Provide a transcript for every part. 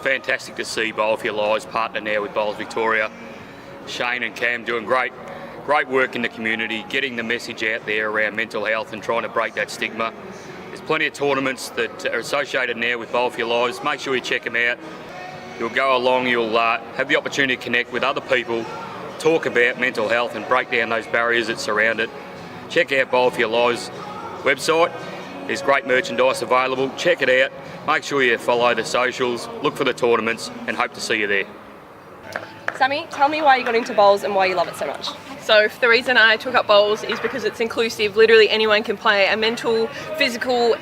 fantastic to see Bowl for Your Lives partner now with Bowls Victoria. Shane and Cam doing great work in the community, getting the message out there around mental health and trying to break that stigma. There's plenty of tournaments that are associated now with Bowl for Your Lives. Make sure you check them out. You'll go along, you'll have the opportunity to connect with other people, talk about mental health and break down those barriers that surround it. Check out Bowl for Your Lives website. There's great merchandise available. Check it out. Make sure you follow the socials, look for the tournaments, and hope to see you there. Sammy, tell me why you got into bowls and why you love it so much. So the reason I took up bowls is because it's inclusive. Literally anyone can play. A mental, physical.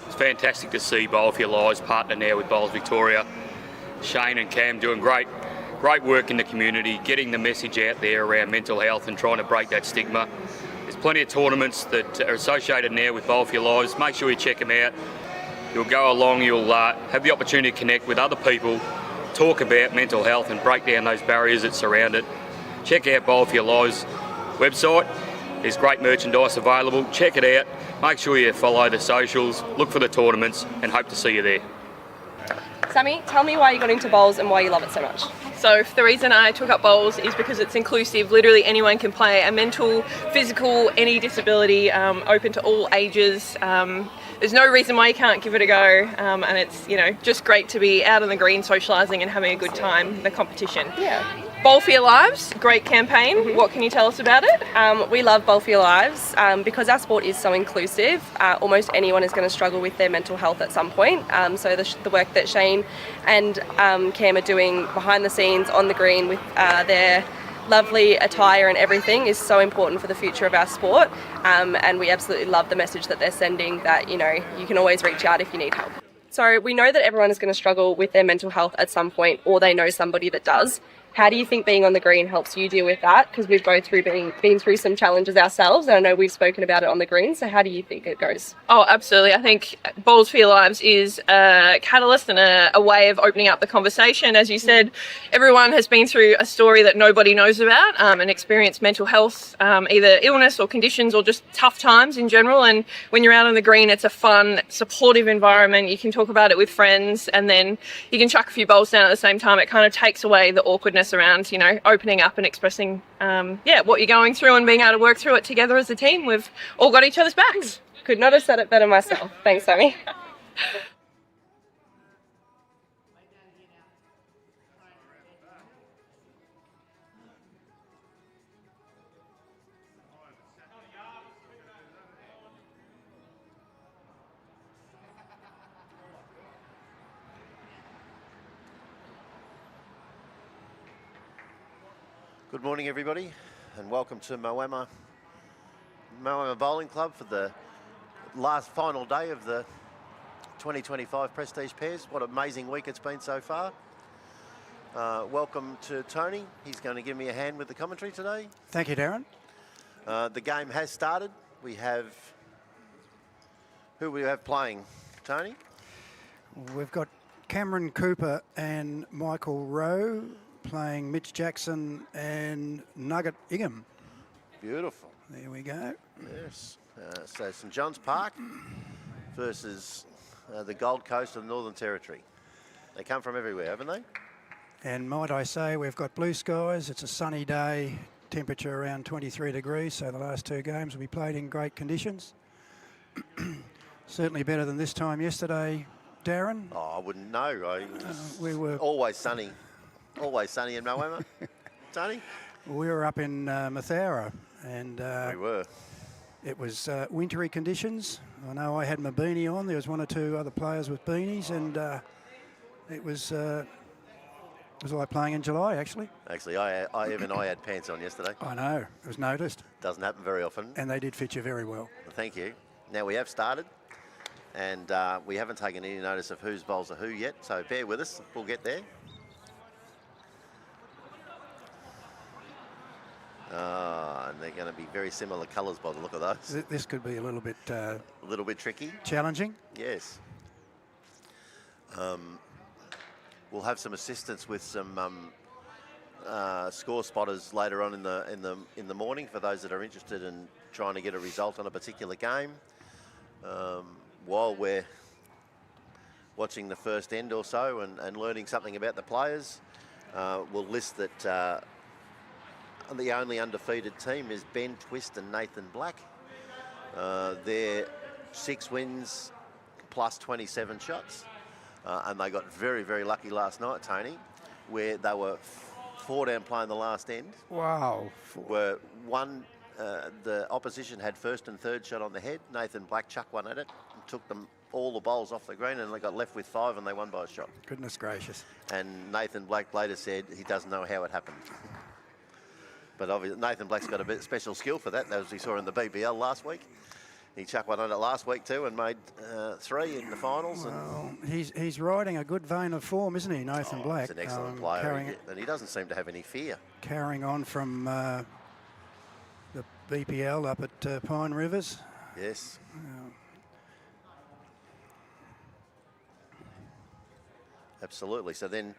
It's fantastic to see Bowl for Your Lives partner now with Bowls Victoria. Shane and Cam doing great work in the community, getting the message out there around mental health and trying to break that stigma. There's plenty of tournaments that are associated now with Bowl for Your Lives. Make sure you check them out. You'll go along, you'll have the opportunity to connect with other people, talk about mental health and break down those barriers that surround it. Check out Bowl for Your Lives website. There's great merchandise available. Check it out. Make sure you follow the socials, look for the tournaments, and hope to see you there. Sammy, tell me why you got into bowls and why you love it so much. So the reason I took up bowls is because it's inclusive. Literally anyone can play. A mental, physical, any disability, open to all ages. There's no reason why you can't give it a go, and it's just great to be out on the green socialising and having a good time. The competition. Yeah. Bowl for Your Lives, great campaign. What can you tell us about it? We love Bowl for Your Lives because our sport is so inclusive. Almost anyone is going to struggle with their mental health at some point. So the work that Shane and Cam are doing behind the scenes on the green with their lovely attire and everything is so important for the future of our sport. And we absolutely love the message that they're sending that, you know, you can always reach out if you need help. So we know that everyone is going to struggle with their mental health at some point, or they know somebody that does. How do you think being on the green helps you deal with that? Because we've both been through some challenges ourselves, and I know we've spoken about it on the green. So how do you think it goes? Oh, absolutely. I think Bowls for Your Lives is a catalyst and a way of opening up the conversation. As you said, everyone has been through a story that nobody knows about and experienced mental health, either illness or conditions or just tough times in general. And when you're out on the green, it's a fun, supportive environment. You can talk about it with friends, and then you can chuck a few bowls down at the same time. It kind of takes away the awkwardness around, you know, opening up and expressing what you're going through and being able to work through it together as a team. We've all got each other's backs. Could not have said it better myself. Thanks, Sammy. Good morning, everybody, and welcome to Moama Bowling Club for the final day of the 2025 Prestige Pairs. What an amazing week it's been so far. Welcome to Tony. He's going to give me a hand with the commentary today. Thank you, Darren. The game has started. We have... Who we have playing, Tony? We've got Cameron Cooper and Michael Rowe playing Mitch Jackson and Nugget INGHAM. Beautiful. There we go. Yes. So St John's Park versus the Gold Coast of the Northern Territory. They come from everywhere, haven't they? And might I say, we've got blue skies. It's a sunny day, temperature around 23 degrees. So the last two games will be played in great conditions. Certainly better than this time yesterday, Darren. Oh, I wouldn't know. We were always sunny. Always sunny in Moama. Tony? We were up in Mathara, and we were. It was wintry conditions. I know I had my beanie on. There was one or two other players with beanies, and it was like playing in July, actually. Actually, I had pants on yesterday. I know. It was noticed. Doesn't happen very often. And they did fit you very well. Thank you. Now we have started, and we haven't taken any notice of whose bowls are who yet, so bear with us. We'll get there. And they're going to be very similar colours by the look of those. This could be a little bit tricky. Challenging. Yes. We'll have some assistance with some score spotters later on in the morning for those that are interested in trying to get a result on a particular game. While we're watching the first end or so and learning something about the players, we'll list that the only undefeated team is Ben Twist and Nathan Black. They're 6 wins plus 27 shots. And they got very, very lucky last night, Tony, where they were 4 down playing the last end. Wow. Where the opposition had first and third shot on the head. Nathan Black chucked one at it and took them all the bowls off the green, and they got left with 5 and they won by a shot. Goodness gracious. And Nathan Black later said he doesn't know how it happened. But obviously Nathan Black's got a bit special skill for that, as we saw in the BBL last week. He chucked one on it last week too and made 3 in the finals. Well, he's riding a good vein of form, isn't he, Nathan Black? He's an excellent player, and he doesn't seem to have any fear. Carrying on from the BPL up at Pine Rivers. Yes. Absolutely. So then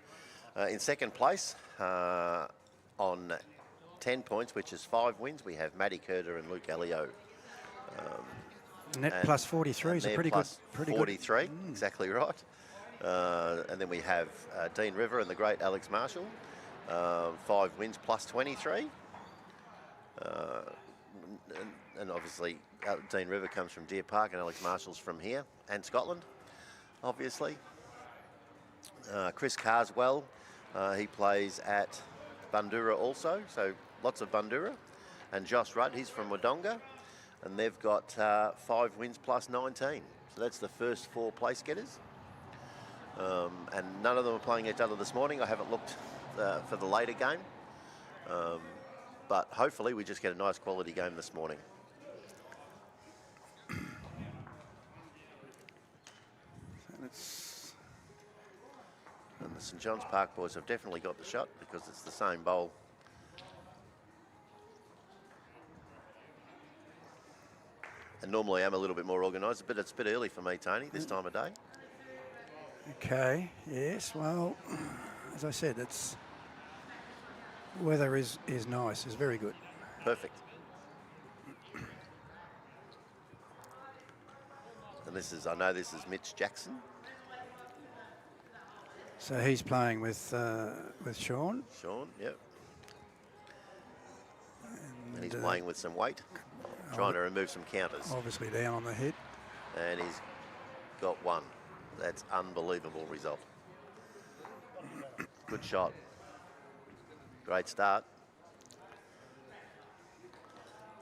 in second place on 10 points, which is 5 wins, we have Matty Curter and Luke Elio. Net plus 43 is a pretty good. 43, exactly right. And then we have Dean River and the great Alex Marshall, 5 wins plus 23. And obviously Dean River comes from Deer Park and Alex Marshall's from here and Scotland, obviously. Chris Carswell, he plays at Bundura also, so lots of Bundura. And Josh Rudd, he's from Wodonga, and they've got 5 wins plus 19. So that's the first 4 place getters. And none of them are playing each other this morning. I haven't looked for the later game. But hopefully we just get a nice quality game this morning. And the St John's Park boys have definitely got the shot because it's the same bowl. And normally I'm a little bit more organised, but it's a bit early for me, Tony, this time of day. Okay, yes, well, as I said, it's weather is nice, is very good. Perfect. And this is, I know this is Mitch Jackson. So he's playing with Sean. Sean, yep. And he's playing with some weight, trying to remove some counters. Obviously down on the head. And he's got 1. That's unbelievable result. Good shot. Great start.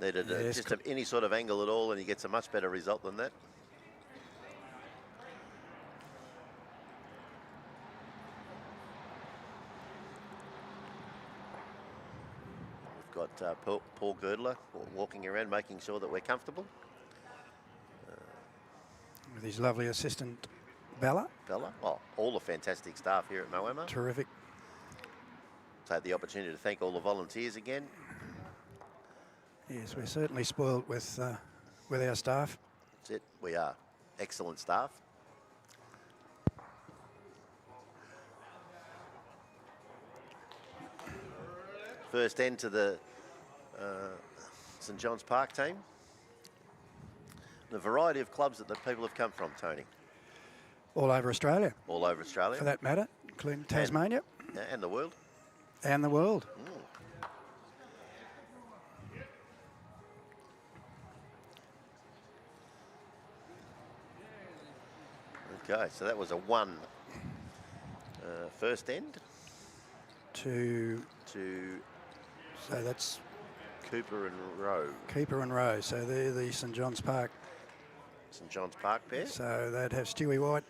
Needed just any sort of angle at all and he gets a much better result than that. We've got Paul Girdler walking around making sure that we're comfortable. With his lovely assistant, Bella. Well, all the fantastic staff here at Moama. Terrific. Take the opportunity to thank all the volunteers again. Yes, we're certainly spoiled with our staff. That's it. We are excellent staff. First end to the St John's Park team. The variety of clubs that the people have come from, Tony. All over Australia. All over Australia. For that matter, including Tasmania. And the world. And the world. Okay, so that was a 1 first end. So that's Cooper and Rowe. Keeper and Rowe. So they're the St John's Park. St John's Park pair. So they'd have Stewie White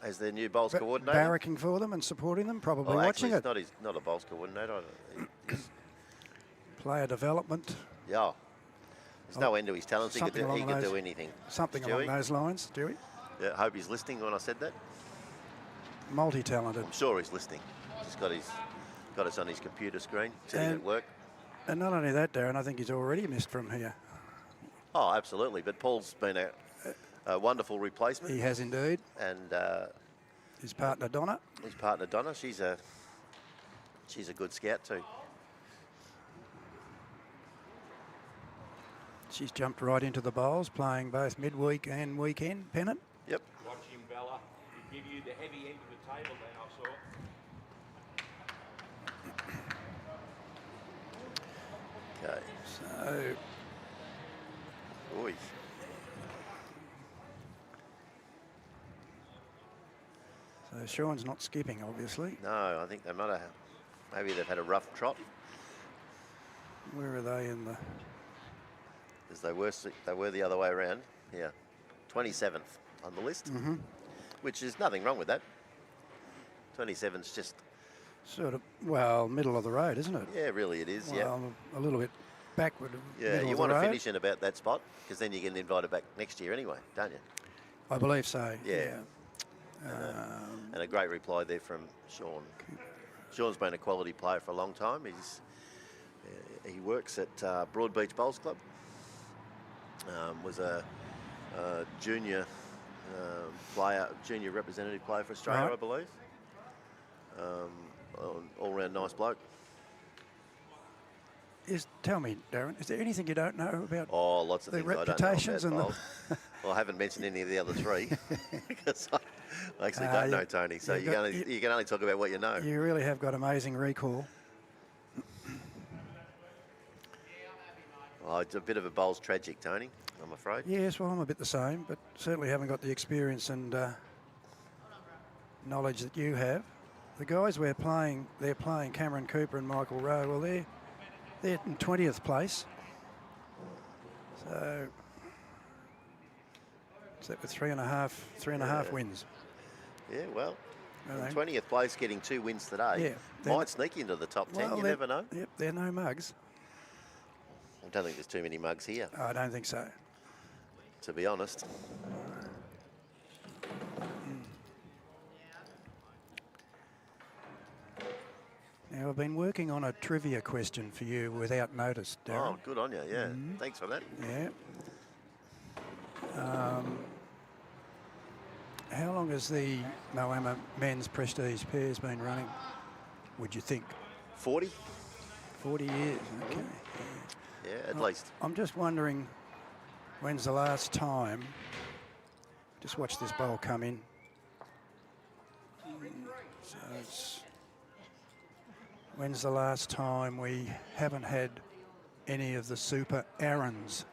as their new bowls coordinator. Barracking for them and supporting them, probably watching it. He's not a bowls coordinator. Player development. Yeah. There's no end to his talents. He could do anything. Something along those lines, Stewie. Yeah, I hope he's listening when I said that. Multi-talented. I'm sure he's listening. Just got us on his computer screen, sitting at work. And not only that, Darren, I think he's already missed from here. Oh, absolutely. But Paul's been a wonderful replacement. He has indeed. And his partner, Donna. She's a good scout too. She's jumped right into the bowls, playing both midweek and weekend. Pennant. Yep. Watch him, Bella. He'll give you the heavy end of the table then, I saw. Okay. So. Oy. So Sean's not skipping, obviously. No, I think they might have. Maybe they've had a rough trot. Where are they in the? Because they were the other way around. Yeah, 27th on the list, which is nothing wrong with that. 27's just sort of, well, middle of the road, isn't it? Yeah, really it is. Well, a little bit backward. Yeah, you want to finish in about that spot because then you get invited back next year anyway, don't you? I believe so. Yeah. And a great reply there from Sean. Sean's been a quality player for a long time. He works at Broadbeach Bowls Club. Was a junior player, junior representative player for Australia, right. I believe. All-round nice bloke. Tell me, Darren, is there anything you don't know about? Oh, lots of the things reputations I don't know about and well, I haven't mentioned any of the other three because I actually don't know, Tony. So you can only talk about what you know. You really have got amazing recall. Oh, it's a bit of a bowl's tragic, Tony, I'm afraid. Yes, well, I'm a bit the same, but certainly haven't got the experience and knowledge that you have. the guys they're playing Cameron Cooper and Michael Rowe. Well, they're in 20th place. So is that with three and a half wins? Yeah, well, Well, in 20th place, getting 2 wins today. Yeah, Might sneak into the top 10, you they're- never know. Yep, they're no mugs. I don't think there's too many mugs here, I don't think so. to be honest. Now, I've been working on a trivia question for you without notice, Darren. Oh, good on you, yeah. Thanks for that. Yeah. How long has the Moama men's prestige pairs been running, would you think? 40? 40 years, okay. Yeah, at least. I'm just wondering, when's the last time, just watch this bowl come in. So when's the last time we haven't had any of the super Aarons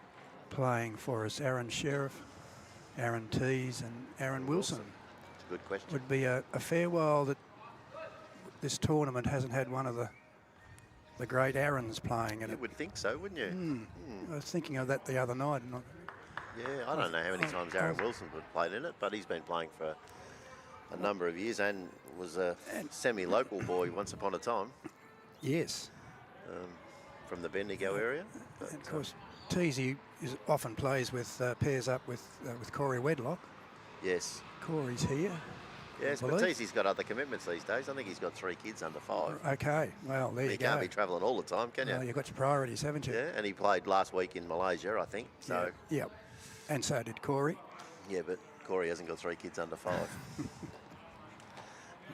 playing for us? Aaron Sheriff, Aaron Tees and Aaron Wilson. It's a good question. Would be a fair while that this tournament hasn't had one of the great Aarons playing in You it. would think so, wouldn't you? I was thinking of that the other night. And Yeah, I don't know how many times Aaron Wilson would have played in it, but he's been playing for a number of years and was a semi-local boy once upon a time yes. from the Bendigo area. But, And of course, Teesy often plays with pairs up with Corey Wedlock. yes. Corey's here. Yes, I but believe. Teesy's got other commitments these days. I think he's got 3 kids under 5. Okay, well, there you You go. can't be travelling all the time, can you? Well, you've got your priorities, haven't you? Yeah, and he played last week in Malaysia, I think. So, Yeah. And so did Corey. yeah, but Corey hasn't got 3 kids under 5.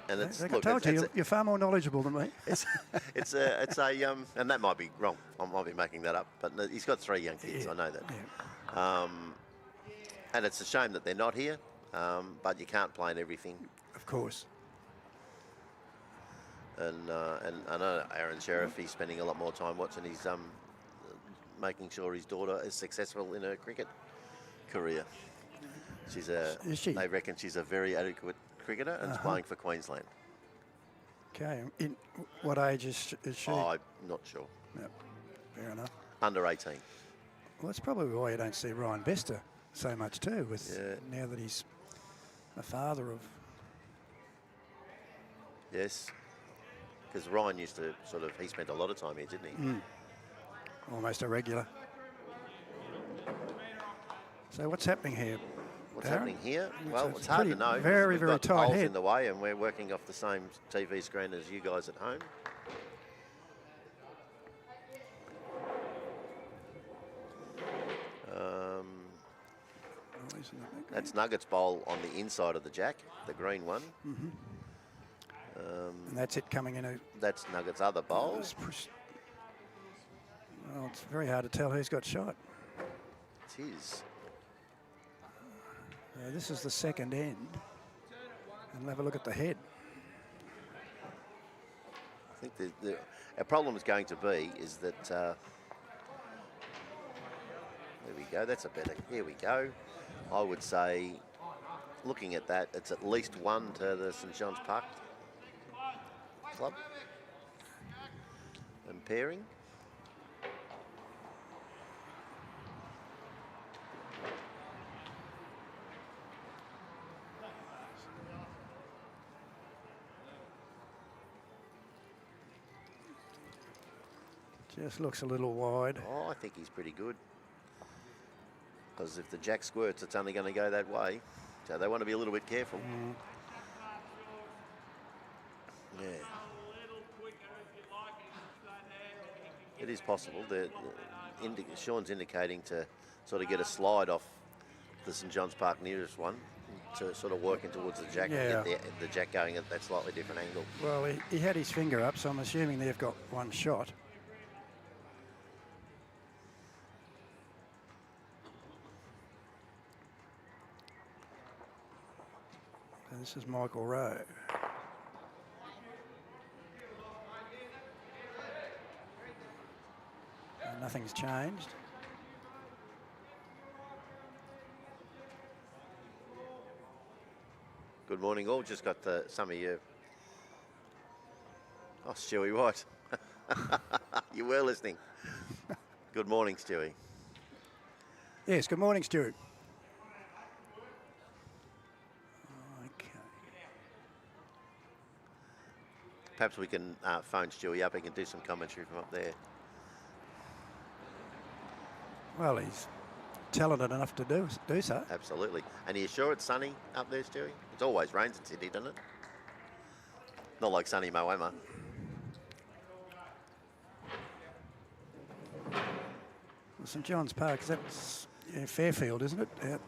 And it's, I look, told you, it's, you're far more knowledgeable than me. it's a and that might be wrong. I might be making that up, but he's got 3 young kids. Yeah, I know that. yeah. And it's a shame that they're not here, but you can't play in everything. Of course. And I know Aaron Sheriff, he's spending a lot more time watching his making sure his daughter is successful in her cricket career. She's Is she? They reckon she's a very adequate cricketer and is playing for Queensland. Okay. In what age is she? Oh, I'm not sure. Yep. Fair enough. Under 18. Well, that's probably why you don't see Ryan Bester so much too, with Yeah. now that he's a father of. Yes. Because Ryan used to he spent a lot of time here, didn't he? Almost a regular. So what's happening here? What's Darren? happening here? It's Well, a it's hard to pretty- know. very, We've very got tight holes head. in the way, and we're working off the same TV screen as you guys at home. Oh, isn't it? That's Nuggets bowl on the inside of the jack, the green one. And that's it coming in. That's Nuggets' other bowl. Well, it's very hard to tell who's got shot. It's his. This is the second end. And we'll have a look at the head. I think our problem is going to be is that. There we go. That's a better. Here we go. I would say, looking at that, it's at least 1 to the St John's Park club. And pairing. Just looks a little wide. Oh, I think he's pretty good. Because if the jack squirts, it's only going to go that way. So they want to be a little bit careful. Yeah. It is possible. Sean's indicating to sort of get a slide off the St John's Park nearest one to sort of working towards the jack Yeah. and get the jack going at that slightly different angle. Well, he had his finger up, so I'm assuming they've got one shot. So this is Michael Rowe. And nothing's changed. Good morning all. Just got some of your Oh, Stewie White. You were listening. Good morning, Stewie. Yes, good morning, Stuart. Okay. Perhaps we can phone Stewie up. He can do some commentary from up there. Well, he's talented enough to do so. Absolutely. And are you sure it's sunny up there, Stewie? It always rains in Sydney, doesn't it? Not like sunny Moama. Well, St John's Park, that's Fairfield, isn't it? Out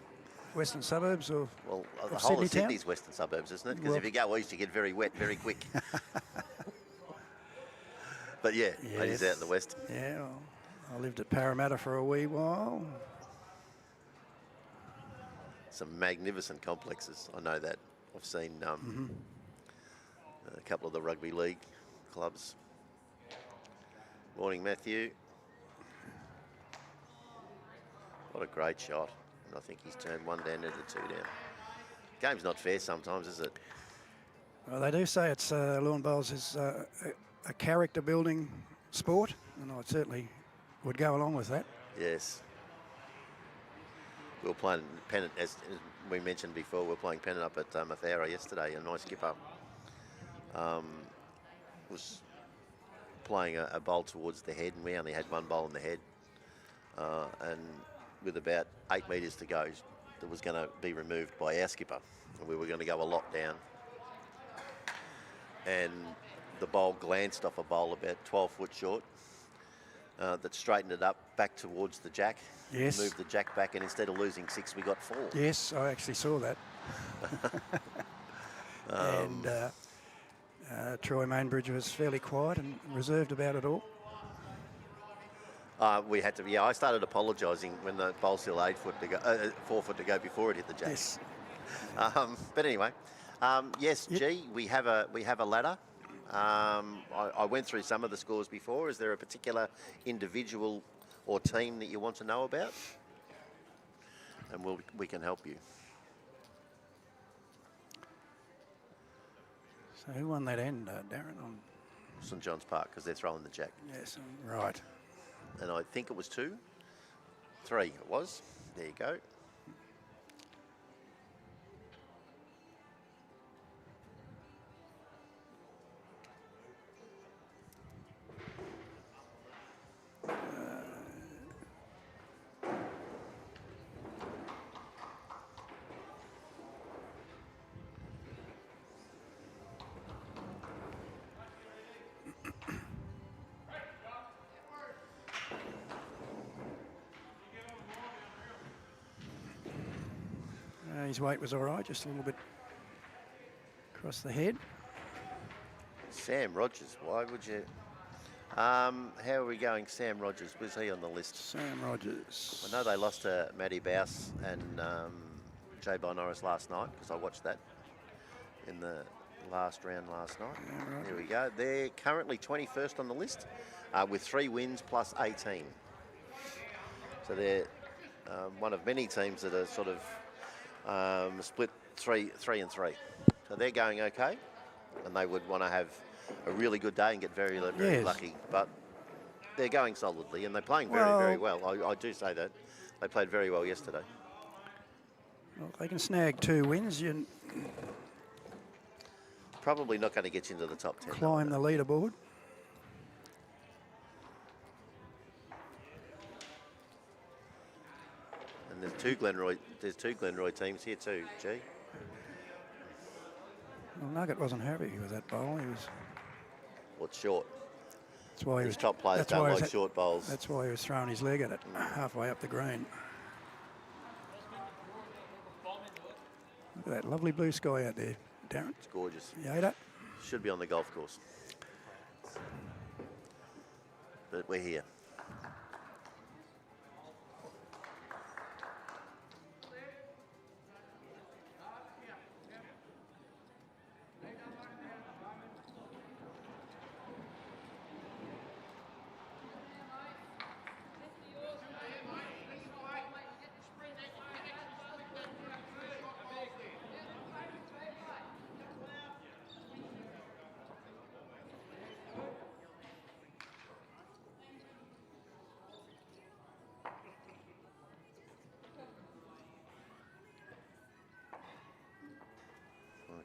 western suburbs or Well, the of whole Sydney of town? Sydney's western suburbs, isn't it? Because Well- if you go east, you get very wet very quick. But yeah, it is out in the west. Yeah, well, I lived at Parramatta for a wee while. Some magnificent complexes. I know that. I've seen a couple of the rugby league clubs. Morning, Matthew. What a great shot. And I think he's turned one down into two down. Game's not fair sometimes, is it? Well, they do say it's lawn bowls is a character building sport, and I certainly would go along with that. Yes. We were playing Pennant, as we mentioned before, we were playing Pennant up at Mathara yesterday, and my skipper was playing a bowl towards the head, and we only had one bowl in the head. And with about 8 metres to go, that was going to be removed by our skipper, and we were going to go a lot down. And the bowl glanced off a bowl about 12 foot short that straightened it up back towards the jack. Yes. Moved the jack back, and instead of losing 6, we got 4. Yes, I actually saw that. And Troy Mainbridge was fairly quiet and reserved about it all. We had to. Yeah, I started apologising when the bowl's still 8 foot to go, 4 foot to go before it hit the jack. Yes. But anyway, yes, G, we have a ladder. I went through some of the scores before. Is there a particular individual or team that you want to know about? And we can help you. So who won that end, Darren? On St John's Park, because they're throwing the jack. yes, right. And I think it was 2. 3 it was. There you go. His weight was all right, just a little bit across the head. Sam Rogers, why would you? How are we going, Sam Rogers? Was he on the list? Sam Rogers. I know they lost to Matty Bouse and Jay Norris last night, because I watched that in the last round last night. Yeah, right. There we go. They're currently 21st on the list with 3 wins plus 18. So they're one of many teams that are sort of split 3 and 3. So they're going okay, and they would want to have a really good day and get very, very Yes. lucky. But they're going solidly, and they're playing very, Well- very well. I do say that. They played very well yesterday. Well, if they can snag 2 wins, you Probably not going to get you into the top 10. climb the leaderboard. And there's two Glenroy teams here too, G. Well, Nugget wasn't happy with that bowl. He was. What's short? That's why he These was. top players that's don't why he like was- short bowls. That's why he was throwing his leg at it halfway up the green. Look at that lovely blue sky out there, Darren. It's gorgeous. Yoda. Should be on the golf course. But we're here.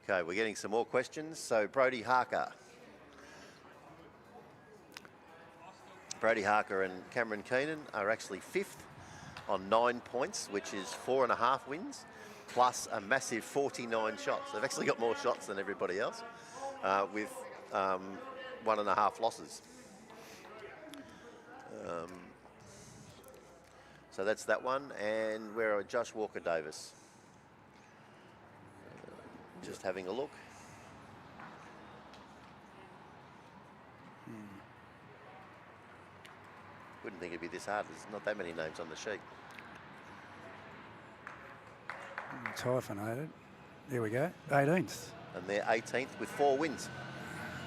Okay, we're getting some more questions. So Brody Harker. Brody Harker and Cameron Keenan are actually 5th on 9 points, which is 4.5 wins, plus a massive 49 shots. They've actually got more shots than everybody else, with 1.5 losses. So that's that one. And where are Josh Walker-Davis? Just having a look. Wouldn't think it'd be this hard. There's not that many names on the sheet. It's hyphenated. There we go. 18th. And they're 18th with 4 wins.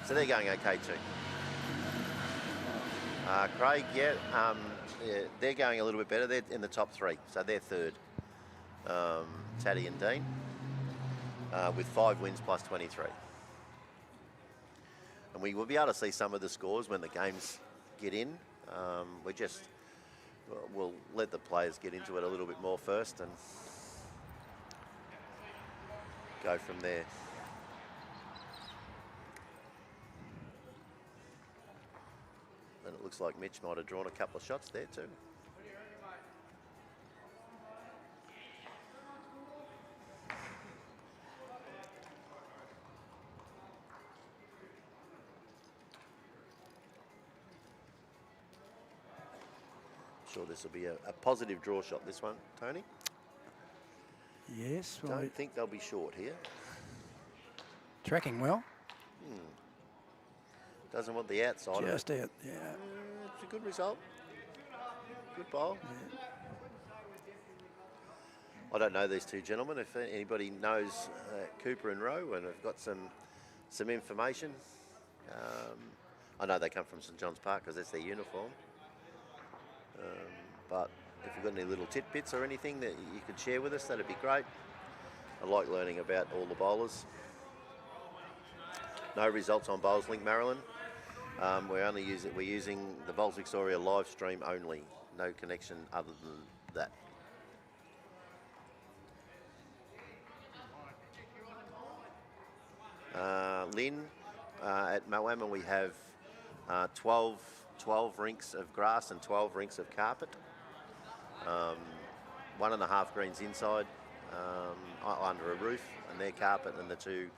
So they're going okay too. Craig, yeah, they're going a little bit better. They're in the top 3, so they're 3rd. Taddy and Dean with 5 wins plus 23. And we will be able to see some of the scores when the games get in. We'll let the players get into it a little bit more first and go from there. And it looks like Mitch might have drawn a couple of shots there too. Sure, this will be a positive draw shot, this one, Tony. Yes. Well, Don't think they'll be short here. tracking well. Doesn't want the outside. Just out, yeah. It's a good result. Good bowl. Yeah. I don't know these two gentlemen. If anybody knows Cooper and Rowe and have got some information, I know they come from St John's Park because that's their uniform. But if you've got any little tidbits or anything that you could share with us, that'd be great. I like learning about all the bowlers. No results on Bowls Link Maryland. We're using the Bowls Victoria live stream only. No connection other than that. Lynn, at Moama we have 12 rinks of grass and 12 rinks of carpet. 1.5 greens inside under a roof, and their carpet, and the 2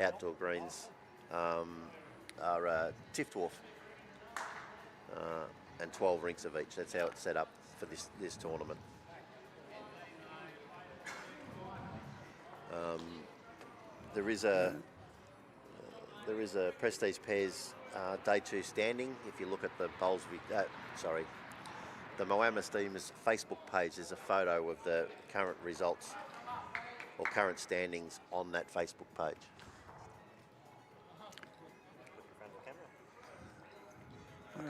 outdoor greens are tiff dwarf, and 12 rinks of each. That's how it's set up for this tournament. There is a Prestige Pairs Day 2 standing. If you look at the the Moama Steamers Facebook page, there's a photo of the current results or current standings on that Facebook page.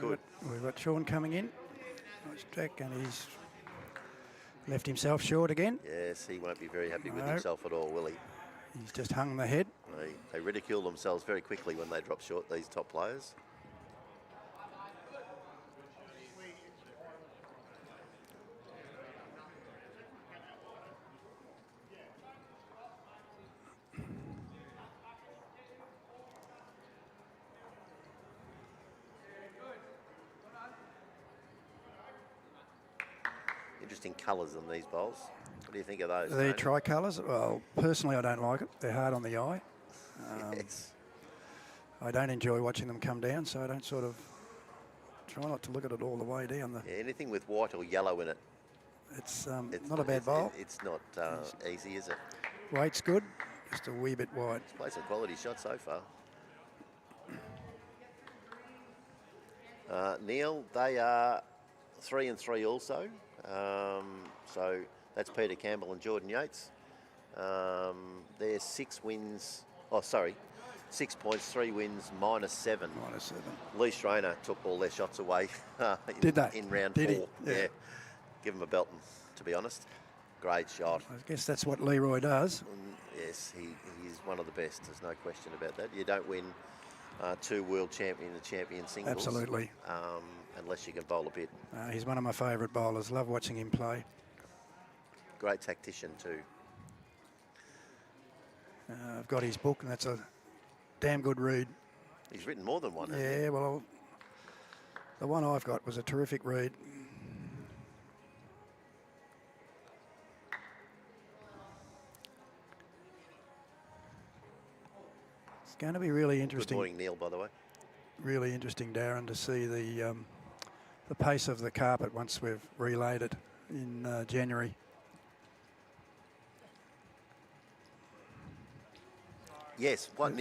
Good. We've got Sean coming in. Nice track, and he's left himself short again. Yes, he won't be very happy with No. himself at all, will he? He's just hung the head. They ridicule themselves very quickly when they drop short, these top players. Interesting colours in these bowls. What do you think of those? The Tony? tricolours, well, personally I don't like it. They're hard on the eye. Yes. I don't enjoy watching them come down, so I don't sort of try not to look at it all the way down. Yeah, anything with white or yellow in it. It's not a bad bowl. It's not easy, is it? Weight's good, just a wee bit wide. It's played some quality shots so far. Neil, they are 3 and 3 also. So that's Peter Campbell and Jordan Yates. They're 6 wins. 6 points, 3 wins, -7. -7. Lee Schrainer took all their shots away Did they? in round Did 4. he? Yeah. Give him a belting, to be honest. Great shot. I guess that's what Leroy does. Yes, he's one of the best. There's no question about that. You don't win 2 world champion and champion singles. Absolutely. Unless you can bowl a bit. He's one of my favourite bowlers. Love watching him play. Great tactician too. I've got his book, and that's a damn good read. He's written more than one, hasn't he? Yeah, well, the one I've got was a terrific read. It's going to be really Good interesting. morning, Neil, by the way. Really interesting, Darren, to see the pace of the carpet once we've relayed it in January. Yes, what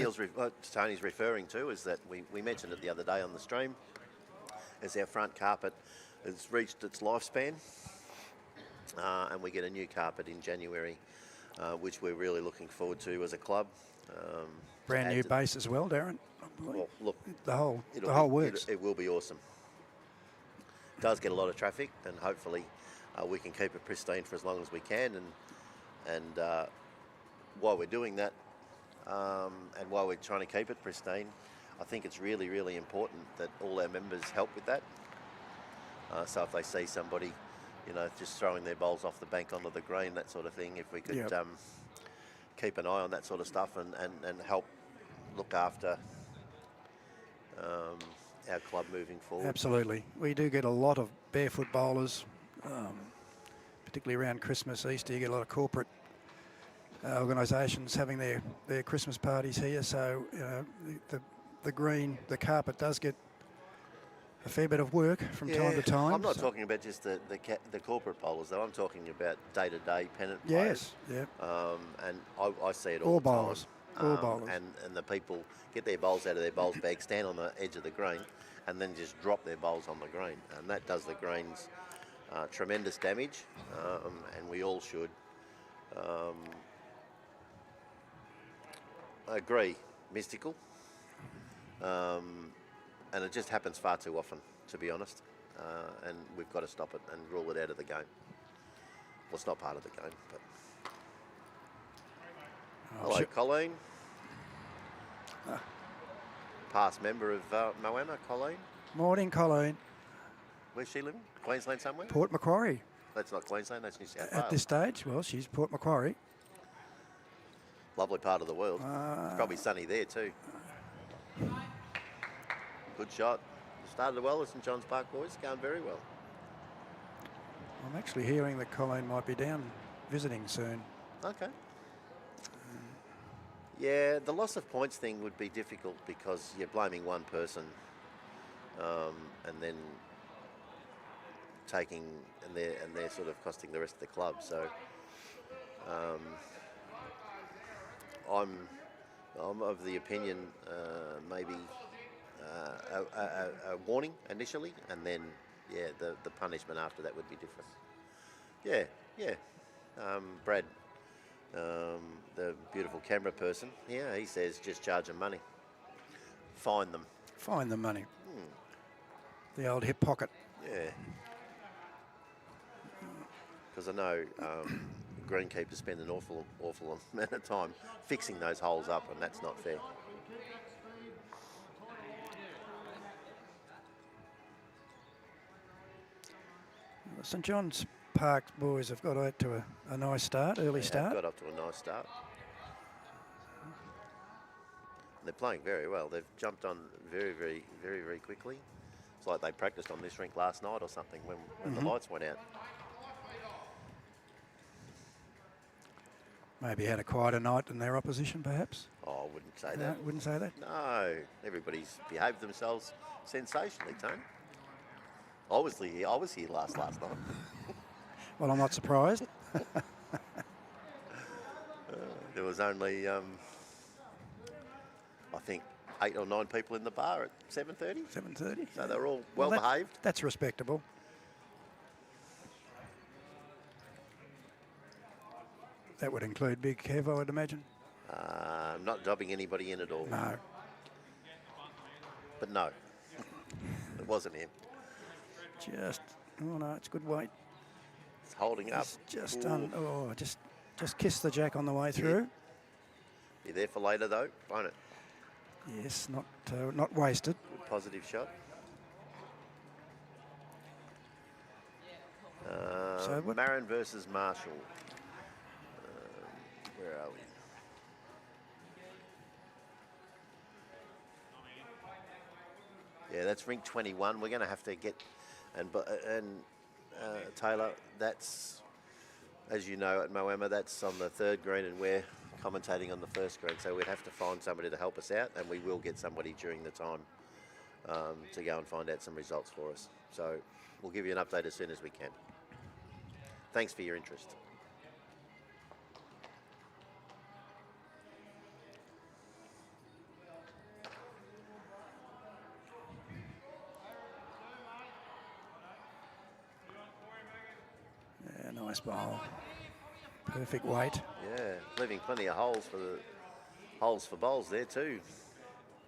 Tony's referring to is that we mentioned it the other day on the stream, as our front carpet has reached its lifespan, and we get a new carpet in January, which we're really looking forward to as a club. Brand new base as well, Darren. Well, look, The whole works. It will be awesome. It does get a lot of traffic, and hopefully we can keep it pristine for as long as we can. And while we're doing that, and while we're trying to keep it pristine, I think it's really, really important that all our members help with that. So if they see somebody, just throwing their bowls off the bank onto the green, that sort of thing, if we could keep an eye on that sort of stuff and help look after our club moving forward. Absolutely. We do get a lot of barefoot bowlers, particularly around Christmas, Easter. You get a lot of corporate organisations having their Christmas parties here. So the green, the carpet does get a fair bit of work from time to time. I'm not talking about just the corporate bowlers, though. I'm talking about day-to-day Pennant Yes, players. yeah. And I see it all the bowlers. time. All bowlers. And the people get their bowls out of their bowls bag, stand on the edge of the green, and then just drop their bowls on the green. And that does the greens tremendous damage, and we all should agree, mystical. And it just happens far too often, to be honest. And we've got to stop it and rule it out of the game. Well, it's not part of the game, but... Hello, Colleen. Past member of Moama, Colleen. Morning, Colleen. Where's she living? Queensland somewhere? Port Macquarie. That's not Queensland, that's New South Wales. At this stage, well, she's Port Macquarie. Lovely part of the world. It's probably sunny there too. Good shot. Started well at St John's Park, boys. Going very well. I'm actually hearing that Colleen might be down visiting soon. Okay. Yeah, the loss of points thing would be difficult because you're blaming one person and then taking and they're sort of costing the rest of the club. So I'm of the opinion maybe a warning initially, and then the punishment after that would be different. Brad, the beautiful camera person here, he says just charge them money, fine them. Find the money. The old hip pocket. Yeah, because I know greenkeepers spend an awful amount of time fixing those holes up, and that's not fair. St John's Park boys have got out to a nice start, early start. Got up to a nice start. They're playing very well. They've jumped on very, very, very, very quickly. It's like they practiced on this rink last night or something when the lights went out. Maybe had a quieter night than their opposition, perhaps. Oh, I wouldn't say No, that. wouldn't say that. No, everybody's behaved themselves sensationally, Tony. I was here last night. Well, I'm not surprised. There was only, I think, 8 or 9 people in the bar at 7:30. 7:30. So they're all well that- behaved. That's respectable. That would include Big Kev, I would imagine. Not dubbing anybody in at all. No. But no, it wasn't him. Oh no, it's good weight. It's holding up. Just kiss the jack on the way through. Be there for later though, won't it? Yes, not wasted. Good positive shot. So what- Marin versus Marshall. Where are we? Yeah, that's rink 21. We're going to have to get, and Taylor, that's, as you know, at Moama, that's on the 3rd green, and we're commentating on the 1st green. So we'd have to find somebody to help us out, and we will get somebody during the time to go and find out some results for us. So we'll give you an update as soon as we can. Thanks for your interest. Yeah, nice bowl. Perfect weight. Yeah, leaving plenty of holes for bowls there too.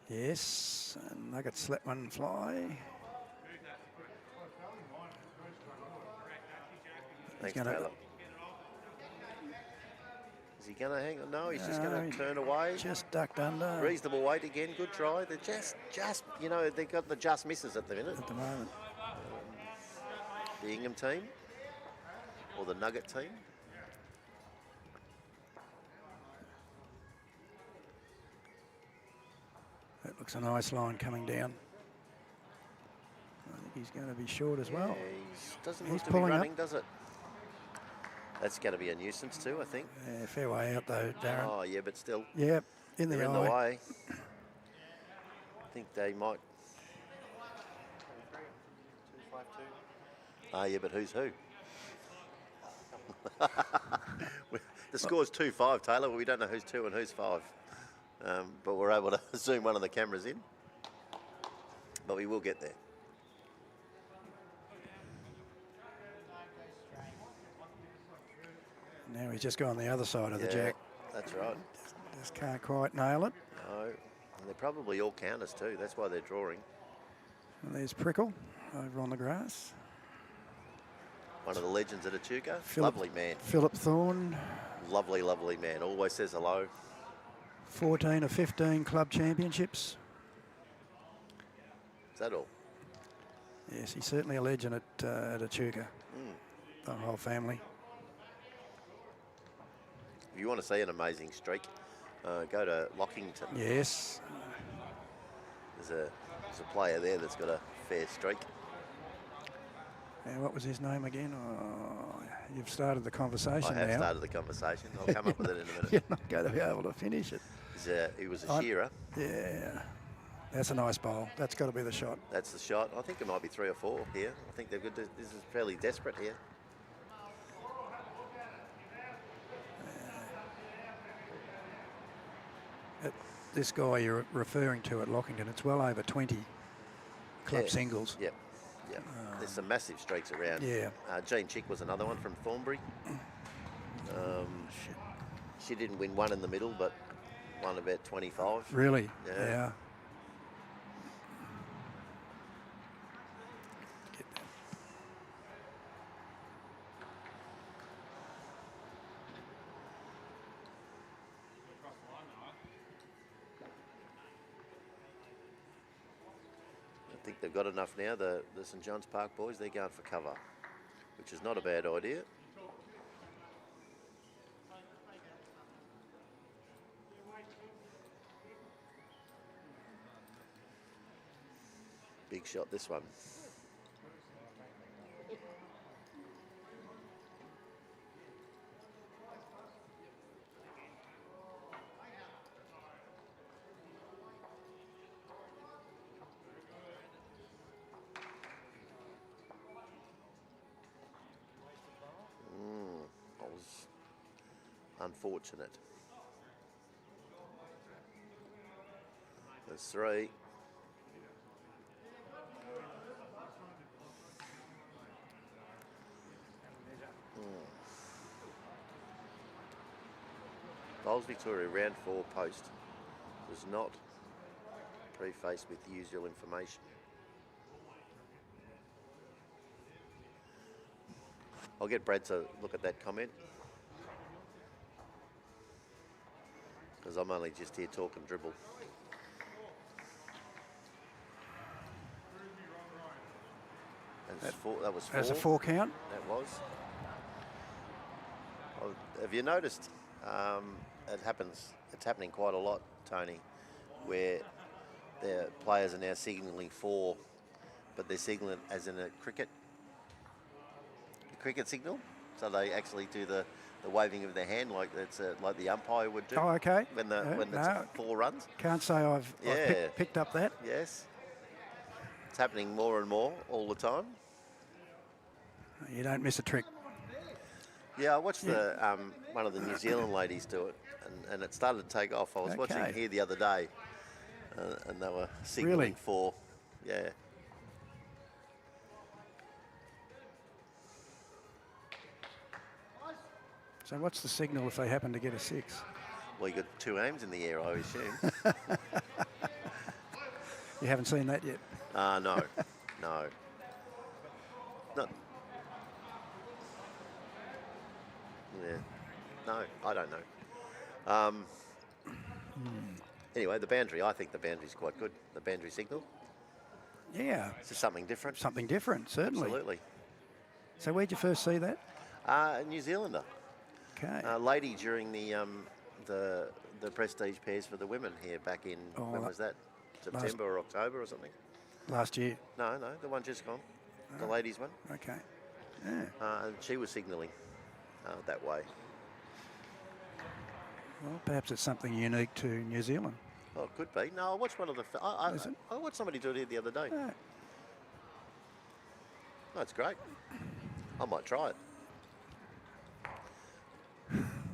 Yes, and Nuggets let one fly. Thanks, gonna- Taylor. Is he going to hang on? No, he's just going to turn away. Just ducked under Reasonable weight again. Good try. They're just you know, they've got the just misses at the minute. at the moment. The Ingham team or the Nugget team. That looks a nice line coming down. I think he's going to be short as well. He doesn't He's look to be pulling up. running, does it? That's going to be a nuisance too, I think. Yeah, fair way out though, Darren. Oh, yeah, but still, Yep, in the they're in eye. the way. I think they might. Yeah, but who's who? The score's 2-5, Taylor. We don't know who's 2 and who's 5. But we're able to zoom one of the cameras in. But we will get there. Now he's just gone the other side of the jack. That's right. Just can't quite nail it. No, and they're probably all counters too. That's why they're drawing. And there's Prickle over on the grass. One of the legends at Echuca. Philip- Lovely man. Philip Thorne, Lovely, lovely man. Always says hello. 14 of 15 club championships. Is that all? Yes, he's certainly a legend at Echuca. The whole family. If you want to see an amazing streak, go to Lockington. Yes. There's a player there that's got a fair streak. Now, what was his name again? Oh, you've started the conversation I have now. started the conversation. I'll come up with it in a minute. You're not going to be able to finish it. He was a shearer. Yeah. That's a nice bowl. That's got to be the shot. That's the shot. I think it might be 3 or 4 here. I think they're good. This is fairly desperate here. This guy you're referring to at Lockington, it's well over 20 club Yeah. singles. Yep. Yep. There's some massive streaks around. Yeah. Jean Chick was another one from Thornbury. She didn't win one in the middle, but won about 25. Really? Yeah. Get that. I think they've got enough now. The St John's Park boys, they're going for cover, which is not a bad idea. Big shot, this one. That was unfortunate. There's 3. Bowls Victoria round 4 post was not prefaced with the usual information. I'll get Brad to look at that comment because I'm only just here talking dribble. That was 4. As a 4 count? That was. Have you noticed? It happens. It's happening quite a lot, Tony, where their players are now signalling 4, but they're signalling as in a cricket signal. So they actually do the waving of their hand like it's like the umpire would do. Oh, okay. When it's 4 runs. Can't say I've picked up that. Yes. It's happening more and more all the time. You don't miss a trick. Yeah, I watched one of the New Zealand ladies do it, and it started to take off. I was watching it here the other day, and they were signalling Really? 4. Yeah. So what's the signal if they happen to get a 6? Well, you got 2 aims in the air, I assume. You haven't seen that yet? No. No. Yeah. No, I don't know. Anyway, the boundary, I think the boundary's quite good. The boundary signal. Yeah. It's just something different. Something different, certainly. Absolutely. So where'd you first see that? A New Zealander. Okay. Lady during the prestige pairs for the women here back in, when was that? September or October or something? Last year. No, the one just gone. The ladies one. Okay. Yeah. And she was signalling that way. Well, perhaps it's something unique to New Zealand. Oh, it could be. No, I watched one of the... I watched somebody do it here the other day. Yeah. Oh, it's great. I might try it.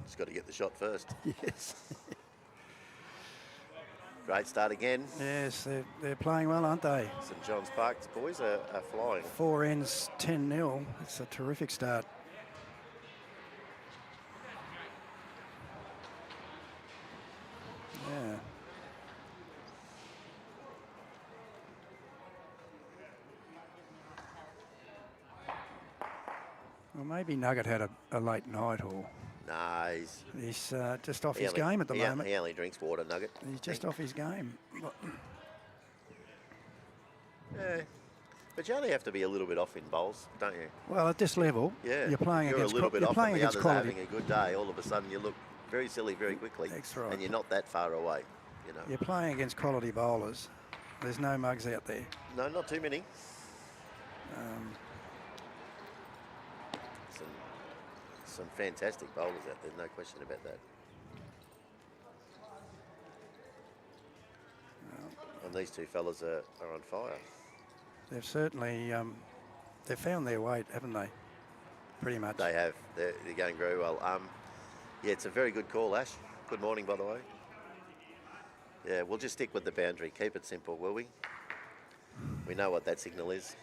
Just got to get the shot first. Yes. Great start again. Yes, they're playing well, aren't they? St John's Park's boys are flying. 4 ends, 10-0. It's a terrific start. Yeah. Well, maybe Nugget had a late night, or Nah, he's just off his game at the moment. He only drinks water, Nugget. He's just off his game. Yeah. But you only have to be a little bit off in bowls, don't you? Well, at this level, Yeah. you're playing You're against a little bit you're off playing and the against others quality. having a good day. All of a sudden you look very silly very quickly. That's right. And you're not that far away, you know. You're playing against quality bowlers. There's no mugs out there. No, not too many. Some fantastic bowlers out there, no question about that. And these two fellas are on fire. They've certainly they've found their weight, haven't they? Pretty much. They have. They're going very well. Yeah, it's a very good call, Ash. Good morning, by the way. Yeah, we'll just stick with the boundary. Keep it simple, will we? We know what that signal is.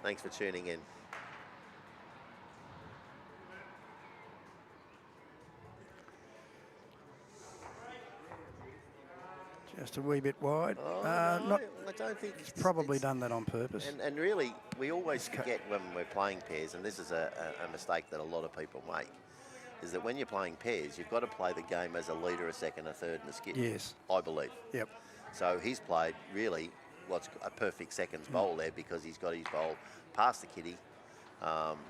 Thanks for tuning in. Just a wee bit wide. No, Not. I don't think It's probably done that on purpose. And really, we always forget when we're playing pairs, and this is a mistake that a lot of people make, is that when you're playing pairs, you've got to play the game as a leader, a second, a third, and a skip. Yes. I believe. Yep. So he's played really what's a perfect seconds bowl there, because he's got his bowl past the kitty,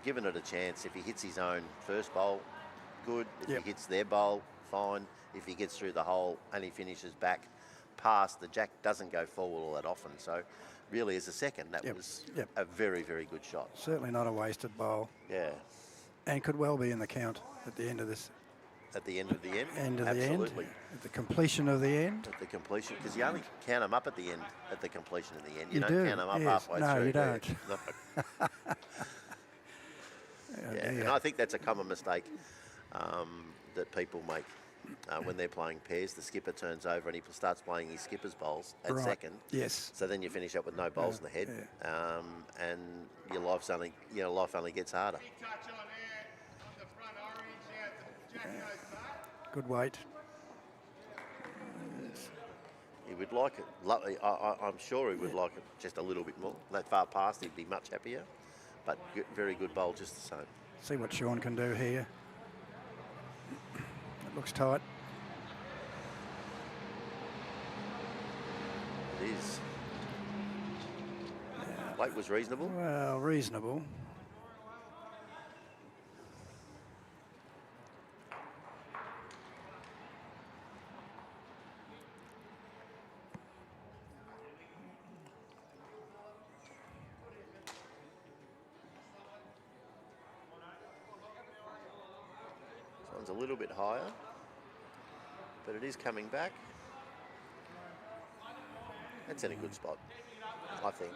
given it a chance. If he hits his own first bowl, good. If Yep. he hits their bowl, fine. If he gets through the hole and he finishes back past, the jack doesn't go forward all that often. So really, as a second, that Yep. was Yep. a very, very good shot. Certainly not a wasted bowl, Yeah. and could well be in the count at the end of this. At the end of the end. End of Absolutely. the end. At the completion of the end. At the completion, because you only count them up at the end, at the completion of the end. You, You don't do, count them up yes. halfway No, through. you do don't. No. Oh, Yeah, dear. and I think that's a common mistake that people make when they're playing pairs. The skipper turns over and he starts playing his skipper's bowls at Right. second. Yes. So then you finish up with no bowls in the head, and your life only gets harder. Good weight. He would like it. I'm sure he would like it just a little bit more. That far past, he'd be much happier. But very good bowl just the same. See what Sean can do here. It looks tight. It is. Weight was reasonable. Well, reasonable. one's a little bit higher, but it is coming back. That's in a good spot, I think.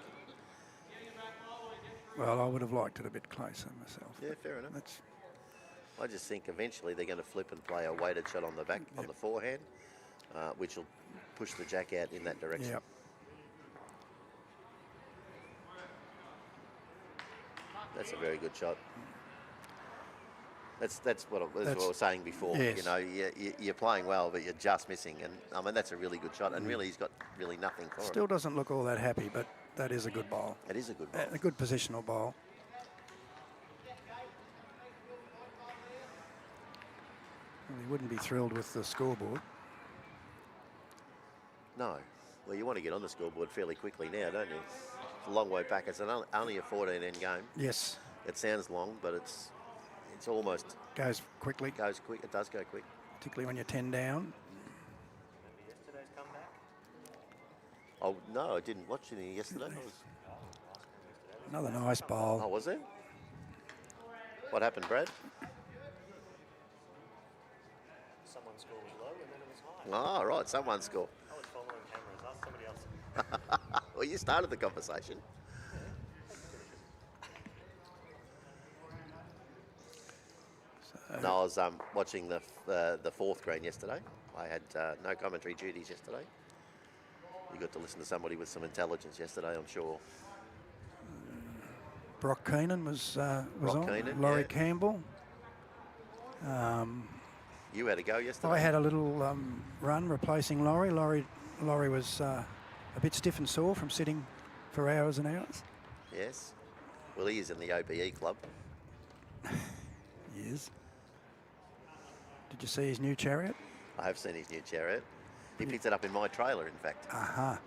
Well, I would have liked it a bit closer myself. Yeah, fair enough. That's, I just think eventually they're going to flip and play a weighted shot on the back, on the forehand, which will push the jack out in that direction. yep. That's a very good shot. That's what I was saying before. Yes. You know, you're playing well, but you're just missing. And I mean, that's a really good shot. And really, he's got really nothing for it. Still doesn't look all that happy, but that is a good bowl. It is a good ball. A good positional bowl. Well, he wouldn't be thrilled with the scoreboard. No. Well, you want to get on the scoreboard fairly quickly now, don't you? It's a long way back. It's only a 14-end game. Yes. It sounds long, but it's almost Goes quickly, goes quick. It does go quick. particularly when you're 10 down. Yesterday's comeback. Oh no, I didn't watch any yesterday. Another nice bowl. Oh, was it? What happened, Brad? Someone score was low and then it was high. Oh, right. Someone scored. I was following cameras. Ask somebody else. Well, you started the conversation. No, I was watching the fourth green yesterday. I had no commentary duties yesterday. You got to listen to somebody with some intelligence yesterday, I'm sure. Brock Keenan was Brock on. Keenan, Laurie yeah. Campbell. You had a go yesterday. I had a little run replacing Laurie. Laurie was a bit stiff and sore from sitting for hours and hours. Yes. Well, he is in the OBE club. He is. Did you see his new chariot? I have seen his new chariot. He picked it up in my trailer, in fact. Aha.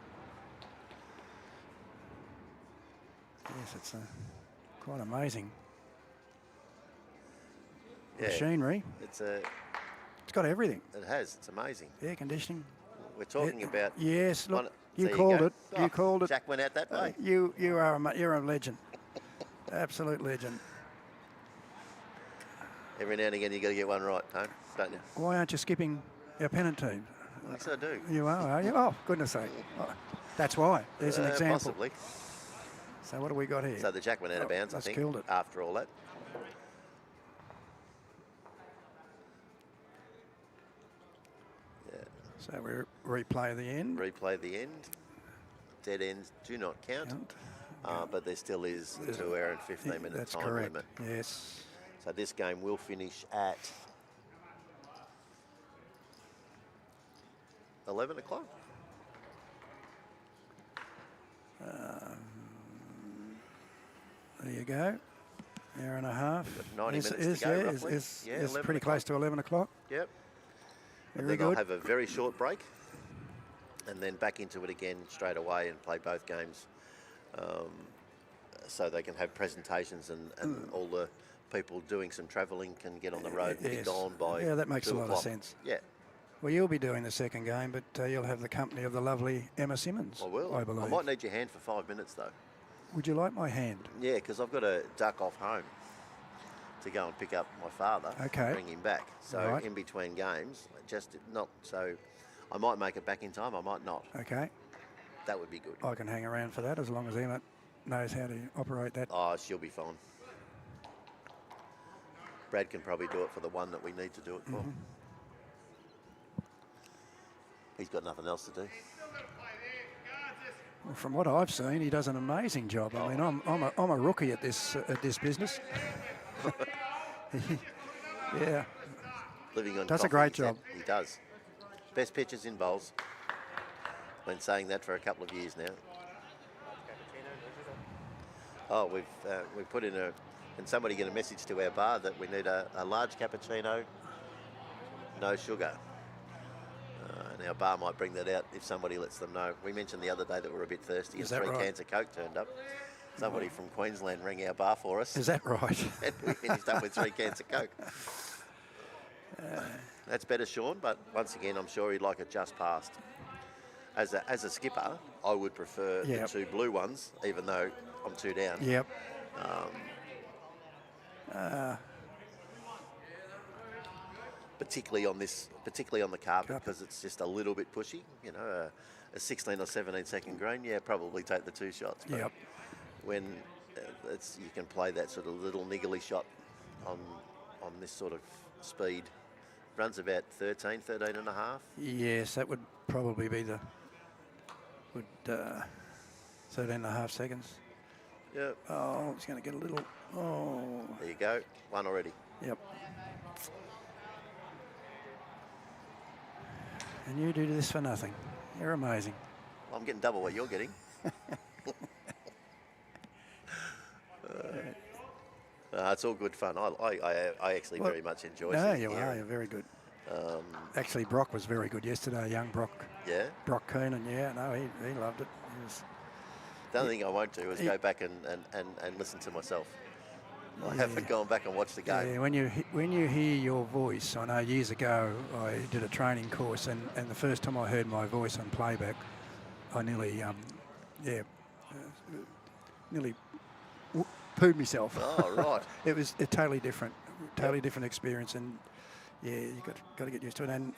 Yes, it's quite amazing Yeah. machinery. It's It's got everything. It has. It's amazing. Air conditioning. We're talking about. Yes, look, you there called go. it. You Oh, called it. Jack went out that way. You're a legend. Absolute legend. Every now and again, you got to get one right, don't you? Why aren't you skipping our Pennant team? Yes, I do. You are you? Oh, goodness sake. Oh, that's why. There's an example. Possibly. So what do we got here? So the jack went out of bounds, I that's think, killed it. after all that. Yeah. So we replay the end. Replay the end. Dead ends do not count. But there still is the 2 hour and 15 minute That's time correct. limit. Yes. So this game will finish at 11 o'clock. There you go. Hour and a half. Got 90 minutes to go, roughly. Is Yeah, 11 pretty close to 11 o'clock. Yep. And Very then I'll good. have a very short break and then back into it again straight away and play both games so they can have presentations and all the people doing some travelling can get on the road and be Yes. gone by Yeah, that makes a 2 lot of o'clock. sense. Yeah, Well, you'll be doing the second game, but you'll have the company of the lovely Emma Simmons, I will. I believe. I might need your hand for 5 minutes though. Would you like my hand? Yeah, because I've got to duck off home to go and pick up my father, Okay. bring him back. So Right. in between games, just not so. I might make it back in time. I might not. Okay. That would be good. I can hang around for that as long as Emma knows how to operate that. Oh, she'll be fine. Brad can probably do it for the one that we need to do it for. He's got nothing else to do. Well, from what I've seen, he does an amazing job. I mean, I'm a rookie at this business. Yeah. Living on Does a coffee, great he said. job. He does. Best pitches in bowls. Been saying that for a couple of years now. Oh, we've put in can somebody get a message to our bar that we need a large cappuccino, no sugar. And our bar might bring that out if somebody lets them know. We mentioned the other day that we're a bit thirsty Is and that 3 right? cans of Coke turned up. Somebody from Queensland rang our bar for us. Is that right? And we finished up with 3 cans of Coke. That's better, Sean, but once again, I'm sure he'd like it just past. As a skipper, I would prefer Yep. the 2 blue ones, even though I'm 2 down. Yep. particularly on the carpet, because it's just a little bit pushy. You know, a 16 or 17 second green, yeah, probably take the 2 shots. But Yep. when you can play that sort of little niggly shot on this sort of speed, runs about 13 and a half. Yes, that would probably be the 13.5 seconds. Yep. Oh, it's going to get a little. Oh. There you go, one already. Yep. And you do this for nothing. You're amazing. I'm getting double what you're getting. It's all good fun. I actually very much enjoy it. No, you are. You're very good. Actually, Brock was very good yesterday, young Brock. Yeah? Brock Keenan, yeah. No, he loved it. The only thing I won't do is go back and listen to myself. I haven't gone back and watched the game. Yeah, when you hear your voice, I know years ago I did a training course, and the first time I heard my voice on playback, I nearly pooed myself. Oh, right. It was a totally different experience, and yeah, you got to get used to it. And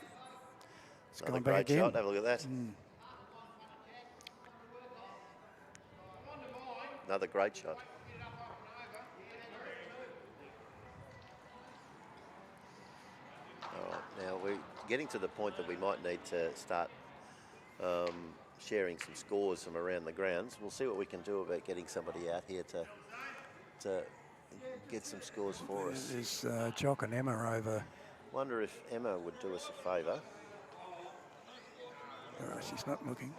it's Another gone back great again. shot. Have a look at that. Another great shot. All right, now we're getting to the point that we might need to start sharing some scores from around the grounds. We'll see what we can do about getting somebody out here to get some scores for us. There's Jock and Emma over. Wonder if Emma would do us a favour. She's not looking.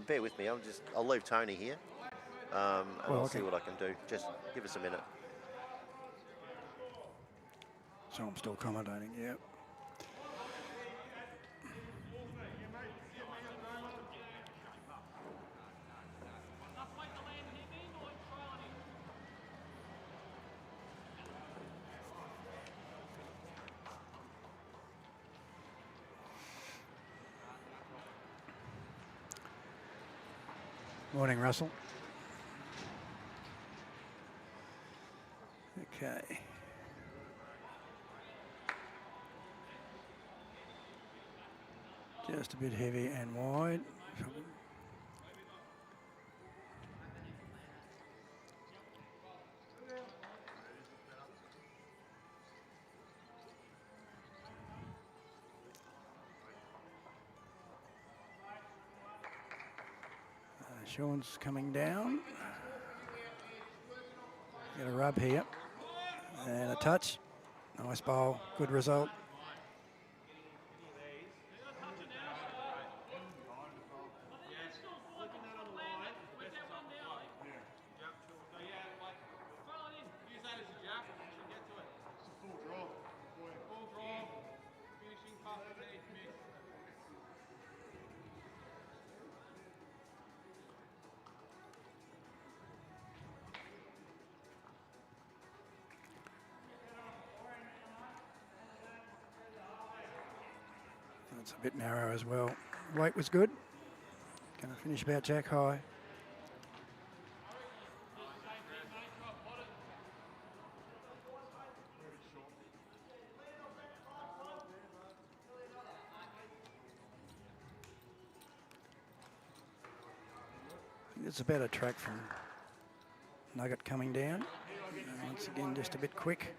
Bear with me. I'll leave Tony here, and I'll see what I can do. Just give us a minute. So I'm still commentating. Yeah. Morning, Russell. Okay. Just a bit heavy and wide. Sean's coming down. Get a rub here. And a touch. Nice bowl. Good result. It's a bit narrow as well. Weight was good. Going to finish about jack high. It's a better track from Nugget coming down. Once again, just a bit quick.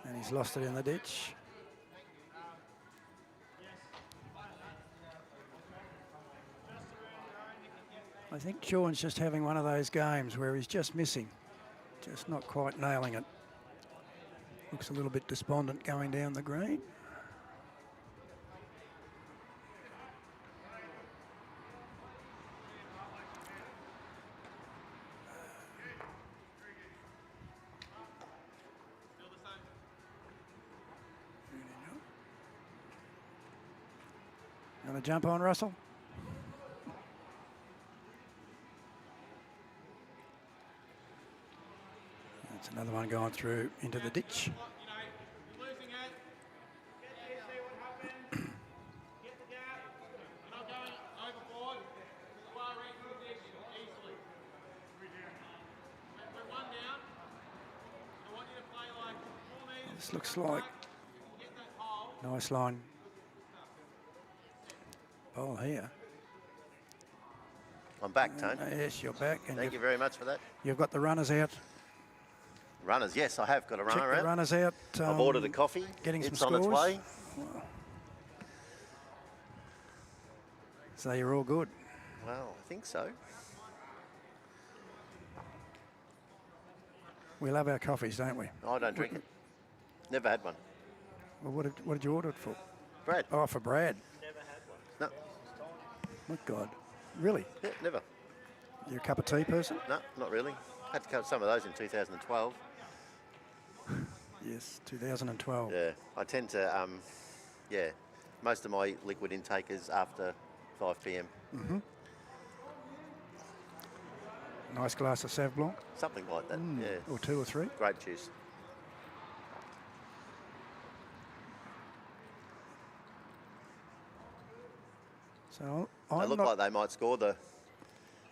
And he's lost it in the ditch. I think Sean's just having one of those games where he's just missing, just not quite nailing it. Looks a little bit despondent going down the green. Gonna jump on, Russell? That's another one going through into the ditch. This looks like nice line bowl here. I'm back, Tone. Yes, you're back. And Thank you very much for that. You've got the runners out. Runners, yes, I have got a Check runner the out. runners out. I've ordered a coffee. Getting some it's on its scores. way. So you're all good. Well, I think so. We love our coffees, don't we? I don't drink it. Never had one. Well, what did you order it for? Brad? Oh, for Brad. No. My God. Really? Yeah, never. You're a cup of tea person? No, not really. Had to cut some of those in 2012. Yes, 2012. Yeah, I tend to, most of my liquid intake is after 5 p.m. Mm-hmm. Nice glass of Sauv Blanc. Something like that, yeah. Or 2 or 3. Grape juice. So They I'm look not, like they might score the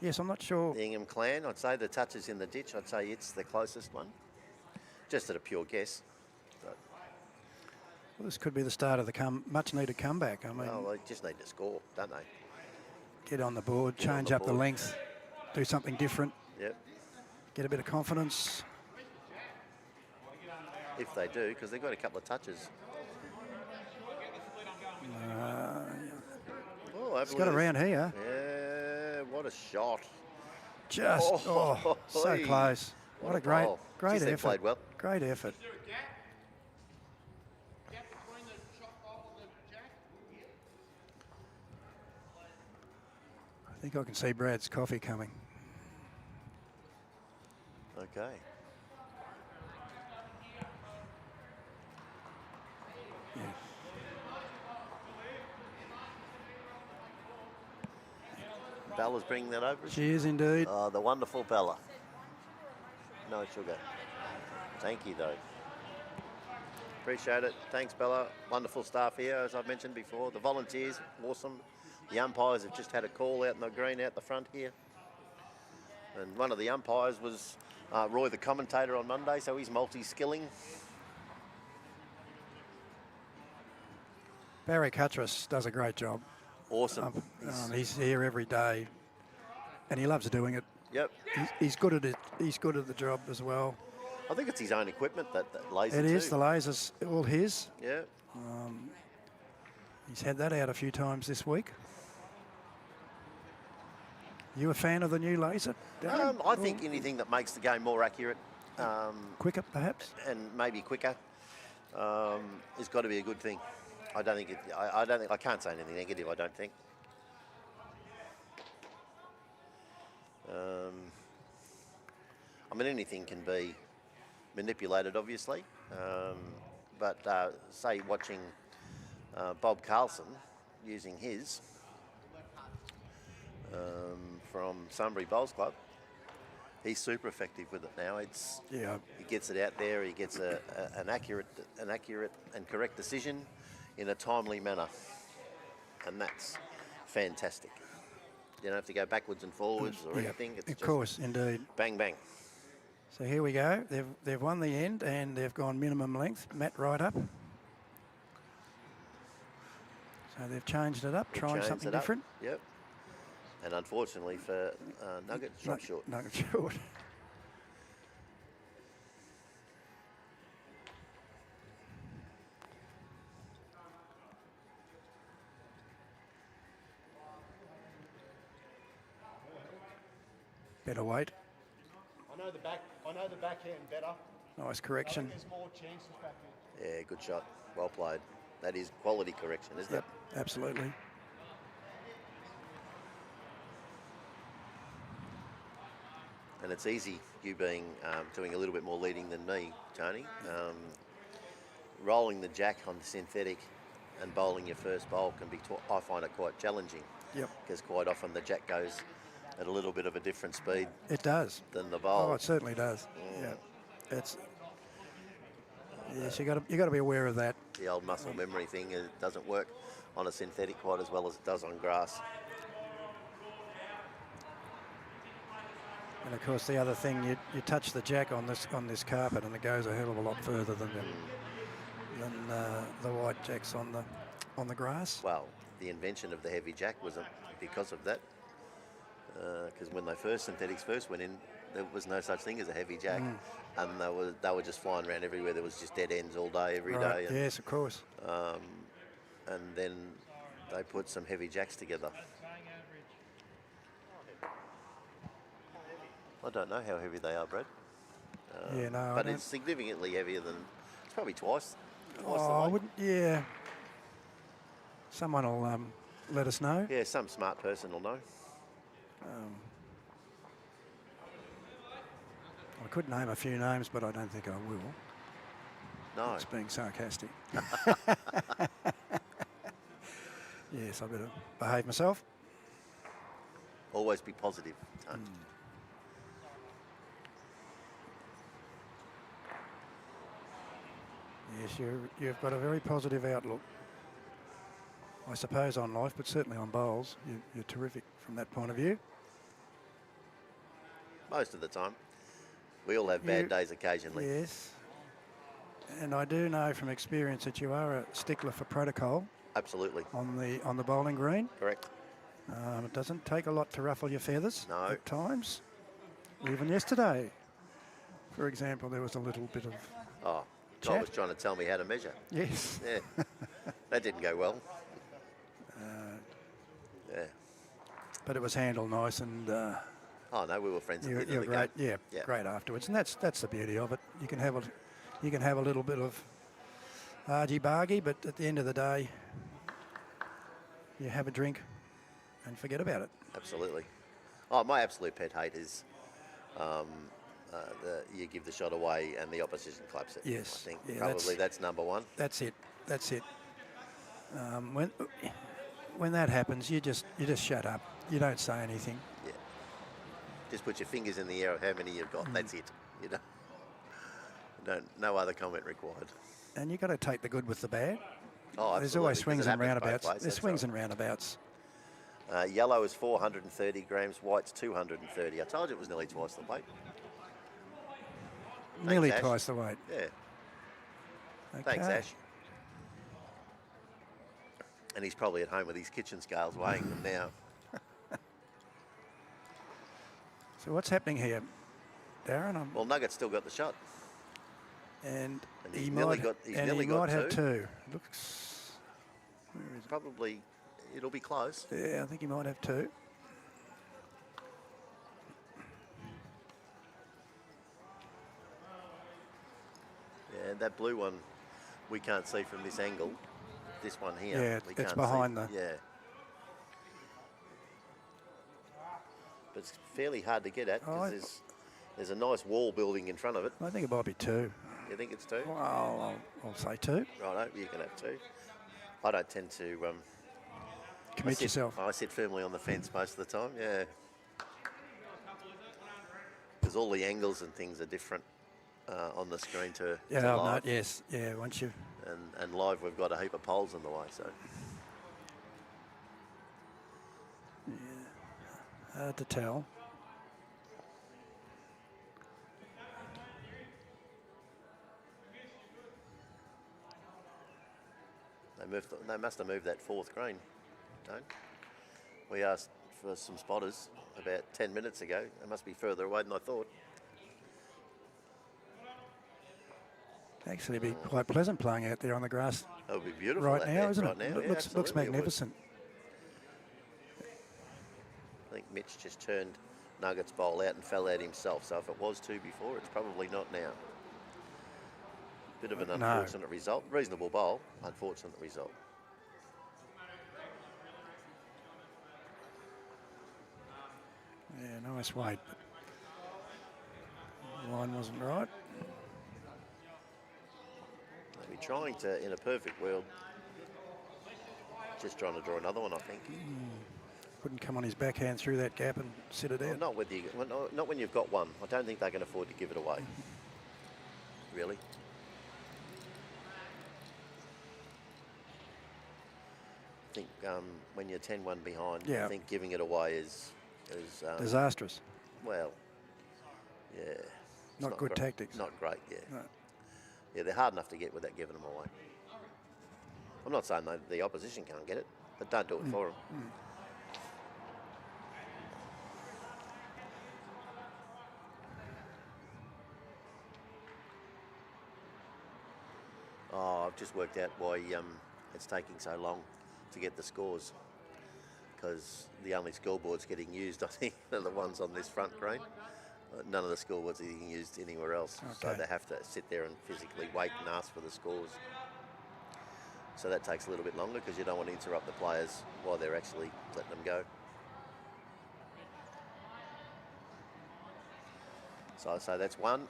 yes, I'm not sure. Ingham clan. I'd say the touches in the ditch, I'd say it's the closest one. Just at a pure guess. But, Well, this could be the start of the much needed comeback. I mean, well, they just need to score, don't they? get on the board, Get on change the up the board. length, do something different, Yep. get a bit of confidence. If they do, because they've got a couple of touches. Oh, It's got around here. Yeah, what a shot. Just, Oh, so hey. close. What a great, goal. great Jeez, they effort. played well. Great effort. I think I can see Brad's coffee coming. Okay. Yeah. Bella's bringing that over. She is indeed. Oh, the wonderful Bella. No sugar. Thank you, though. Appreciate it. Thanks, Bella. Wonderful staff here, as I've mentioned before. The volunteers, awesome. The umpires have just had a call out in the green out the front here. And one of the umpires was Roy, the commentator, on Monday, so he's multi-skilling. Barry Cuttress does a great job. Awesome. He's here every day, and he loves doing it. Yep. He's good at it. He's good at the job as well. I think it's his own equipment, that laser It is. too. The laser's all his. Yeah. He's had that out a few times this week. You a fan of the new laser, Darren? I think anything that makes the game more accurate Quicker, perhaps? and maybe quicker has got to be a good thing. I don't think I can't say anything negative. I don't think. I mean, anything can be manipulated, obviously, but say watching Bob Carlson using his from Sunbury Bowls Club, he's super effective with it now. Yeah. He gets it out there. He gets an accurate and correct decision in a timely manner, and that's fantastic. You don't have to go backwards and forwards or anything. It's Of just course, indeed. bang bang. So here we go. They've won the end and they've gone minimum length. Matt right up. So they've changed it up, trying Changed something it up. different. Yep. And unfortunately for Nugget, shot short. Nugget short. Better weight. I know the backhand better. Nice I correction. think there's more chances backhand. Yeah, good shot. Well played. That is quality correction, isn't Yep, absolutely. it? And it's easy, you being doing a little bit more leading than me, Tony. Rolling the jack on the synthetic and bowling your first bowl can be, I find it quite challenging. Yep. Because quite often the jack goes at a little bit of a different speed It does. than the bowl. Oh, it certainly does. Yeah. It's. Yes, you got to be aware of that. The old muscle memory thing, it doesn't work on a synthetic quite as well as it does on grass. And of course, the other thing, you touch the jack on this carpet, and it goes a hell of a lot further than than the white jacks on the grass. Well, the invention of the heavy jack was because of that. Because when synthetics first went in, there was no such thing as a heavy jack, and they were just flying around everywhere. There was just dead ends all day, every day. And, yes, of course. and then they put some heavy jacks together. I don't know how heavy they are, Brad. Yeah, no, but it's significantly heavier than. It's probably twice the weight. I wouldn't. Yeah. Someone will let us know. Yeah, some smart person will know. I could name a few names, but I don't think I will. No. It's being sarcastic. Yes, I better behave myself. Always be positive. Yes, you've got a very positive outlook. I suppose on life, but certainly on bowls, you're terrific from that point of view. Most of the time. We all have bad days occasionally. Yes. And I do know from experience that you are a stickler for protocol. Absolutely. On the bowling green. Correct. It doesn't take a lot to ruffle your feathers at times. Even yesterday, for example, there was a little bit of Guy was trying to tell me how to measure. Yes. Yeah. That didn't go well. Yeah. But it was handled nice and... oh no, we were friends. You're great. Yeah, great afterwards, and that's the beauty of it. You can have a little bit of argy-bargy, but at the end of the day, you have a drink and forget about it. Absolutely. Oh, my absolute pet hate is you give the shot away and the opposition claps it. Yes. I think probably that's number one. That's it. When that happens, you just shut up. You don't say anything. Yeah. Just put your fingers in the air of how many you've got. That's it. You know. No other comment required. And you've got to take the good with the bad. Oh, absolutely. There's always swings and roundabouts. Ways, There's swings and roundabouts. Yellow is 430 grams, white's 230. I told you it was nearly twice the weight. Nearly Thanks, Ash. twice the weight. Yeah. Okay. Thanks, Ash. And he's probably at home with his kitchen scales weighing them now. So what's happening here, Darren? Well, Nugget's still got the shot. And he's he nearly might got have two. two. Looks... Probably, it'll be close. Yeah, I think he might have two. Yeah, that blue one we can't see from this angle. This one here. Yeah, we it's can't behind see. Yeah. But it's fairly hard to get at because there's a nice wall building in front of it. I think it might be two. You think it's two? Well, I'll say two. Righto, you can have two. I don't tend to... Commit yourself. I sit firmly on the fence most of the time, yeah. Because all the angles and things are different on the screen to live. Yes, yeah, once you... And live, we've got a heap of poles in the way, so... Yeah, hard to tell. They must have moved that fourth green, don't? We asked for some spotters about 10 minutes ago. They must be further away than I thought. Actually, it'd be quite pleasant playing out there on the grass. It would be beautiful right now, isn't it? Now. It Yeah, looks magnificent. I think Mitch just turned Nugget's bowl out and fell out himself. So if it was two before, it's probably not now. Bit of an unfortunate result. Reasonable bowl, unfortunate result. Yeah, nice weight. The line wasn't right. They'll be trying to, in a perfect world, just trying to draw another one, I think. Couldn't come on his backhand through that gap and sit it out. Not when you've got one. I don't think they can afford to give it away. Really. I think when you're 10-1 behind, I think giving it away is disastrous. Well, yeah. Not good tactics. Not great, yeah. No. Yeah, they're hard enough to get without giving them away. I'm not saying that the opposition can't get it, but don't do it for them. Oh, I've just worked out why it's taking so long to get the scores. Because the only scoreboards getting used, I think, are the ones on this front green. None of the scoreboards are getting used anywhere else. So Okay. they have to sit there and physically wait and ask for the scores. So that takes a little bit longer because you don't want to interrupt the players while they're actually letting them go. So that's one.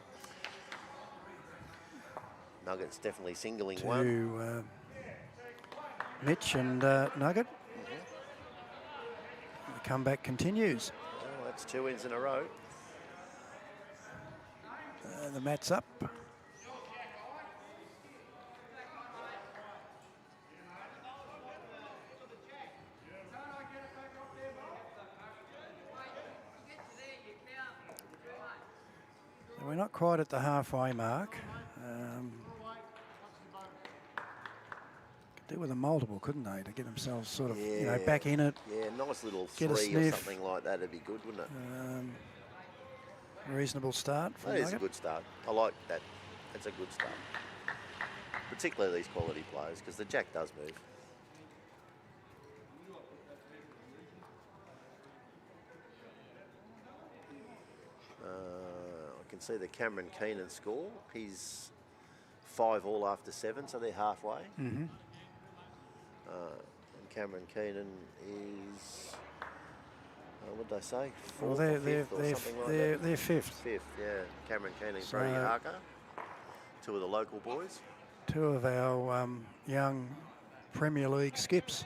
Nuggets definitely singling one. To Mitch and Nugget. The comeback continues. Oh, that's 2 wins in a row. The mat's up. So we're not quite at the halfway mark. Could do with a multiple, couldn't they, to get themselves sort of back in it. Yeah, nice little Get a 3 or sniff. something like that would be good, wouldn't it? Reasonable start for That is a Nugget. good start. I like that. That's a good start. Particularly these quality players, because the jack does move. I can see the Cameron Keenan score. He's 5 all after 7, so they're halfway. Mm-hmm. And Cameron Keenan is, what did they say? Well, Fourth or fifth or something like that? they're fifth. Fifth, yeah. Cameron Keenan, So- Brody Harker, 2 of the local boys. 2 of our young Premier League skips.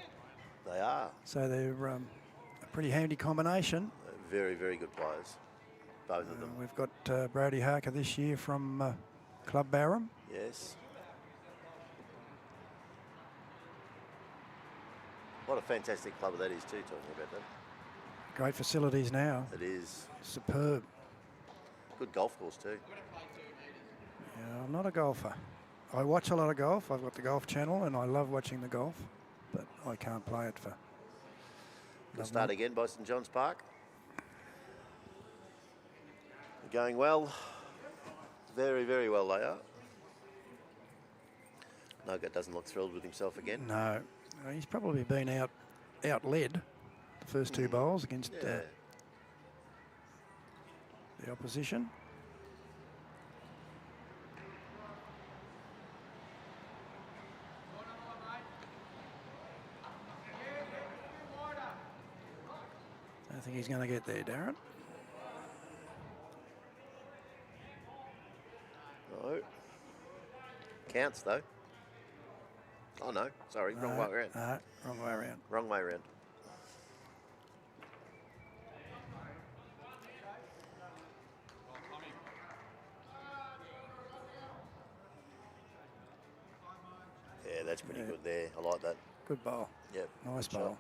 They are So they're a pretty handy combination. very, very good players, both of them. We've got Brody Harker this year from Club Barham. Yes. What a fantastic club that is too, talking about that. Great facilities now. It is. Superb. Good golf course too. Yeah, I'm not a golfer. I watch a lot of golf. I've got the Golf Channel and I love watching the golf, but I can't play it for. We'll start again by St John's Park. Going well. Very, very well they are. Nugget doesn't look thrilled with himself again. No, he's probably been outled the first 2 bowls against Yeah. the opposition. I think he's going to get there, Darren. No. Counts though. Oh no, sorry, wrong way around. No, wrong way around. Wrong way around. Yeah, that's pretty good there. I like that. Good bowl. Yep. Nice good bowl. shot.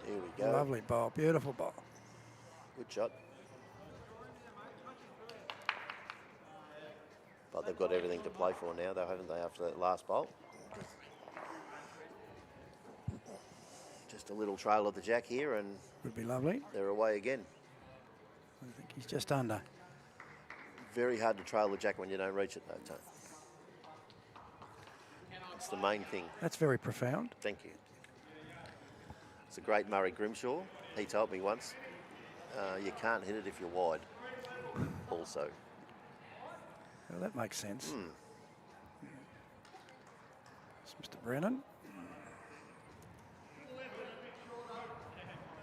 Here we go. Lovely bowl. Beautiful bowl. Good shot. But they've got everything to play for now, though, haven't they, after that last bowl? Just a little trail of the jack here, and Would be lovely. they're away again. I think he's just under. Very hard to trail the jack when you don't reach it, though, Tone. It's the main thing. That's very profound. Thank you. It's a great Murray Grimshaw. He told me once, you can't hit it if you're wide. Also. Well, that makes sense. It's Mr. Brennan.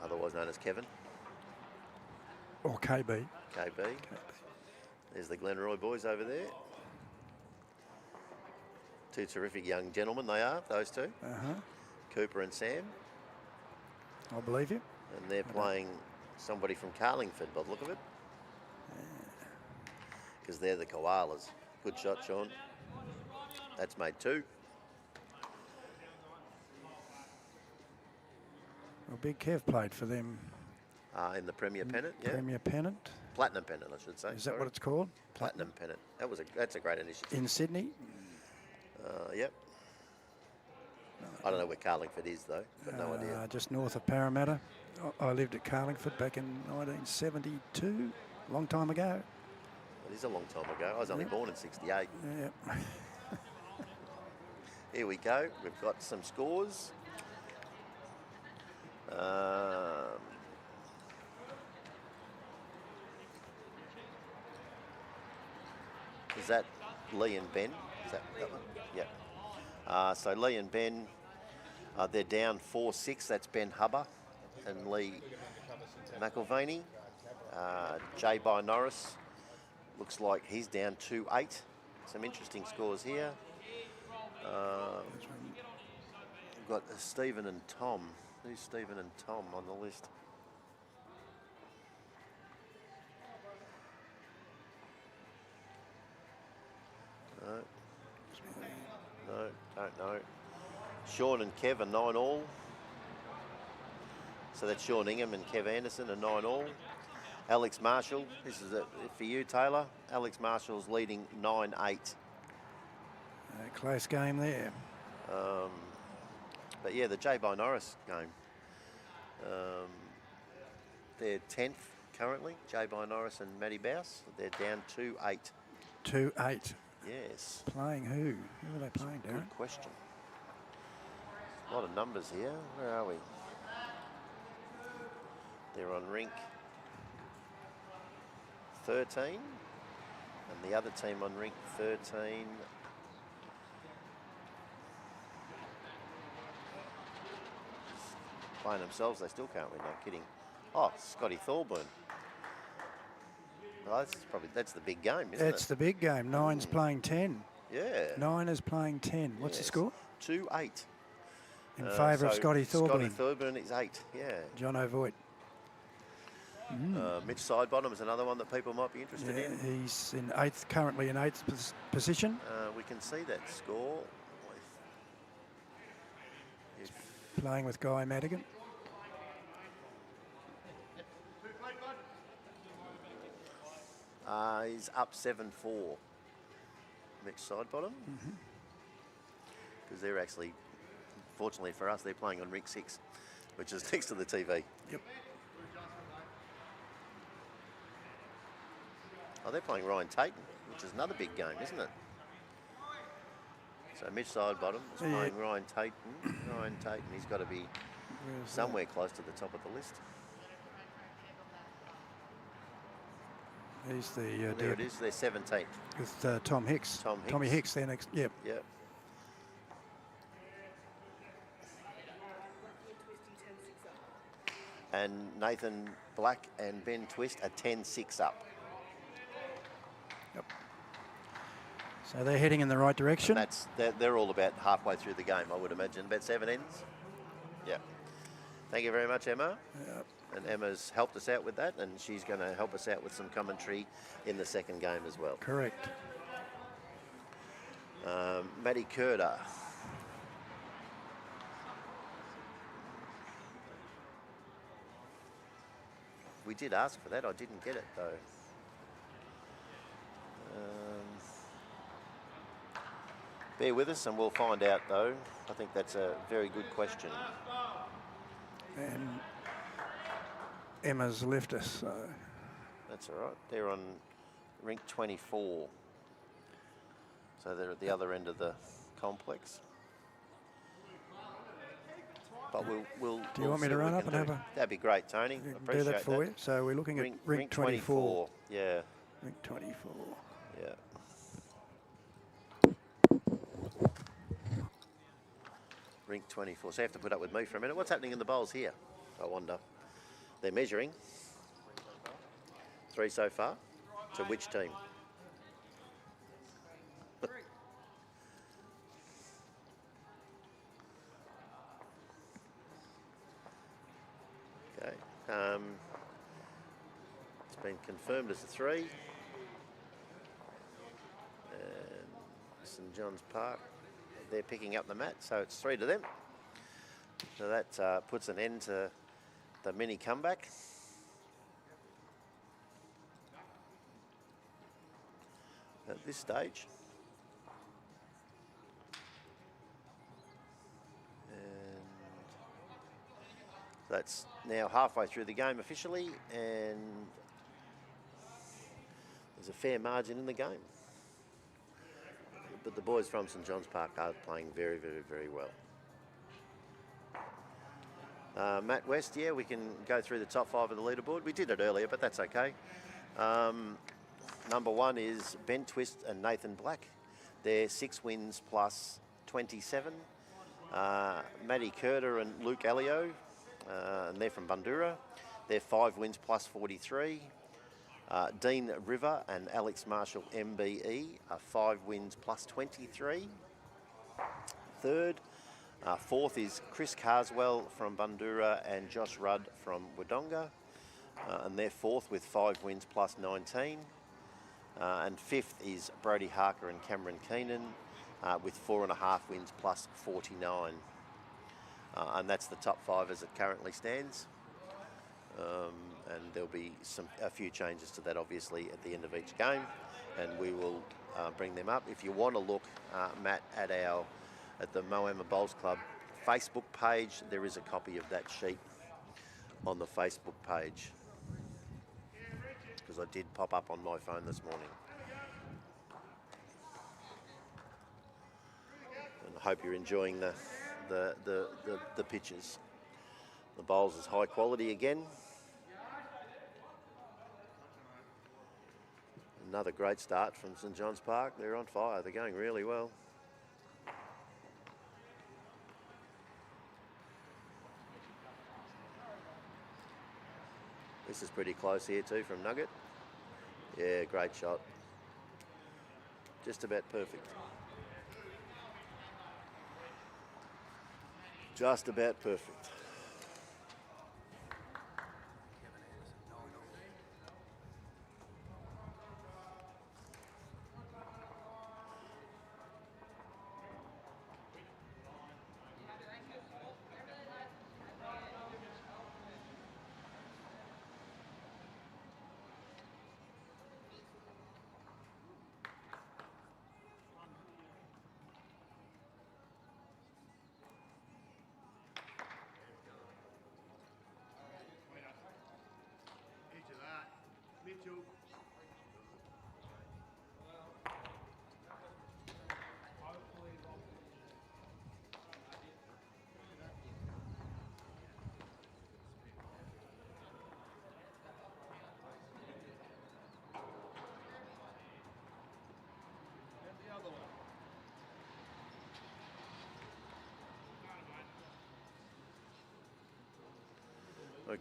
Otherwise known as Kevin. Or KB. KB. There's the Glenroy boys over there. 2 terrific young gentlemen they are, those 2. Uh-huh. Cooper and Sam. I believe you. And they're playing somebody from Carlingford by the look of it. Because they're the koalas. Good shot, Sean. That's made 2. Well, Big Kev played for them. In the Premier Pennant, yeah. Premier Pennant. Platinum Pennant, I should say. Is that what it's called? Platinum Pennant. That's a great initiative. In Sydney? Yep. I don't know where Carlingford is, though. Got no idea. Just north of Parramatta. I lived at Carlingford back in 1972, a long time ago. It is a long time ago. I was only born in 68. Yeah. Here we go. We've got some scores. Is that Lee and Ben? Is that one? Yeah. So Lee and Ben, they're down 4-6. That's Ben Hubber and Lee McIlvaney. Jay by Norris looks like he's down 2-8. Some interesting scores here. We've got Stephen and Tom. Who's Stephen and Tom on the list? No, don't know. Sean and Kev are 9 all. So that's Sean Ingham and Kev Anderson are 9 all. Alex Marshall, this is for you, Taylor. Alex Marshall's leading 9-8. Close game there. But yeah, the J by Norris game. They're 10th currently, J by Norris and Matty Bouse. They're down 2-8. 2-8. Yes. Playing who? Who are they playing, Darren? Good question. A lot of numbers here. Where are we? They're on rink 13. And the other team on rink 13. Playing themselves, they still can't win, no kidding. Oh, Scotty Thorburn. Well, that's the big game, isn't it? It's the big game. Nine's playing 10. Yeah. Nine is playing 10. What's the score? 2-8. In favour of Scotty Thorburn. Scotty Thorburn is 8, yeah. John O'Voigt. Mitch Sidebottom is another one that people might be interested in. He's in eighth, currently in 8th position. We can see that score. Playing with Guy Madigan. He's up 7-4. Mitch Sidebottom. Because they're actually, fortunately for us, they're playing on rink 6, which is next to the TV. Yep. Oh, they're playing Ryan Tatum, which is another big game, isn't it? So Mitch Sidebottom is playing Ryan Tatum. Ryan Tatum, he's got to be somewhere close to the top of the list. He's the... there it is, they're 17th. With Tom Hicks. Tom Hicks. Tommy Hicks there next. Yep. Yep. And Nathan Black and Ben Twist are 10-6 up. Yep. So they're heading in the right direction. They're all about halfway through the game, I would imagine. About 7 ends. Yeah. Thank you very much, Emma. Yep. And Emma's helped us out with that, and she's going to help us out with some commentary in the second game as well. Correct. Matty Curder. We did ask for that. I didn't get it, though. Bear with us and we'll find out, though. I think that's a very good question. And Emma's left us, so... That's all right. They're on rink 24. So they're at the other end of the complex. But we'll Do you want me to run up and have a... That'd be great, Tony. I appreciate do that for you. So we're looking at rink 24. Yeah. Rink 24. Yeah. Rink 24. So you have to put up with me for a minute. What's happening in the bowls here? I wonder. They're measuring. 3 so far. To which team? Okay. It's been confirmed as a 3. And St John's Park, they're picking up the mat, so it's 3 to them. So that puts an end to the mini comeback. At this stage. And that's now halfway through the game officially, and there's a fair margin in the game. But the boys from St John's Park are playing very, very, very well. Matt West, yeah, we can go through the top 5 of the leaderboard. We did it earlier, but that's okay. Number 1 is Ben Twist and Nathan Black. They're 6 wins plus 27. Matty Curter and Luke Elio, and they're from Bundoora. They're 5 wins plus 43. Dean River and Alex Marshall MBE are 5 wins plus 23. Third. Fourth is Chris Carswell from Bundoora and Josh Rudd from Wodonga. And they're 4th with 5 wins plus 19. And 5th is Brody Harker and Cameron Keenan with 4.5 wins plus 49. And that's the top 5 as it currently stands. And there'll be a few changes to that obviously at the end of each game, and we will bring them up. If you want to look, Matt, at the Moama Bowls Club Facebook page, there is a copy of that sheet on the Facebook page, because I did pop up on my phone this morning. And I hope you're enjoying the pictures. The bowls is high quality again. Another great start from St John's Park. They're on fire. They're going really well. This is pretty close here too from Nugget. Yeah, great shot. Just about perfect. Just about perfect.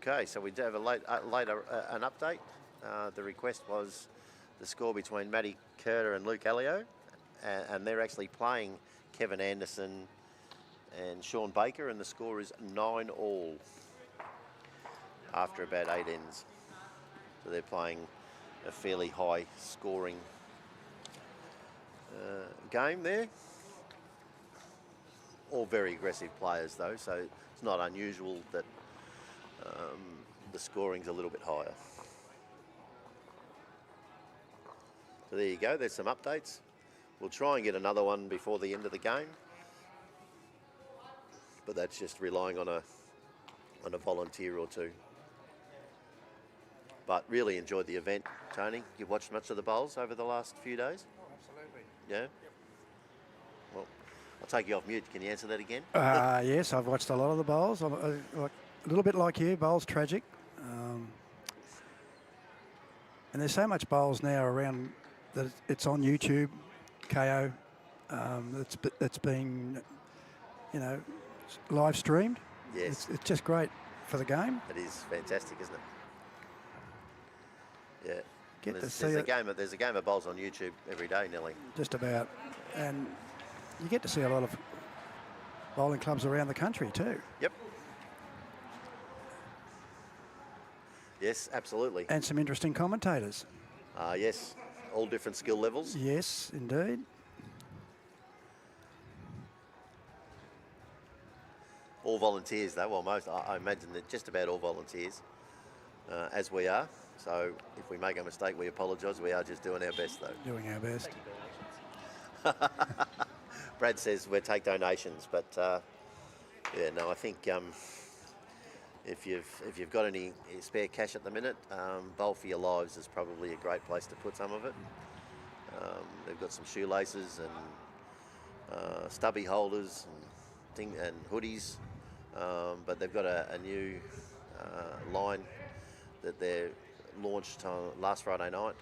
Okay, so we do have later an update. The request was the score between Matty Curter and Luke Elio, and they're actually playing Kevin Anderson and Sean Baker, and the score is 9-all after about 8 ends. So they're playing a fairly high scoring game there. All very aggressive players though, so it's not unusual that the scoring's a little bit higher. So there you go, there's some updates. We'll try and get another one before the end of the game, but that's just relying on a volunteer or two. But really enjoyed the event, Tony. You've watched much of the bowls over the last few days? Oh, absolutely. Yeah? Yep. Well, I'll take you off mute. Can you answer that again? Yes, I've watched a lot of the bowls. A little bit like you, bowls tragic. And there's so much bowls now around that it's on YouTube, KO. That's been, live streamed. Yes. It's just great for the game. It is fantastic, isn't it? Yeah. Get to There's see a it. game of bowls on YouTube every day, nearly. Just about. And you get to see a lot of bowling clubs around the country too. Yep. Yes, absolutely. And some interesting commentators. Yes, all different skill levels. Yes, indeed. all volunteers though. Well, I imagine that just about all volunteers, as we are. So if we make a mistake, we apologise. We are just doing our best though. Doing our best. Brad says we'll take donations, but yeah, no, I think if you've got any spare cash at the minute, Bowl for Your Lives is probably a great place to put some of it. They've got some shoelaces and stubby holders and hoodies, but they've got a new line that they launched on last Friday night,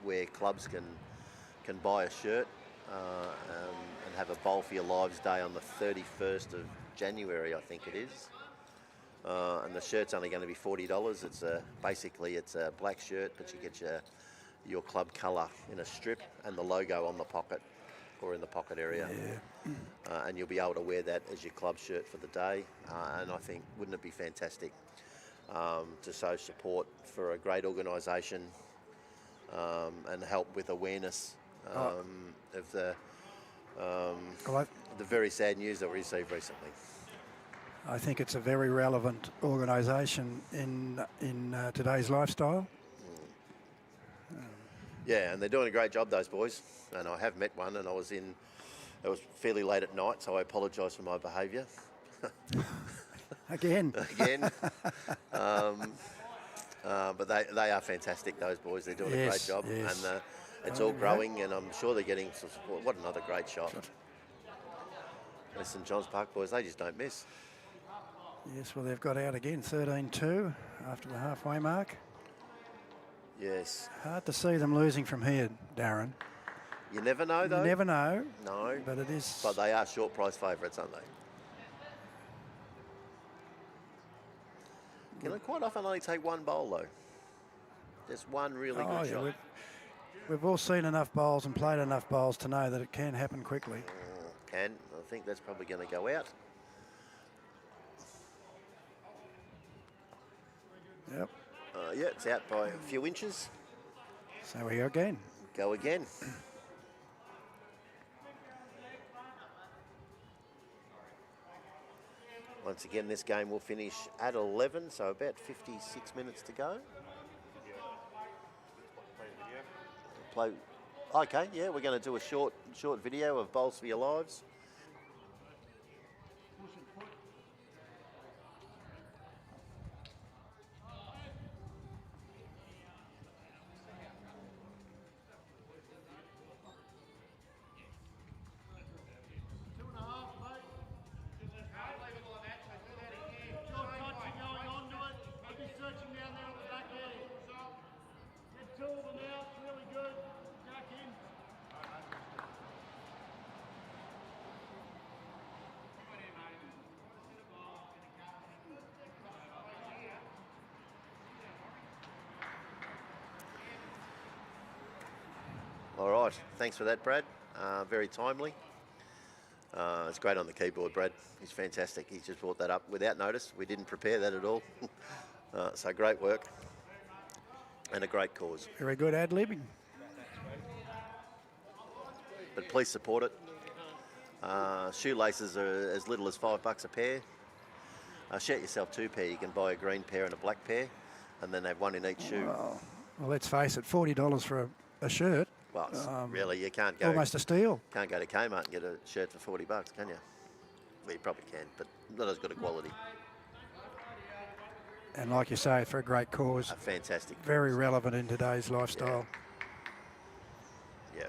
where clubs can buy a shirt and have a Bowl for Your Lives Day on the 31st of January, I think it is. And the shirt's only going to be $40. It's basically it's a black shirt, but you get your club colour in a strip and the logo on the pocket or in the pocket area. Yeah. And you'll be able to wear that as your club shirt for the day. And I think, wouldn't it be fantastic to show support for a great organisation and help with awareness of the very sad news that we received recently. I think it's a very relevant organisation in today's lifestyle. Yeah, and they're doing a great job, those boys. And I have met one, and it was fairly late at night, so I apologise for my behaviour. Again. But they are fantastic, those boys. They're doing a great job, yes. and it's all growing, and I'm sure they're getting some support. What another great shot. The St John's Park boys, they just don't miss. Yes, well, they've got out again, 13-2 after the halfway mark. Yes. Hard to see them losing from here, Darren. You never know, though. You never know. No. But it is. But they are short price favourites, aren't they? Can they quite often only take one bowl, though? Just one really good shot. We've all seen enough bowls and played enough bowls to know that it can happen quickly. I think that's probably going to go out. Yep. Yeah, it's out by a few inches. So we go again. Go again. Once again, this game will finish at 11, so about 56 minutes to go. Play. Okay, yeah, we're going to do a short video of Bowls for Your Lives. All right, thanks for that, Brad. Very timely. It's great on the keyboard, Brad. He's fantastic. He's just brought that up without notice. We didn't prepare that at all. So great work and a great cause. Very good ad-libbing. But please support it. Shoelaces are as little as $5 a pair. Shirt yourself 2 pair. You can buy a green pair and a black pair, and then have one in each shoe. Well, let's face it, $40 for a shirt. Well, really, you can't go. Almost a steal. Can't go to Kmart and get a shirt for $40, can you? Well, you probably can, but not as good a quality. And like you say, for a great cause. A fantastic. Very relevant in today's lifestyle. Yeah.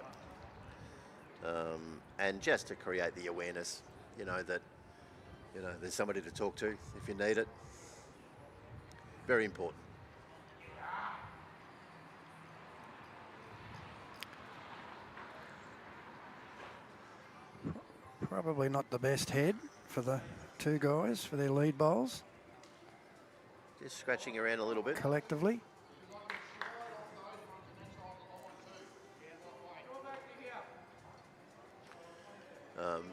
And just to create the awareness, that, there's somebody to talk to if you need it. Very important. Probably not the best head for the two guys for their lead bowls. Just scratching around a little bit. Collectively.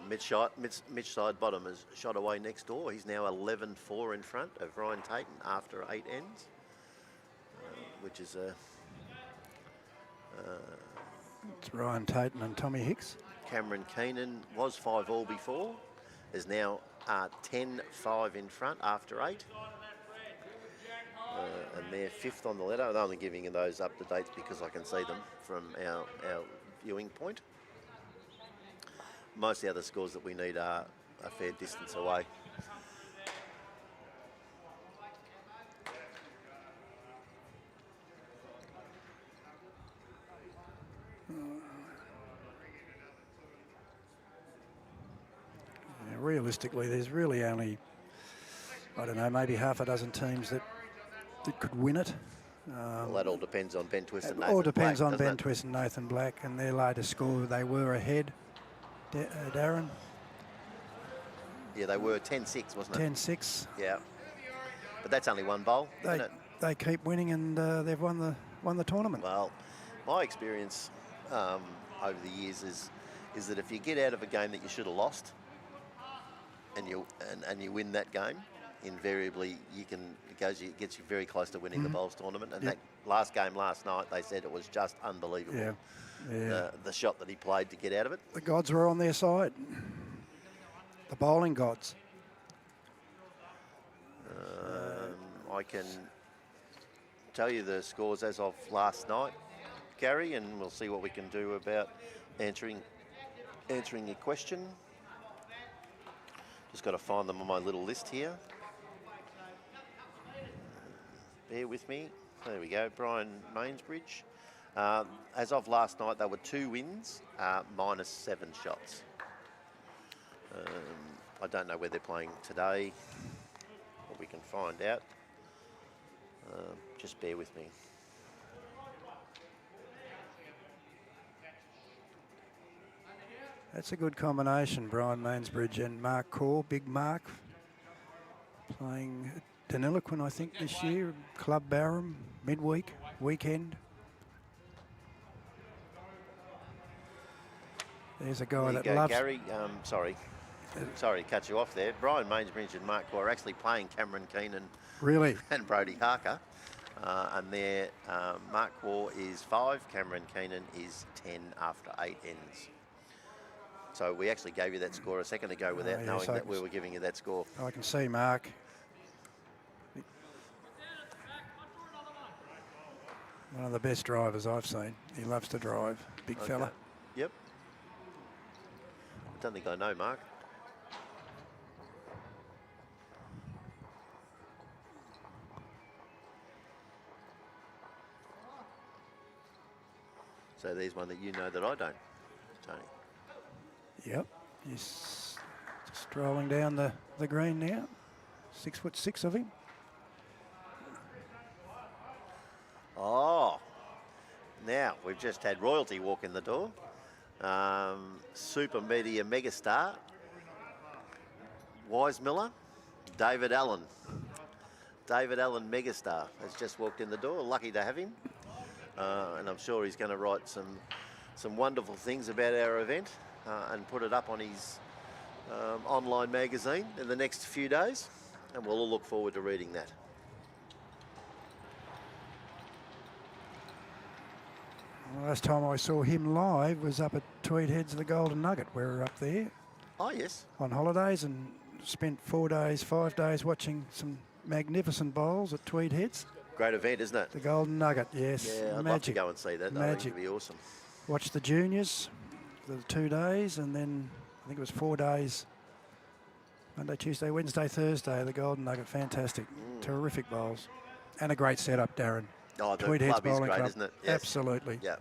Mitch side bottom has shot away next door. He's now 11-4 in front of Ryan Tatum after 8 ends, which is a... It's Ryan Tatum and Tommy Hicks. Cameron Keenan was 5-all before, is now 10-5 in front after 8. And they're 5th on the ladder. I'm only giving you those up to dates because I can see them from our viewing point. Most of the other scores that we need are a fair distance away. Realistically, there's really only, I don't know, maybe half a dozen teams that could win it. Well, that all depends on Ben Twist and It Nathan all depends Black, on doesn't Ben it? Twist and Nathan Black and their latest score. They were ahead, Darren, Yeah, they were 10-6, wasn't it? 10-6. Yeah. But that's only one bowl, isn't it? They keep winning and they've won the tournament. Well, my experience over the years is that if you get out of a game that you should have lost and you win that game, invariably it gets you very close to winning the bowls tournament. And that last game last night, they said it was just unbelievable. Yeah. The shot that he played to get out of it. The gods were on their side. The bowling gods. I can tell you the scores as of last night, Gary, and we'll see what we can do about answering your question. Just got to find them on my little list here. Bear with me. There we go. Brian Mainsbridge. As of last night, they were 2 wins, minus 7 shots. I don't know where they're playing today, but we can find out. Just bear with me. That's a good combination, Brian Mainsbridge and Mark Core, Big Mark, playing at Dandenong, I think, this year, Club Barham, midweek, weekend. There's a guy that loves... Gary, sorry to cut you off there. Brian Mainsbridge and Mark Core are actually playing Cameron Keenan Really? and Brody Harker. And there, Mark Core is 5, Cameron Keenan is 10 after 8 ends. So we actually gave you that score a second ago without yes, knowing that we were giving you that score. I can see Mark. One of the best drivers I've seen. He loves to drive, big fella. Yep. I don't think I know Mark. So there's one that you know that I don't, Tony. Yep, he's just strolling down the green now. 6'6" of him. Oh, now we've just had royalty walk in the door. Super media megastar, Wise Miller, David Allen. David Allen megastar has just walked in the door. Lucky to have him. And I'm sure he's going to write some wonderful things about our event and put it up on his online magazine in the next few days, and we'll all look forward to reading that. Last time I saw him live was up at Tweed Heads of the Golden Nugget. We were up there Oh, yes. on holidays and spent 5 days watching some magnificent bowls at Tweed Heads. Great event, isn't it? The Golden Nugget, yes. Yeah, I'd love to go and see that. I think Magic. it'd be awesome. Watched the juniors for the 2 days, and then I think it was 4 days. Monday, Tuesday, Wednesday, Thursday, the Golden Nugget. Fantastic. Terrific bowls. And a great setup, Darren. Oh, the Tweed Heads club is Bowling great, Club. isn't it? Yes. Absolutely. Yeah.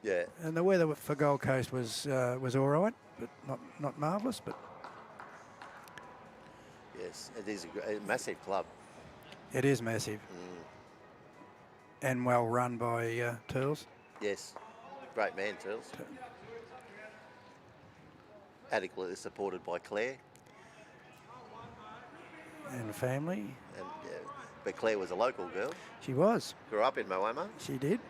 Yeah. And the weather for Gold Coast was all right, but not marvellous. But Yes, it is a massive club. it is massive and well run by Turles. Yes. Great man, Turles. Adequately supported by Claire. And family. And, but Claire was a local girl. She was. Grew up in Moama. She did.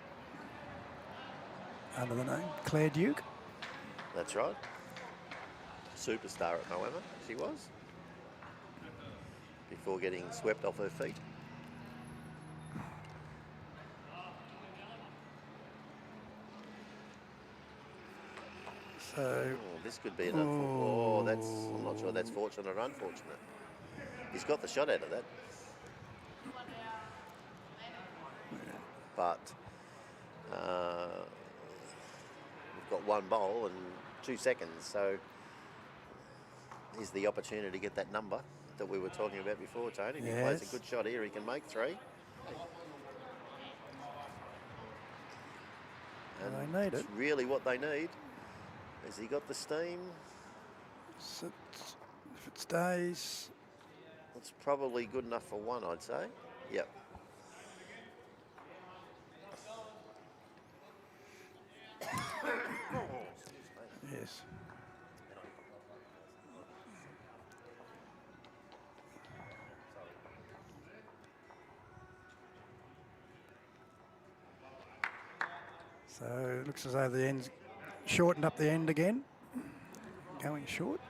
Under the name Claire Duke. That's right. Superstar at Moama, she was. Before getting swept off her feet. So, This could be an unfortunate. I'm not sure that's fortunate or unfortunate. He's got the shot out of that. But we've got one bowl and 2 seconds, so here's the opportunity to get that number that we were talking about before, Tony. If he plays a good shot here, he can make 3. And they need it's it. really what they need. Has he got the steam? So if it stays, It's probably good enough for 1, I'd say. Yep. yes. So it looks as though the end's shortened up the end again. Going short.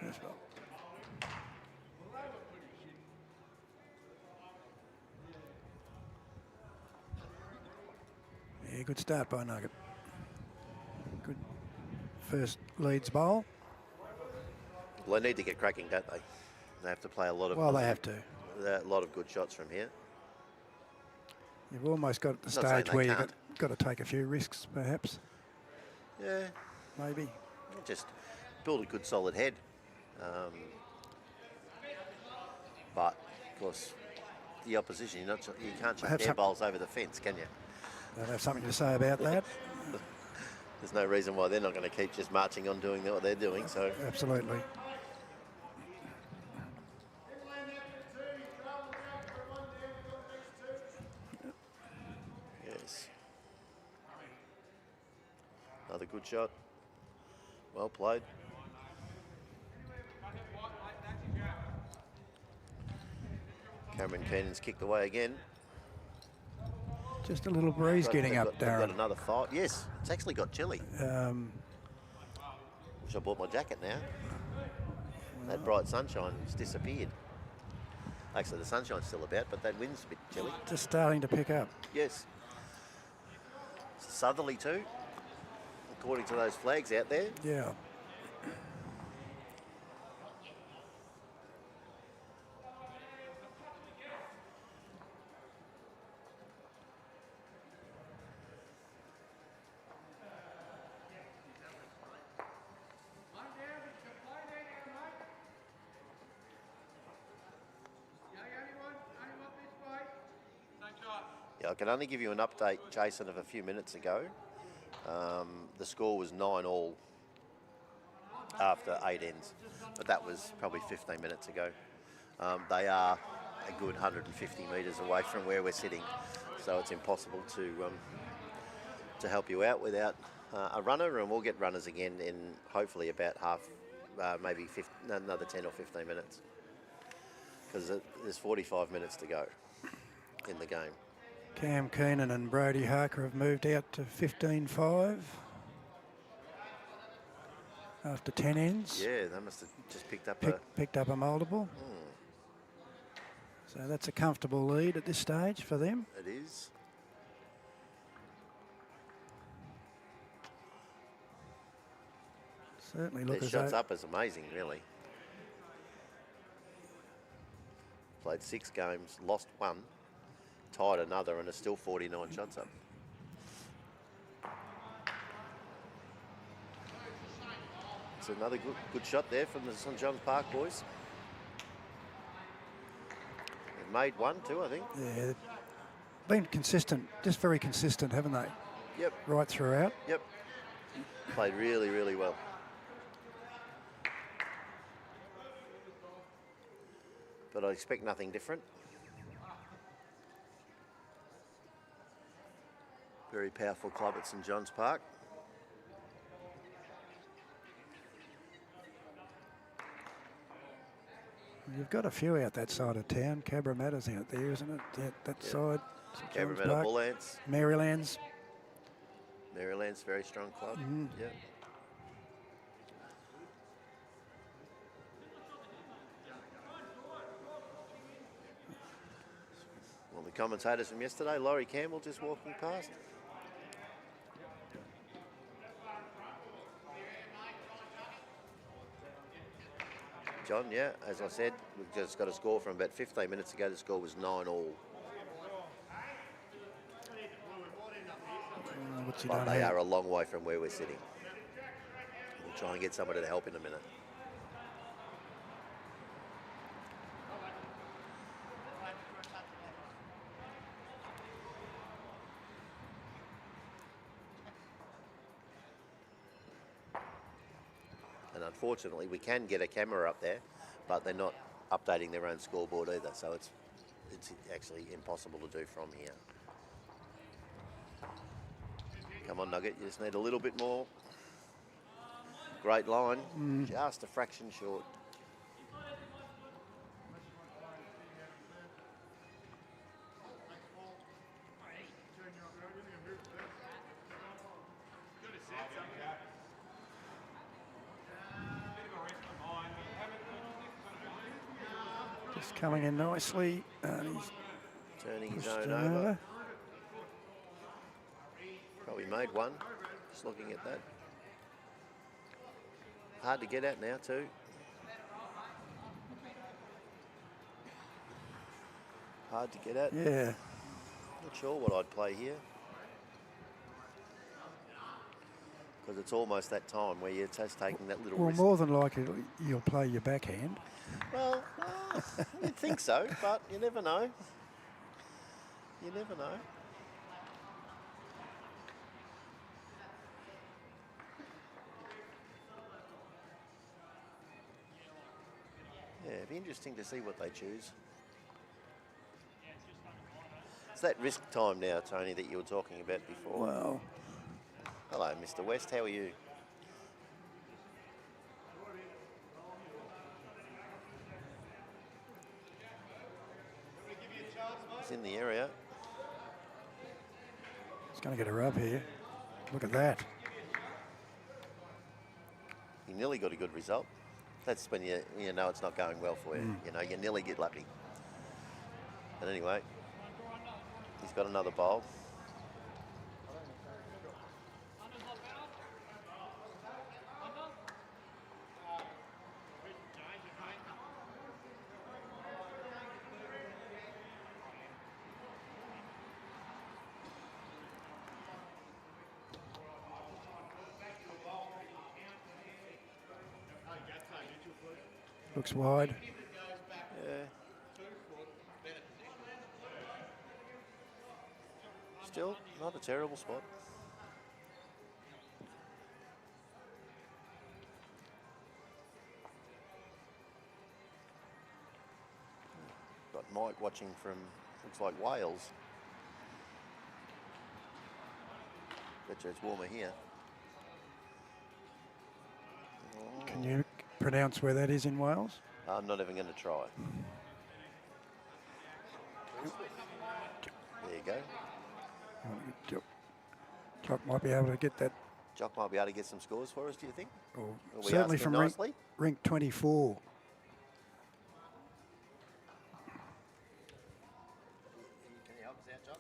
Yes, well. Yeah, good start by Nugget. Good first leads bowl. Well, they need to get cracking, don't they? They have to play a lot of. Well, they have to. A lot of good shots from here. You've almost got at the Not saying stage they where you've can't. got to take a few risks, perhaps. Yeah, Maybe. just build a good solid head. But of course, the opposition, you can't chuck Have air some- bowls over the fence, can you? They'll have something to say about that. There's no reason why they're not going to keep just marching on doing what they're doing. So Absolutely. yes, another good shot. Well played. Cameron Keenan's kicked away again. Just a little breeze getting They've up, they've got Darren. another 5. Yes, it's actually got chilly. Wish I bought my jacket now. That bright sunshine's disappeared. Actually, the sunshine's still about, but that wind's a bit chilly. Just starting to pick up. Yes. Southerly too, according to those flags out there. Yeah. Yeah, I can only give you an update, Jason, of a few minutes ago. The score was 9-all after 8 ends, but that was probably 15 minutes ago. They are a good 150 metres away from where we're sitting, so it's impossible to help you out without a runner, and we'll get runners again in hopefully about maybe another 10 or 15 minutes, because there's 45 minutes to go in the game. Cam Keenan and Brody Harker have moved out to 15-5 after 10 ends. Yeah, they must have just picked up Picked up a multiple. So that's a comfortable lead at this stage for them. It is. Certainly look Their as shots though up is amazing, really. Played 6 games, lost 1, tied another, and are still 49 shots up. It's another good shot there from the St John's Park boys. They've made 1 too, I think. yeah, been consistent, just very consistent, haven't they? Yep, Right throughout. yep. Played really, really well. But I expect nothing different. Very powerful club at St John's Park. You've got a few out that side of town. Cabramatta's out there, isn't it? That side. St John's Cabramatta Park. Bull Ants. Maryland's. Maryland's very strong club. Yeah. Well, the commentators from yesterday, Laurie Campbell just walking past. John, yeah, as I said, we've just got a score from about 15 minutes ago. The score was 9-all. What's he But done they here? are a long way from where we're sitting. We'll try and get somebody to help in a minute. And unfortunately, we can get a camera up there, but they're not updating their own scoreboard either, so it's actually impossible to do from here. Come on, Nugget, you just need a little bit more. Great line, just a fraction short. Just coming in nicely. And he's Turning his pushed own him over. over. Probably made one, just looking at that. Hard to get at now too. Hard to get at. Yeah. Not sure what I'd play here. Because it's almost that time where you're just taking that little Well, risk. more than likely you'll play your backhand. Well, you'd think so, but you never know. You never know. Yeah, it'd be interesting to see what they choose. It's that risk time now, Tony, that you were talking about before. Well, Hello, Mr. West. How are you? He's in the area. he's going to get a rub here. Look at that. You nearly got a good result. That's when you know it's not going well for you. You know, you nearly get lucky. But anyway, he's got another bowl. Looks wide. Yeah. Still not a terrible spot. Got Mike watching from, looks like Wales. Bet you it's warmer here. Can you pronounce where that is in Wales? I'm not even going to try. There you go. Jock might be able to get that. Jock might be able to get some scores for us, do you think? Or Are we certainly asking from nicely? rink 24. Can you help us out, Jock?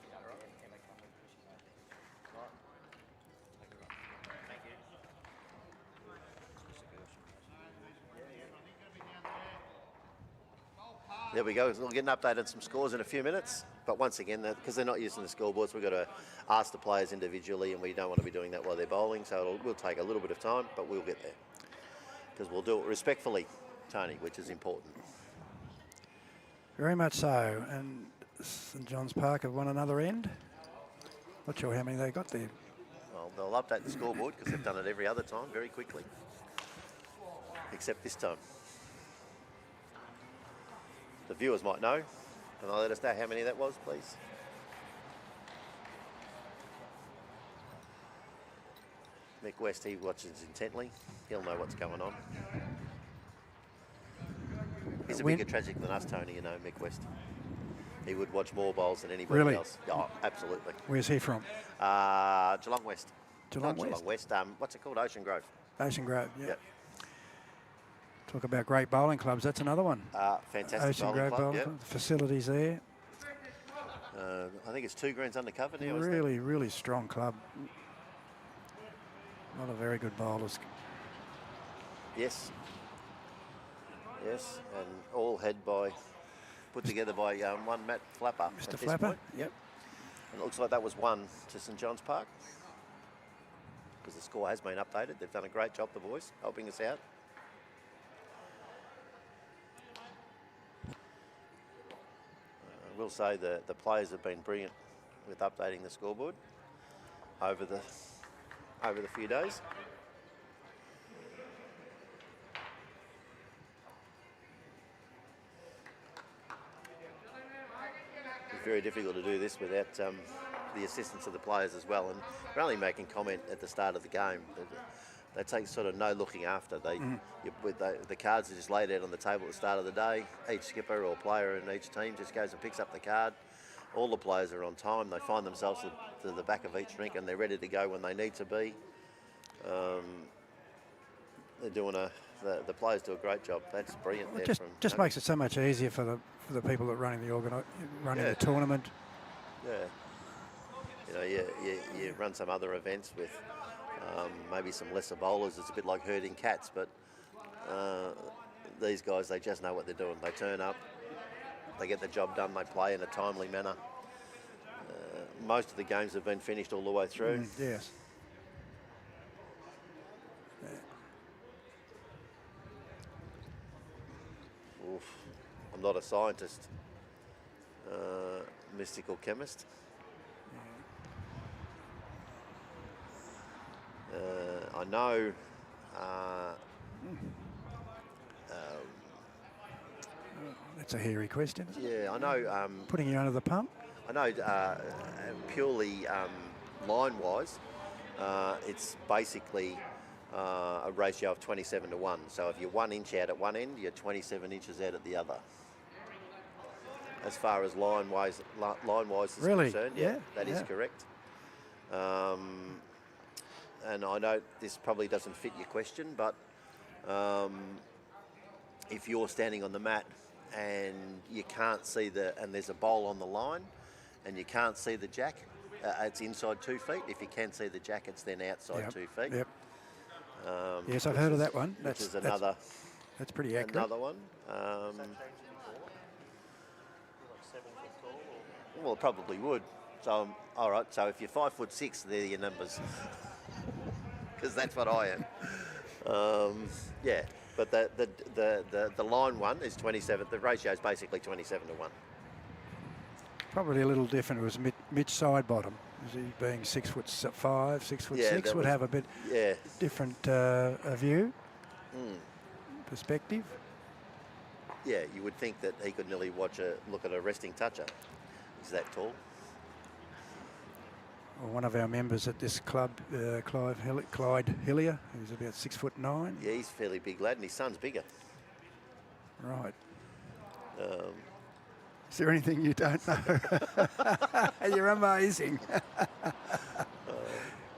There we go. We'll get an update on some scores in a few minutes. But once again, because they're not using the scoreboards, we've got to ask the players individually, and we don't want to be doing that while they're bowling. So we'll take a little bit of time, but we'll get there. Because we'll do it respectfully, Tony, which is important. Very much so. And St John's Park have won another end. Not sure how many they got there. Well, they'll update the scoreboard because they've done it every other time very quickly. Except this time. The viewers might know. Can I let us know how many that was, please? Mick West, he watches intently. He'll know what's going on. He's a win. bigger tragic than us, Tony, you know, Mick West. He would watch more bowls than anybody Really? else. Oh, absolutely. Where's he from? Geelong West. Geelong Not West. Geelong West. What's it called? Ocean Grove. Ocean Grove, yeah. Yep. Talk about great bowling clubs. That's another one. Fantastic Ocean bowling Grove club. bowling Yep. club. Facilities there. I think it's 2 greens undercover now. isn't it? Really, really strong club. A lot of very good bowlers. Yes. Yes, and all put together by one Matt Flapper. at Mr. this Flapper, point. yep. And it looks like that was 1 to St John's Park. Because the score has been updated. They've done a great job, the boys, helping us out. I will say the players have been brilliant with updating the scoreboard over the few days. It's very difficult to do this without the assistance of the players as well. And we're only making comment at the start of the game. They take sort of no looking after. The cards are just laid out on the table at the start of the day. Each skipper or player in each team just goes and picks up the card. All the players are on time. They find themselves to the back of each drink and they're ready to go when they need to be. They're doing the players do a great job. That's brilliant. It just makes it so much easier for the people that running the tournament. Yeah. You know, you run some other events with maybe some lesser bowlers. It's a bit like herding cats, but these guys, they just know what they're doing. They turn up, they get the job done, they play in a timely manner. Most of the games have been finished all the way through. Yes. Oof. I'm not a scientist, mystical chemist. I know That's a hairy question. Isn't it? yeah, I know Putting you under the pump? I know purely line-wise, it's basically a ratio of 27 to 1. So if you're 1 inch out at one end, you're 27 inches out at the other. As far as line-wise is Really? concerned, Yeah, that is yeah. correct. And I know this probably doesn't fit your question, but if you're standing on the mat and you can't see and there's a bowl on the line and you can't see the jack, it's inside 2 feet. If you can see the jack, it's then outside 2 feet. Yep. Yes, I've heard of that one. Which is another pretty accurate. another one. Well, it probably would. So, all right. So if you're 5'6", they're your numbers, because that's what I am. Yeah, but the line one is 27. The ratio is basically 27 to 1. Probably a little different. It was Mitch Sidebottom. Is he being 6'5", 6'6", that would was- have a bit Yeah. different view, perspective. Yeah, you would think that he could nearly look at a resting toucher. He's that tall. Well, one of our members at this club, Clyde Hillier, who's about 6'9". Yeah, he's a fairly big lad, and his son's bigger. Right. Is there anything you don't know? You're amazing.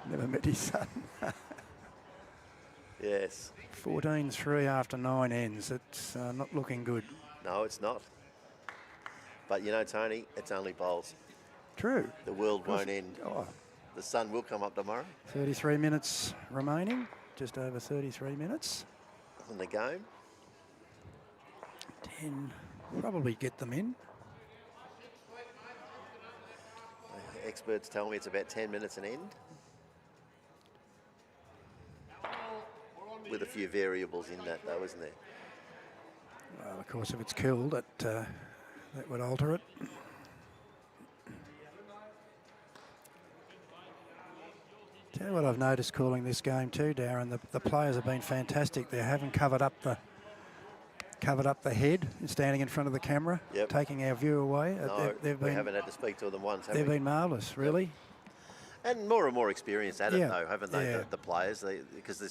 Never met his son. Yes. 14-3 after 9 ends. It's not looking good. No, it's not. But you know, Tony, it's only bowls. True. The world won't end. Oh, The sun will come up tomorrow 33 minutes remaining. Just over 33 minutes. in the game. 10. Probably get them in. Experts tell me it's about 10 minutes an end, with a few variables in that, though, isn't there? Well, of course, if it's killed, that would alter it. Tell you what I've noticed calling this game too, Darren. The players have been fantastic. They haven't covered up the head, standing in front of the camera, Yep. taking our view away. No, They've we been haven't had to speak to them once, have they've we? been marvellous, really. And more and more experience at it, Yeah, though, haven't they, yeah. the players? Because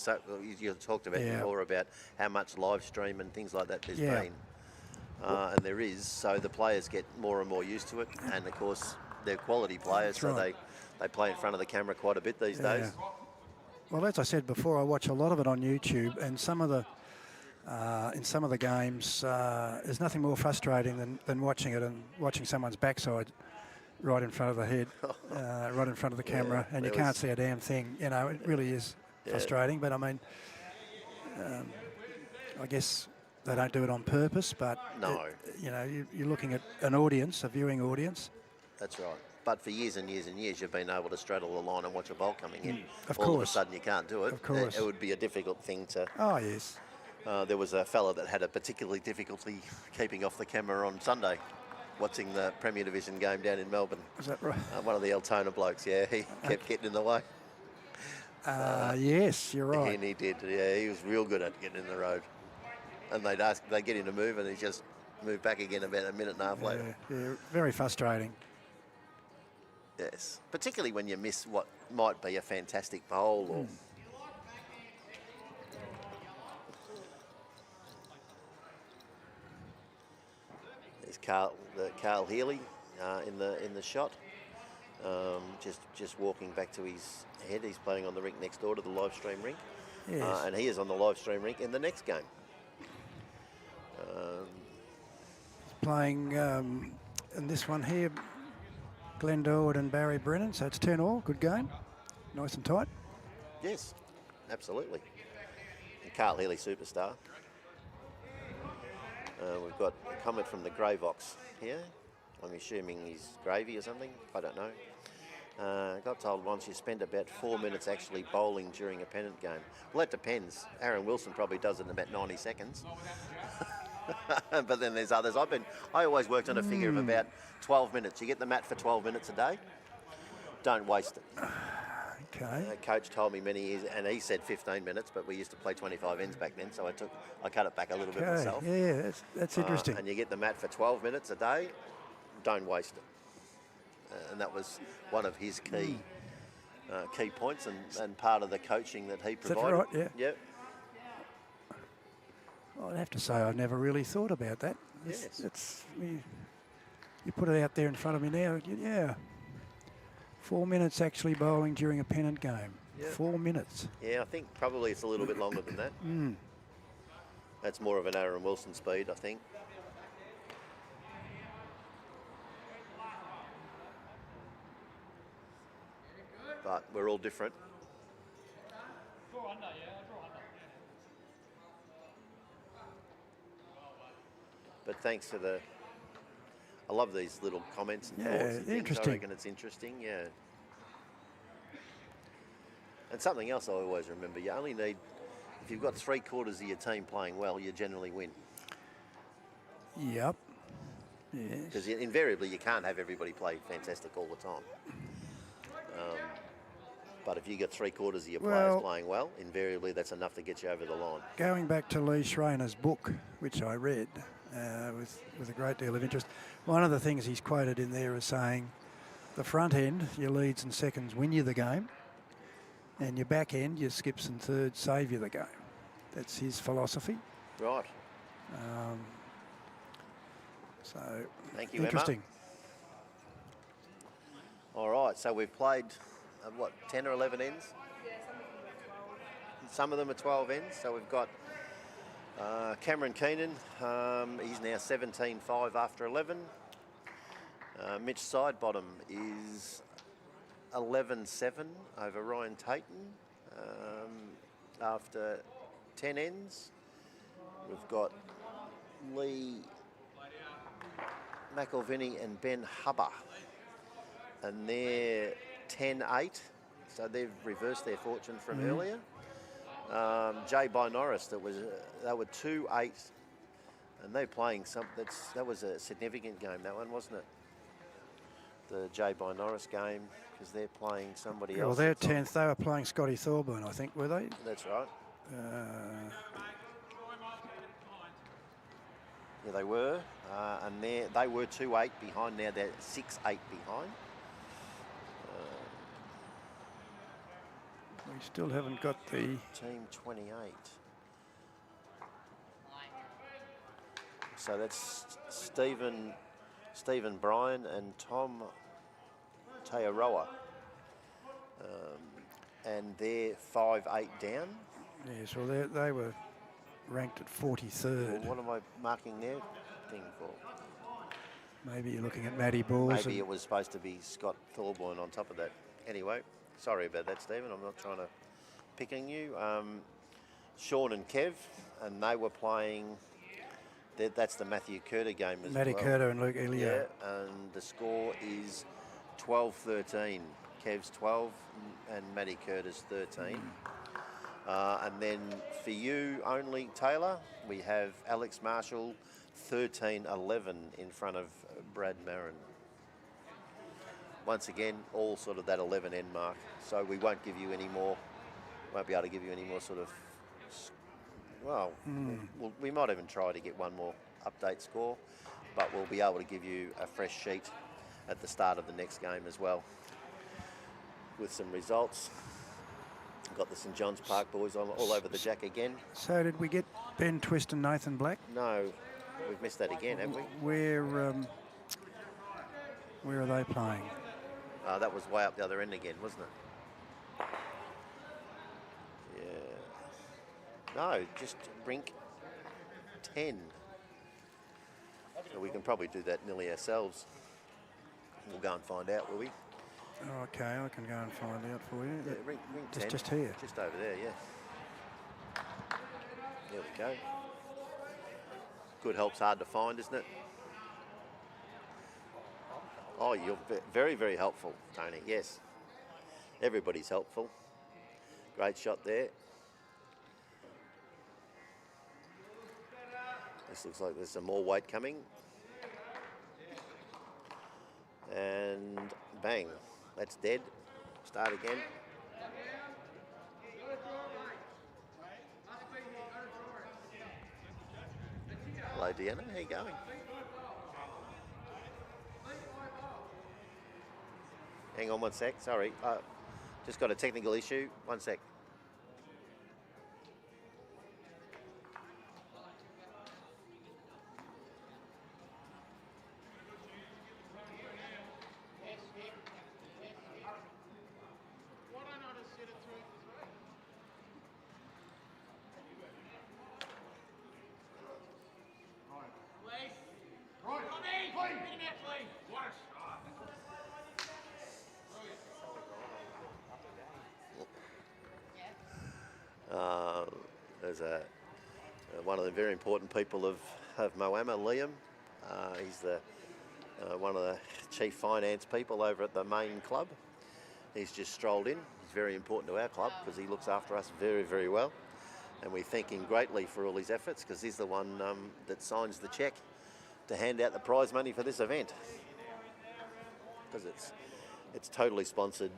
you talked about Yeah. before about how much live stream and things like that there's Yeah. been. and there is. So the players get more and more used to it, and of course they're quality players, so right. they play in front of the camera quite a bit these days. Well, as I said before, I watch a lot of it on YouTube, and some of the in some of the games, there's nothing more frustrating than watching it and watching someone's backside right in front of the head, right in front of the camera, and you can't see a damn thing. You know, it really is frustrating. But I mean, I guess they don't do it on purpose. But No. you know, you're looking at an audience, a viewing audience. That's right. But for years and years and years, you've been able to straddle the line and watch a ball coming in. Of All of a course. sudden, you can't do it. Of course. It would be a difficult thing to. Oh yes. There was a fella that had a particularly difficulty keeping off the camera on Sunday, watching the Premier Division game down in Melbourne. Is that right? One of the Altona blokes, he kept getting in the way. Yes, you're right. And he did, he was real good at getting in the road. And they'd get him to move, and he just moved back again about a minute and a half later. Yeah, very frustrating. Yes, particularly when you miss what might be a fantastic bowl. Or there's Carl Healy in the shot, just walking back to his head. He's playing on the rink next door to the live stream rink, Yes. and he is on the live stream rink in the next game. Playing in this one here, Glenn Dorwood and Barry Brennan, so it's 10-all, good game, nice and tight. Yes, absolutely. And Carl Healy, superstar. We've got a comment from the Gravox here. I'm assuming he's gravy or something. I don't know. Got told once you spend about 4 minutes actually bowling during a Pennant game. Well, that depends. Aaron Wilson probably does it in about 90 seconds. But then there's others. I always worked on a figure of about 12 minutes. You get the mat for 12 minutes a day. Don't waste it. Okay. Coach told me many years, and he said 15 minutes, but we used to play 25 ends back then, so I cut it back a little bit Okay, myself. yeah, that's interesting. And you get the mat for 12 minutes a day. Don't waste it. And that was one of his key points and part of the coaching that he provided. Is that right? Yeah. Yep. I'd have to say I've never really thought about that. Yes. You put it out there in front of me now. Yeah. 4 minutes actually bowling during a Pennant game. Yeah. 4 minutes. Yeah, I think probably it's a little bit longer than that. That's more of an Aaron Wilson speed, I think. But we're all different. But thanks to I love these little comments and thoughts and things. Interesting. I reckon it's interesting, yeah. And something else I always remember, you only need, if you've got 3/4 of your team playing well, you generally win. Yep. Yes. Because invariably you can't have everybody play fantastic all the time. But if you got 3/4 of your players playing well, invariably that's enough to get you over the line. Going back to Lee Schreiner's book, which I read with a great deal of interest, one of the things he's quoted in there is saying, the front end, your leads and seconds win you the game, and your back end, your skips and thirds save you the game. That's his philosophy. Right. So, Thank you, interesting. Emma. All right, so we've played, 10 or 11 ends? Some of them are 12 ends. So we've got Cameron Keenan. He's now 17-5 after 11. Mitch Sidebottom is 11-7 over Ryan Tayton after 10 ends. We've got Lee McElvinney and Ben Hubber, and they're 10-8, so they've reversed their fortune from earlier. Jay by Norris, they were 2-8, and they're playing that was a significant game, that one, wasn't it? The Jay by Norris game, because they're playing somebody else. Well, they're 10th. They were playing Scotty Thorburn, I think, were they? That's right. Yeah, they were, and they were 2-8 behind. Now they're 6-8 behind. We still haven't got the... Team 28. So that's Stephen Bryan and Tom Tearoa. And they're 5'8" down. Yes, well, they were ranked at 43rd. Well, what am I marking their thing for? Maybe you're looking at Matty Balls. Maybe it was supposed to be Scott Thorburn on top of that. Anyway, sorry about that, Stephen. I'm not trying to pick on you. Sean and Kev, and they were playing. That's the Matthew Curter game as Matty well. Curter and Luke Elio. Yeah, and the score is 12-13. Kev's 12 and Matty Curter's 13. And then for you only, Taylor, we have Alex Marshall 13-11 in front of Brad Marin. Once again, all sort of that 11 end mark. So we won't give you any more, won't be able to give you any more sort of, well, we might even try to get one more update score, but we'll be able to give you a fresh sheet at the start of the next game as well with some results. Got the St John's Park boys all over the jack again. So did we get Ben Twist and Nathan Black? No, we've missed that again, haven't we? Where are they playing? That was way up the other end again, wasn't it? Yeah. No, just Brink 10. So we can probably do that nearly ourselves. We'll go and find out, will we? Okay, I can go and find out for you. Yeah, ring 10. Just here. Just over there, yeah. There we go. Good help's hard to find, isn't it? Oh, you're very, very helpful, Tony. Yes. Everybody's helpful. Great shot there. This looks like there's some more weight coming. And bang. That's dead. Start again. Hello, Deanna. How you going? Hang on one sec. Sorry. Just got a technical issue. One sec. There's one of the very important people of Moama, Liam. He's the one of the chief finance people over at the main club. He's just strolled in. He's very important to our club because he looks after us very, very well. And we thank him greatly for all his efforts because he's the one that signs the cheque to hand out the prize money for this event. Because it's totally sponsored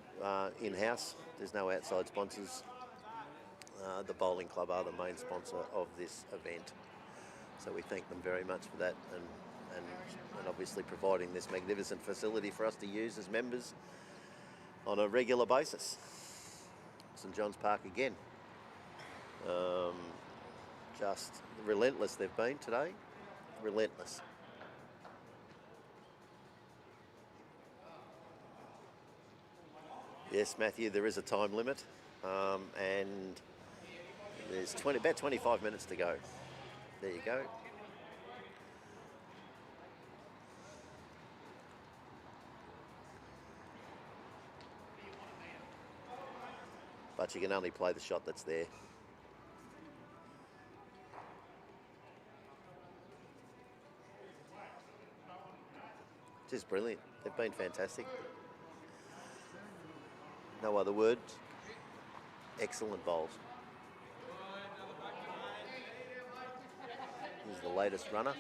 in-house. There's no outside sponsors. The bowling club are the main sponsor of this event. So we thank them very much for that and obviously providing this magnificent facility for us to use as members on a regular basis. St John's Park again. Just relentless they've been today. Relentless. Yes, Matthew, there is a time limit and there's about 25 minutes to go. There you go. But you can only play the shot that's there. Just brilliant. They've been fantastic. No other words. Excellent bowls. Here's the latest runner.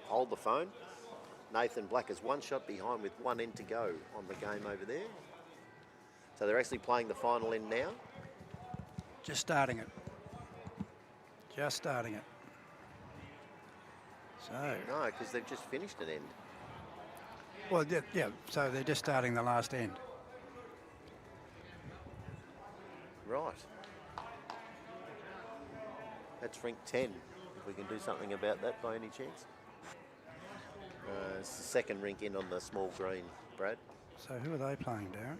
Hold the phone. Nathan Black is one shot behind with one end to go on the game over there. So they're actually playing the final end now. Just starting it. Just starting it. So. No, because they've just finished an end. Well, yeah, so they're just starting the last end. Right. That's rink 10, if we can do something about that by any chance. It's the second rink in on the small green, Brad. So who are they playing, Darren?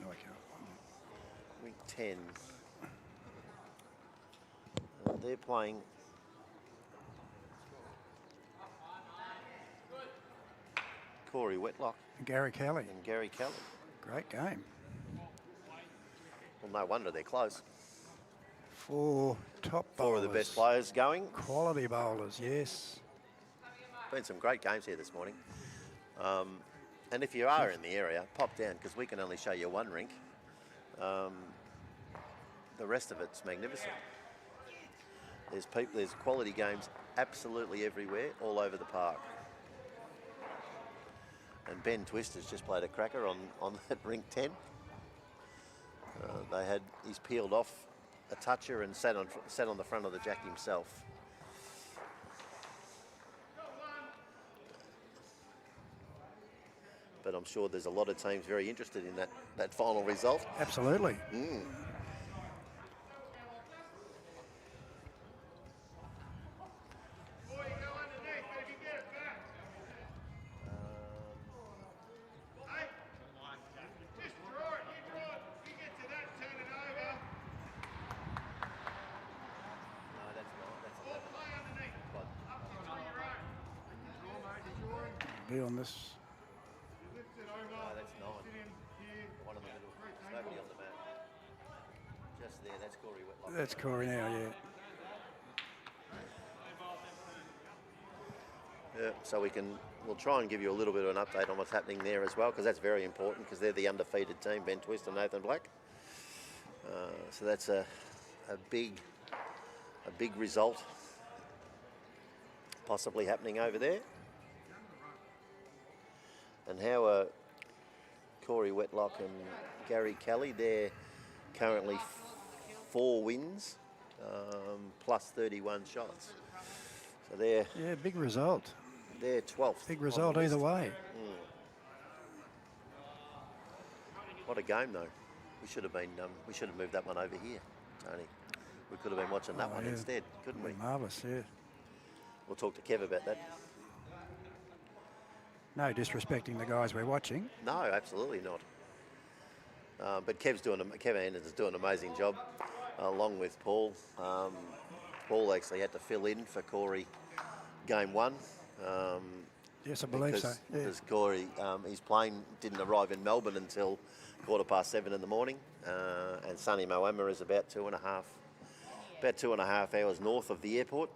No, I can't. Rink 10. They're playing Corey Whitlock Gary Kelly. and Gary Kelly. Great game. Well, no wonder they're close. Four top bowlers. Four of the best players going. Quality bowlers, yes. Been some great games here this morning. And if you are in the area, pop down because we can only show you one rink. The rest of it's magnificent. There's quality games absolutely everywhere, all over the park. And Ben Twist has just played a cracker on that rink 10. He's peeled off a toucher and sat on the front of the jack himself. But I'm sure there's a lot of teams very interested in that final result. Absolutely. Be on this. That's 9. The one in the middle. There's nobody on the mat. Just there, that's Corey Whitlock. That's Corey now, yeah. Yeah, so we'll try and give you a little bit of an update on what's happening there as well, because that's very important, because they're the undefeated team, Ben Twist and Nathan Black. So that's a big result possibly happening over there. And how are Corey Whitlock and Gary Kelly? They're currently 4 wins plus 31 shots. So they're big result. They're 12th. Big result either way. What a game though. We should have moved that one over here, Tony. We could have been watching that one instead, couldn't we? Marvellous, yeah. We'll talk to Kev about that. No disrespecting the guys we're watching. No, absolutely not. But Kevin Anderson's doing an amazing job, along with Paul. Paul actually had to fill in for Corey game 1. Yes, I believe so. Yeah. Because Corey, his plane didn't arrive in Melbourne until 7:15 in the morning, and sunny Moama is about 2.5 hours north of the airport.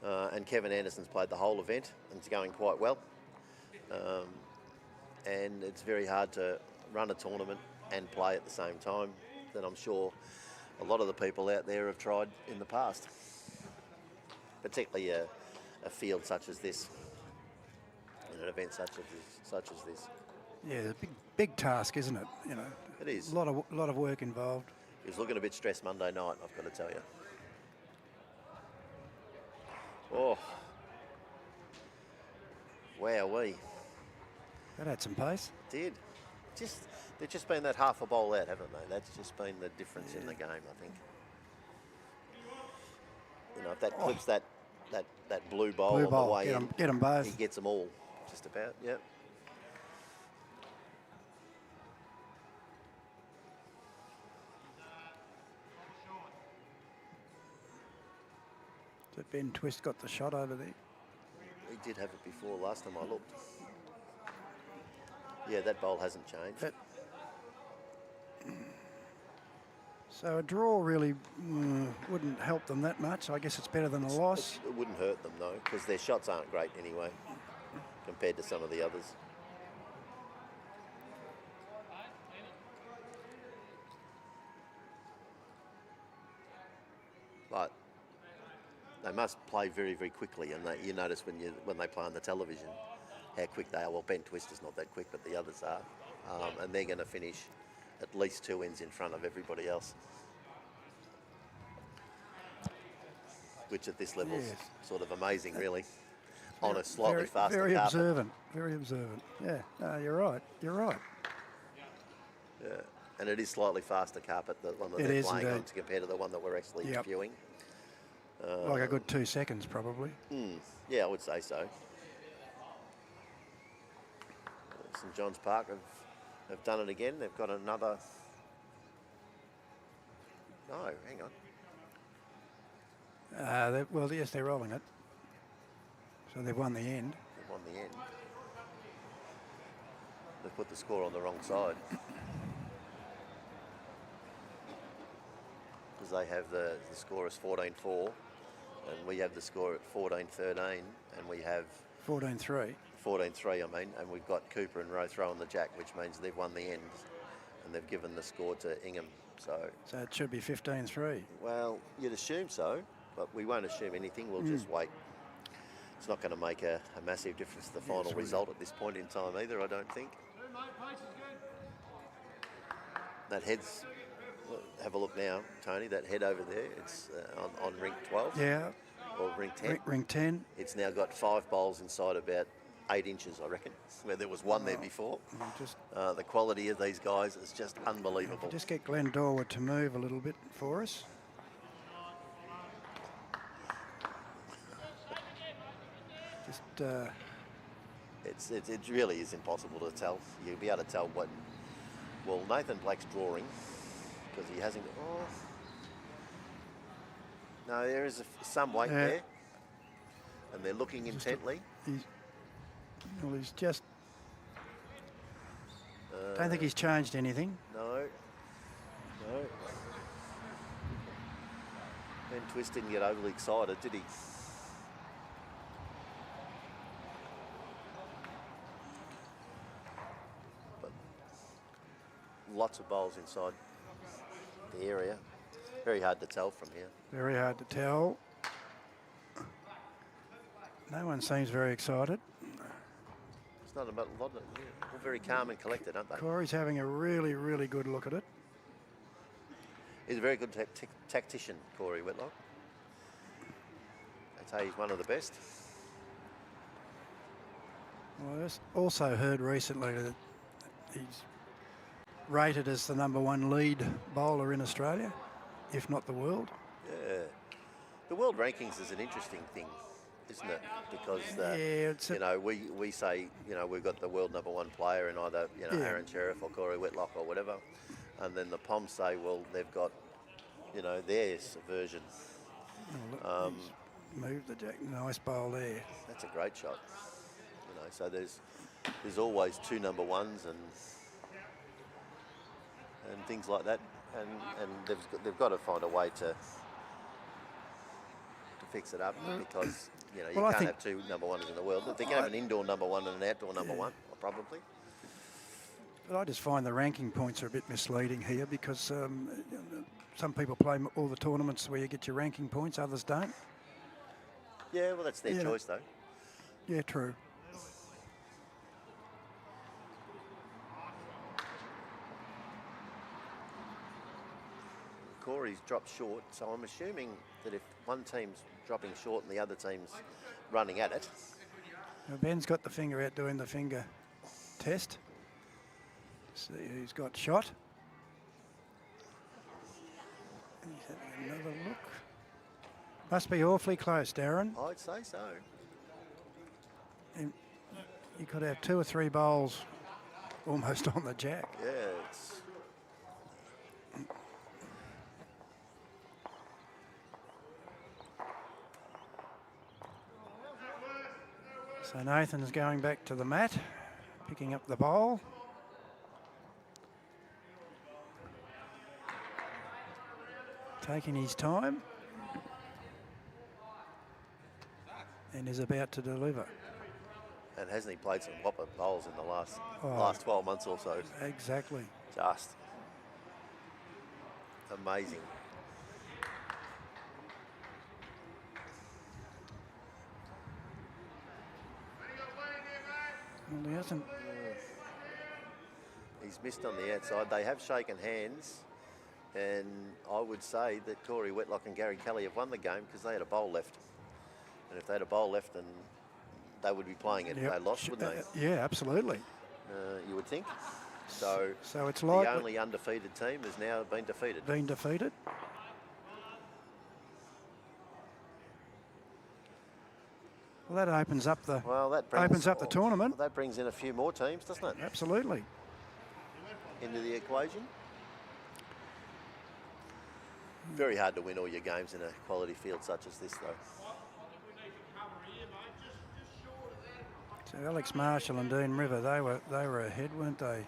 And Kevin Anderson's played the whole event and it's going quite well. And it's very hard to run a tournament and play at the same time that I'm sure a lot of the people out there have tried in the past. Particularly a field such as this, an event such as this. Yeah, it's a big task, isn't it? You know, it is. A lot of work involved. He was looking a bit stressed Monday night, I've got to tell you. Oh, wowee. That had some pace. It did. They've just been that half a bowl out, haven't they? That's just been the difference in the game, I think. You know, if that clips that blue bowl on the way in, get them both. He gets them all, just about, yep. So Ben Twist got the shot over there. He did have it before last time I looked. Yeah, that bowl hasn't changed. So a draw really wouldn't help them that much. I guess it's better than a loss. It wouldn't hurt them though, because their shots aren't great anyway, compared to some of the others. But they must play very, very quickly, and you notice when they play on the television how quick they are. Well, Ben Twist is not that quick, but the others are, and they're going to finish at least 2 ends in front of everybody else, which at this level is sort of amazing, really. on a slightly faster very carpet. observant. Very observant. Yeah, no, you're right. You're right. Yeah, and it is slightly faster carpet, the one that It they're is playing on, indeed. compared to the one that we're actually Yep. viewing. Like a good 2 seconds, probably. Yeah, I would say so. St John's Park have done it again. They've got another. No, hang on. Well, yes, they're rolling it. So they've won the end. They've won the end. They've put the score on the wrong side. Because they have the score as 14-4, and we have the score at 14-13, and we have 14-3. 14-3, and we've got Cooper and Rowe throwing the jack, which means they've won the end, and they've given the score to INGHAM. So it should be 15-3. well, you'd assume so, but we won't assume anything. We'll just wait. It's not going to make a massive difference to the final result at this point in time either, I don't think. That head's, have a look now, Tony, that head over there, it's on ring 12. Yeah. Or ring 10. Ring 10. It's now got 5 bowls inside about 8 inches, I reckon, where there was one there before. The quality of these guys is just unbelievable. Just get Glenn Dorwood to move a little bit for us. It really is impossible to tell. You'll be able to tell what. Well, Nathan Black's drawing because he hasn't. Oh, no, there is some weight there, and they're looking intently. He's just. Don't think he's changed anything. No. Ben Twist didn't get overly excited, did he? Lots of bowls inside the area. Very hard to tell from here. Very hard to tell. No one seems very excited. It's not a lot of all very calm and collected, aren't they? Corey's having a really, really good look at it. He's a very good tactician, Corey Whitlock. I'd say he's one of the best. Well, I also heard recently that he's rated as the #1 lead bowler in Australia, if not the world. Yeah. The world rankings is an interesting thing, isn't it? Because we say we've got the world #1 player in either Aaron Sheriff or Corey Whitlock or whatever, and then the POMs say, well, they've got their version. Move the jack, nice bowl there. That's a great shot. So there's always 2 #1s and things like that, and they've got to find a way to fix it up because you can't have 2 #1s in the world. They can have an indoor #1 and an outdoor #1, probably. But I just find the ranking points are a bit misleading here because some people play all the tournaments where you get your ranking points, others don't. Yeah, well, that's their choice, though. Yeah, true. Corey's dropped short, so I'm assuming that if one team's dropping short and the other team's running at it. Now Ben's got the finger out doing the finger test. See who's got shot. He's having another look. Must be awfully close, Darren. I'd say so. And you could have 2 or 3 bowls almost on the jack. Yeah, it's... So Nathan's going back to the mat, picking up the bowl. Taking his time. And is about to deliver. And hasn't he played some whopper bowls in the last 12 months or so? Exactly. Just amazing. Well, he hasn't. He's missed on the outside. They have shaken hands, and I would say that Corey Whitlock and Gary Kelly have won the game because they had a bowl left. And if they had a bowl left and they would be playing it if Yep. they lost, wouldn't they? Yeah, absolutely. You would think. So it's like the only undefeated team has now been defeated. been defeated. Well, that opens up the tournament. Well, that brings in a few more teams, doesn't it? Absolutely. Into the equation. Very hard to win all your games in a quality field such as this, though. So Alex Marshall and Dean River, they were ahead, weren't they?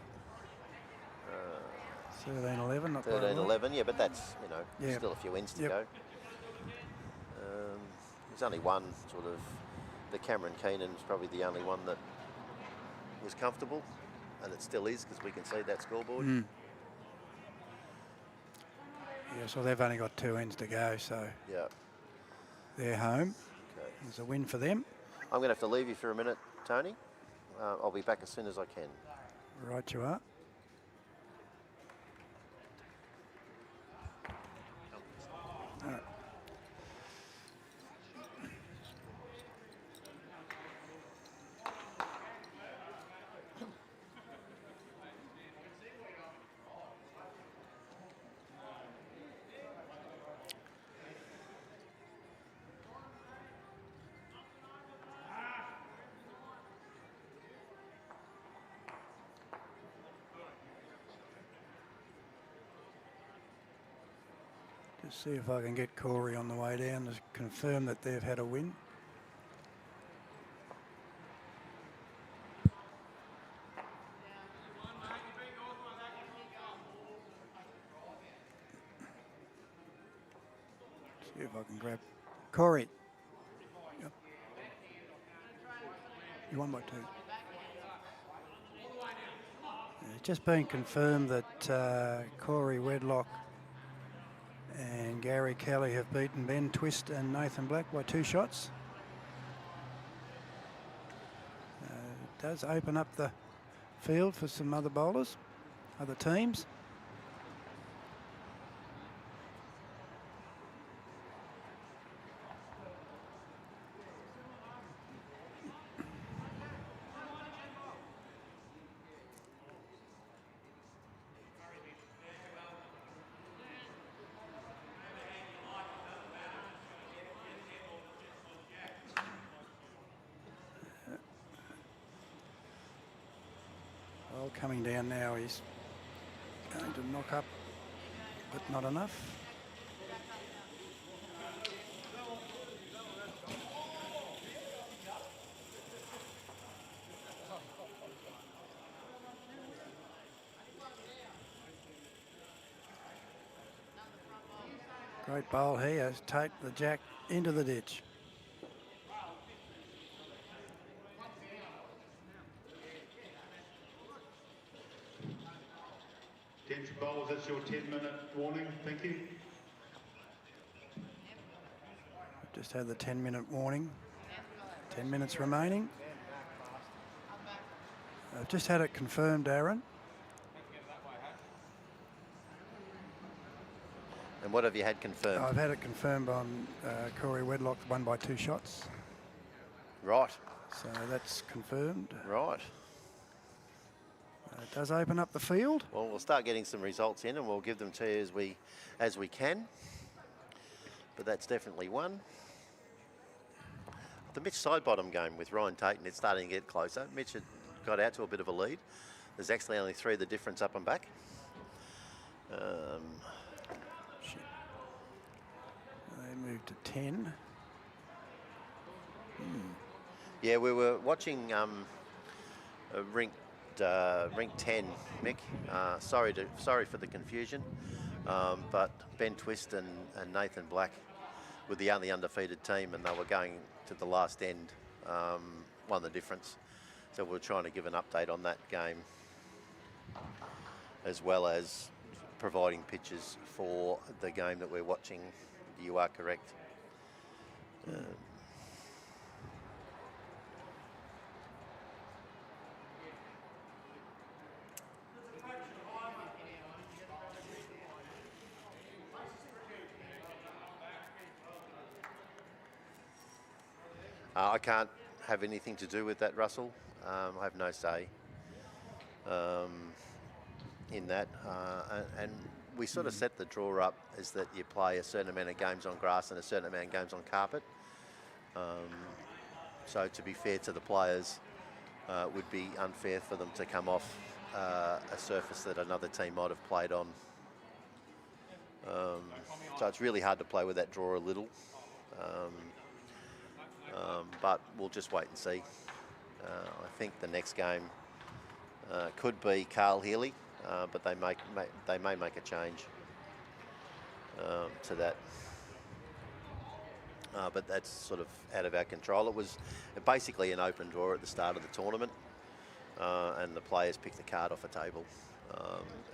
13-11, not by a lot. 13-11, yeah, but that's, still a few ends to go. There's only one sort of, the Cameron Keenan's probably the only one that was comfortable, and it still is because we can see that scoreboard. Yeah, so they've only got 2 ends to go, so Yeah. they're home. Okay. It's a win for them. I'm going to have to leave you for a minute, Tony. I'll be back as soon as I can. Right you are. All right. Just see if I can get Corey on the way down to confirm that they've had a win. See if I can grab Corey. Yep. You won by 2. It's just been confirmed that Corey Wedlock and Gary Kelly have beaten Ben Twist and Nathan Black by 2 shots. It does open up the field for some other bowlers, other teams. Well, coming down now, he's going to knock up, but not enough. Great bowl here, take the jack into the ditch. Attention bowlers, that's your 10-minute warning. Thank you. Just had the 10-minute warning. 10 minutes remaining. I've just had it confirmed, Aaron. And what have you had confirmed? I've had it confirmed on Corey Wedlock, won by 2 shots. Right. So that's confirmed. Right. It does open up the field. Well, we'll start getting some results in and we'll give them to you as we can. But that's definitely one. The Mitch Sidebottom game with Ryan Tatum, it's starting to get closer. Mitch had got out to a bit of a lead. There's actually only 3 the difference up and back. They moved to 10. Yeah, we were watching Rink 10, Mick. Sorry for the confusion, but Ben Twist and Nathan Black were the only undefeated team, and they were going to the last end, won the difference. So we're trying to give an update on that game, as well as providing pictures for the game that we're watching. You are correct. I can't have anything to do with that, Russell. I have no say in that. And we sort of set the draw up is that you play a certain amount of games on grass and a certain amount of games on carpet. So to be fair to the players, it would be unfair for them to come off a surface that another team might have played on. So it's really hard to play with that draw a little. But we'll just wait and see. I think the next game could be Carl Healy, but they may make a change to that. But that's sort of out of our control. It was basically an open draw at the start of the tournament, and the players picked a card off a table,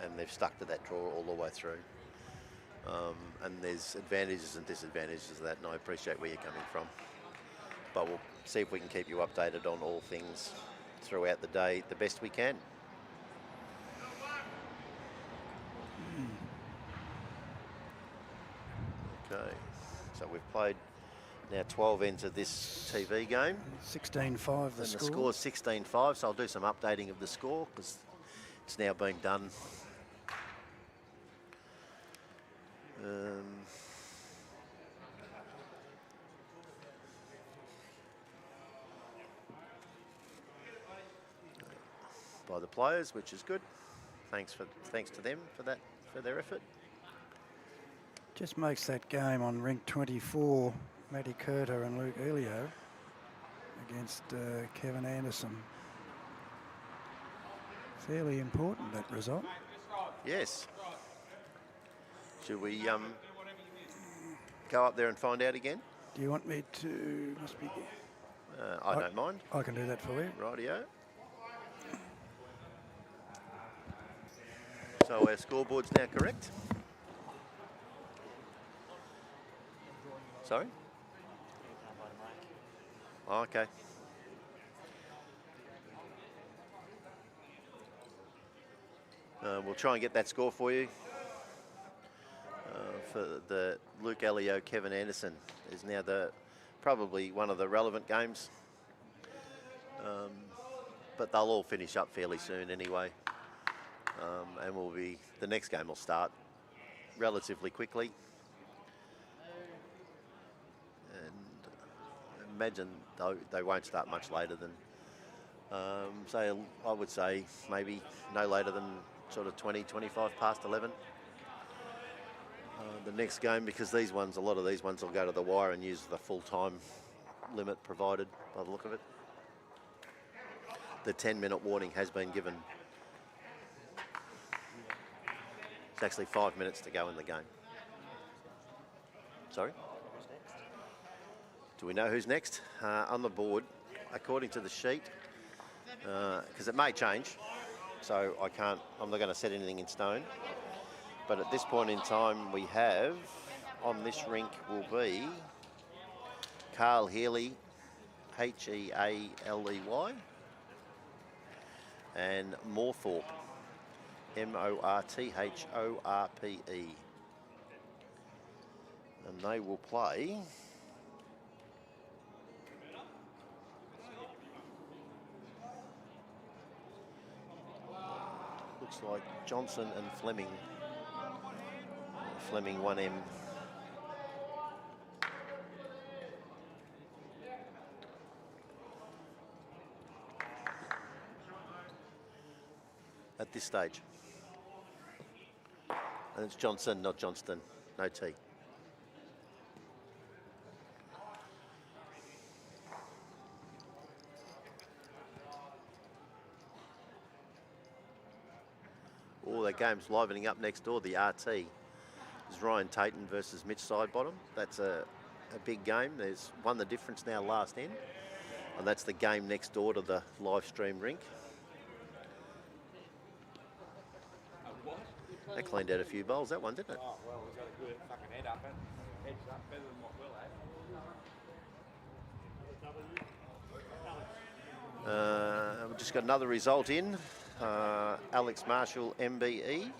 and they've stuck to that draw all the way through. And there's advantages and disadvantages to that, and I appreciate where you're coming from. But we'll see if we can keep you updated on all things throughout the day the best we can. Okay, so we've played now 12 ends of this TV game. 16-5 the and score. The score's 16-5, so I'll do some updating of the score because it's now been done. By the players, which is good. Thanks to them for their effort. Just makes that game on rink 24, Matty Curter and Luke Elio against Kevin Anderson. Fairly important, that result. Yes. Should we go up there and find out again? Do you want me to? Must be. I don't mind. I can do that for you. Rightio. So our scoreboard's now correct. Sorry? Oh, okay. We'll try and get that score for you. For the Luke Elio, Kevin Anderson is now probably one of the relevant games. But they'll all finish up fairly soon anyway. And the next game will start relatively quickly. And imagine they won't start much later than, I would say maybe no later than sort of 20, 25 past 11. The next game, because a lot of these ones will go to the wire and use the full time limit provided by the look of it. The 10-minute warning has been given. It's actually 5 minutes to go in the game. Sorry? Do we know who's next? On the board, according to the sheet, because it may change, so I'm not going to set anything in stone. But at this point in time, we have, on this rink will be Carl Healy, Healey, and Moorthorpe, Morthorpe. And they will play looks like Johnson and Fleming. Fleming 1M. At this stage. And it's Johnson, not Johnston. No T. Oh, that game's livening up next door, the RT. Is Ryan Tatum versus Mitch Sidebottom. That's a big game. There's won the difference now last end. And that's the game next door to the live stream rink. That cleaned out a few bowls, that one, didn't it? Oh, well, we've got a good fucking head up. Heads up better than what we'll have. We've just got another result in. Alex Marshall, MBE,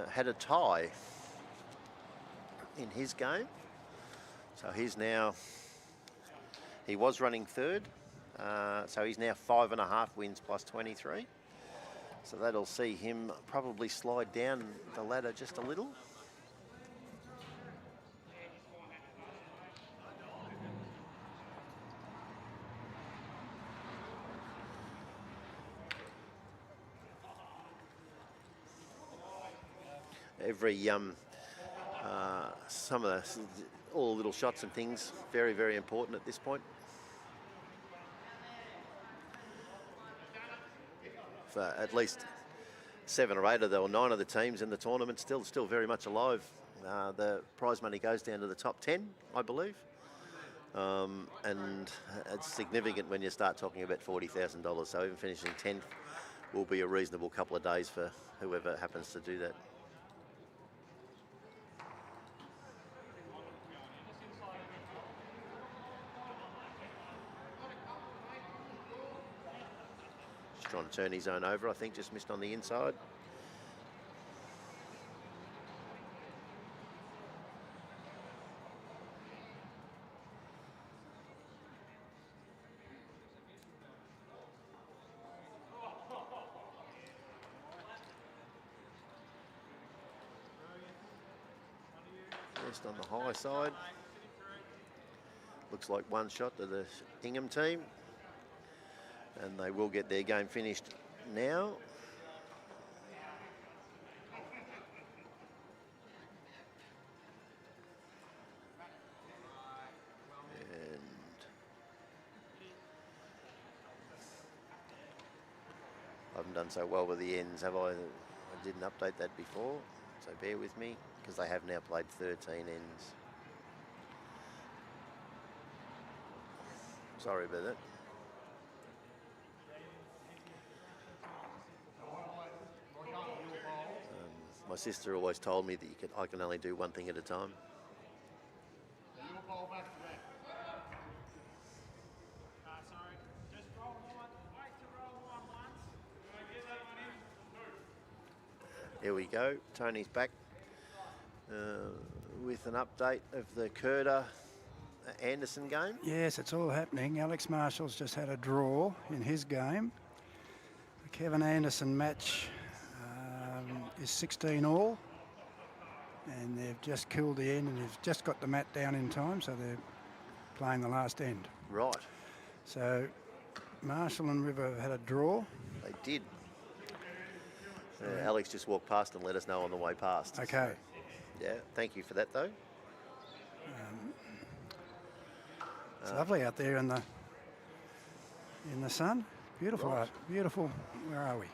had a tie in his game. So he's He was running third, so he's now 5.5 wins plus 23. So that'll see him probably slide down the ladder just a little. Every some of all the little shots and things very, very important at this point. For at least 7 or 8 of the, or 9 of the teams in the tournament still very much alive. The prize money goes down to the top 10, I believe, and it's significant when you start talking about $40,000. So even finishing 10th will be a reasonable couple of days for whoever happens to do that. Trying to turn his own over, I think, just missed on the inside. Just on the high side. Looks like one shot to the INGHAM team. And they will get their game finished now. And I haven't done so well with the ends, have I? I didn't update that before, so bear with me, because they have now played 13 ends. Sorry about that. My sister always told me that I can only do one thing at a time. Here we go. Tony's back with an update of the Curda Anderson game. Yes, it's all happening. Alex Marshall's just had a draw in his game. The Kevin Anderson match is 16 all, and they've just killed the end, and they've just got the mat down in time, so they're playing the last end. Right. So Marshall and River have had a draw. They did. Alex just walked past and let us know on the way past. Okay. So, yeah, thank you for that, though. It's lovely out there in the sun. Beautiful, Right. beautiful. Where are we?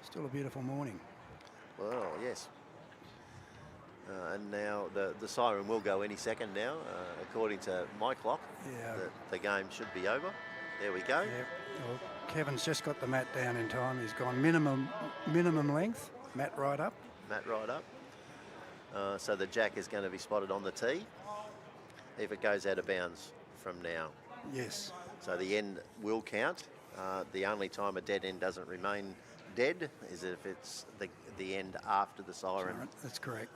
Still a beautiful morning. Well, yes. And now the siren will go any second now, according to my clock. Yeah. The game should be over. There we go. Yeah. Well, Kevin's just got the mat down in time. He's gone minimum length, mat right up. Mat right up. So the jack is going to be spotted on the tee if it goes out of bounds from now. Yes. So the end will count. The only time a dead end doesn't remain dead is if it's the end after the siren. That's correct.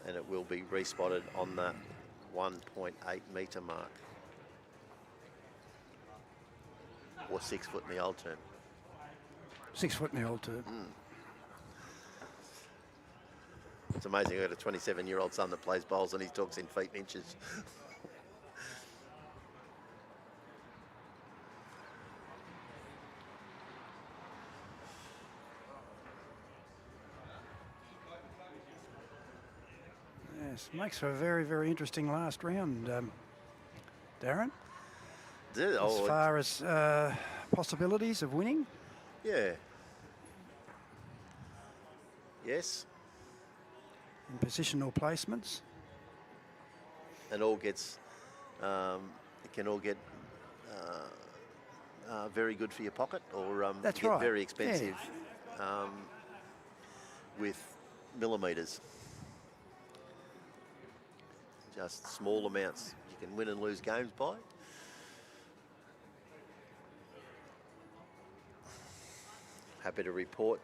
And it will be respotted on the 1.8 metre mark. Or 6 foot in the old term. 6 foot in the old term. It's amazing. I've got a 27-year-old son that plays bowls and he talks in feet and inches. Yes, makes for a very, very interesting last round, Darren. As far as possibilities of winning. Yeah. Yes. And positional placements. And all gets, it can all get very good for your pocket, or That's get right. very expensive with millimetres. Just small amounts you can win and lose games by. Happy to report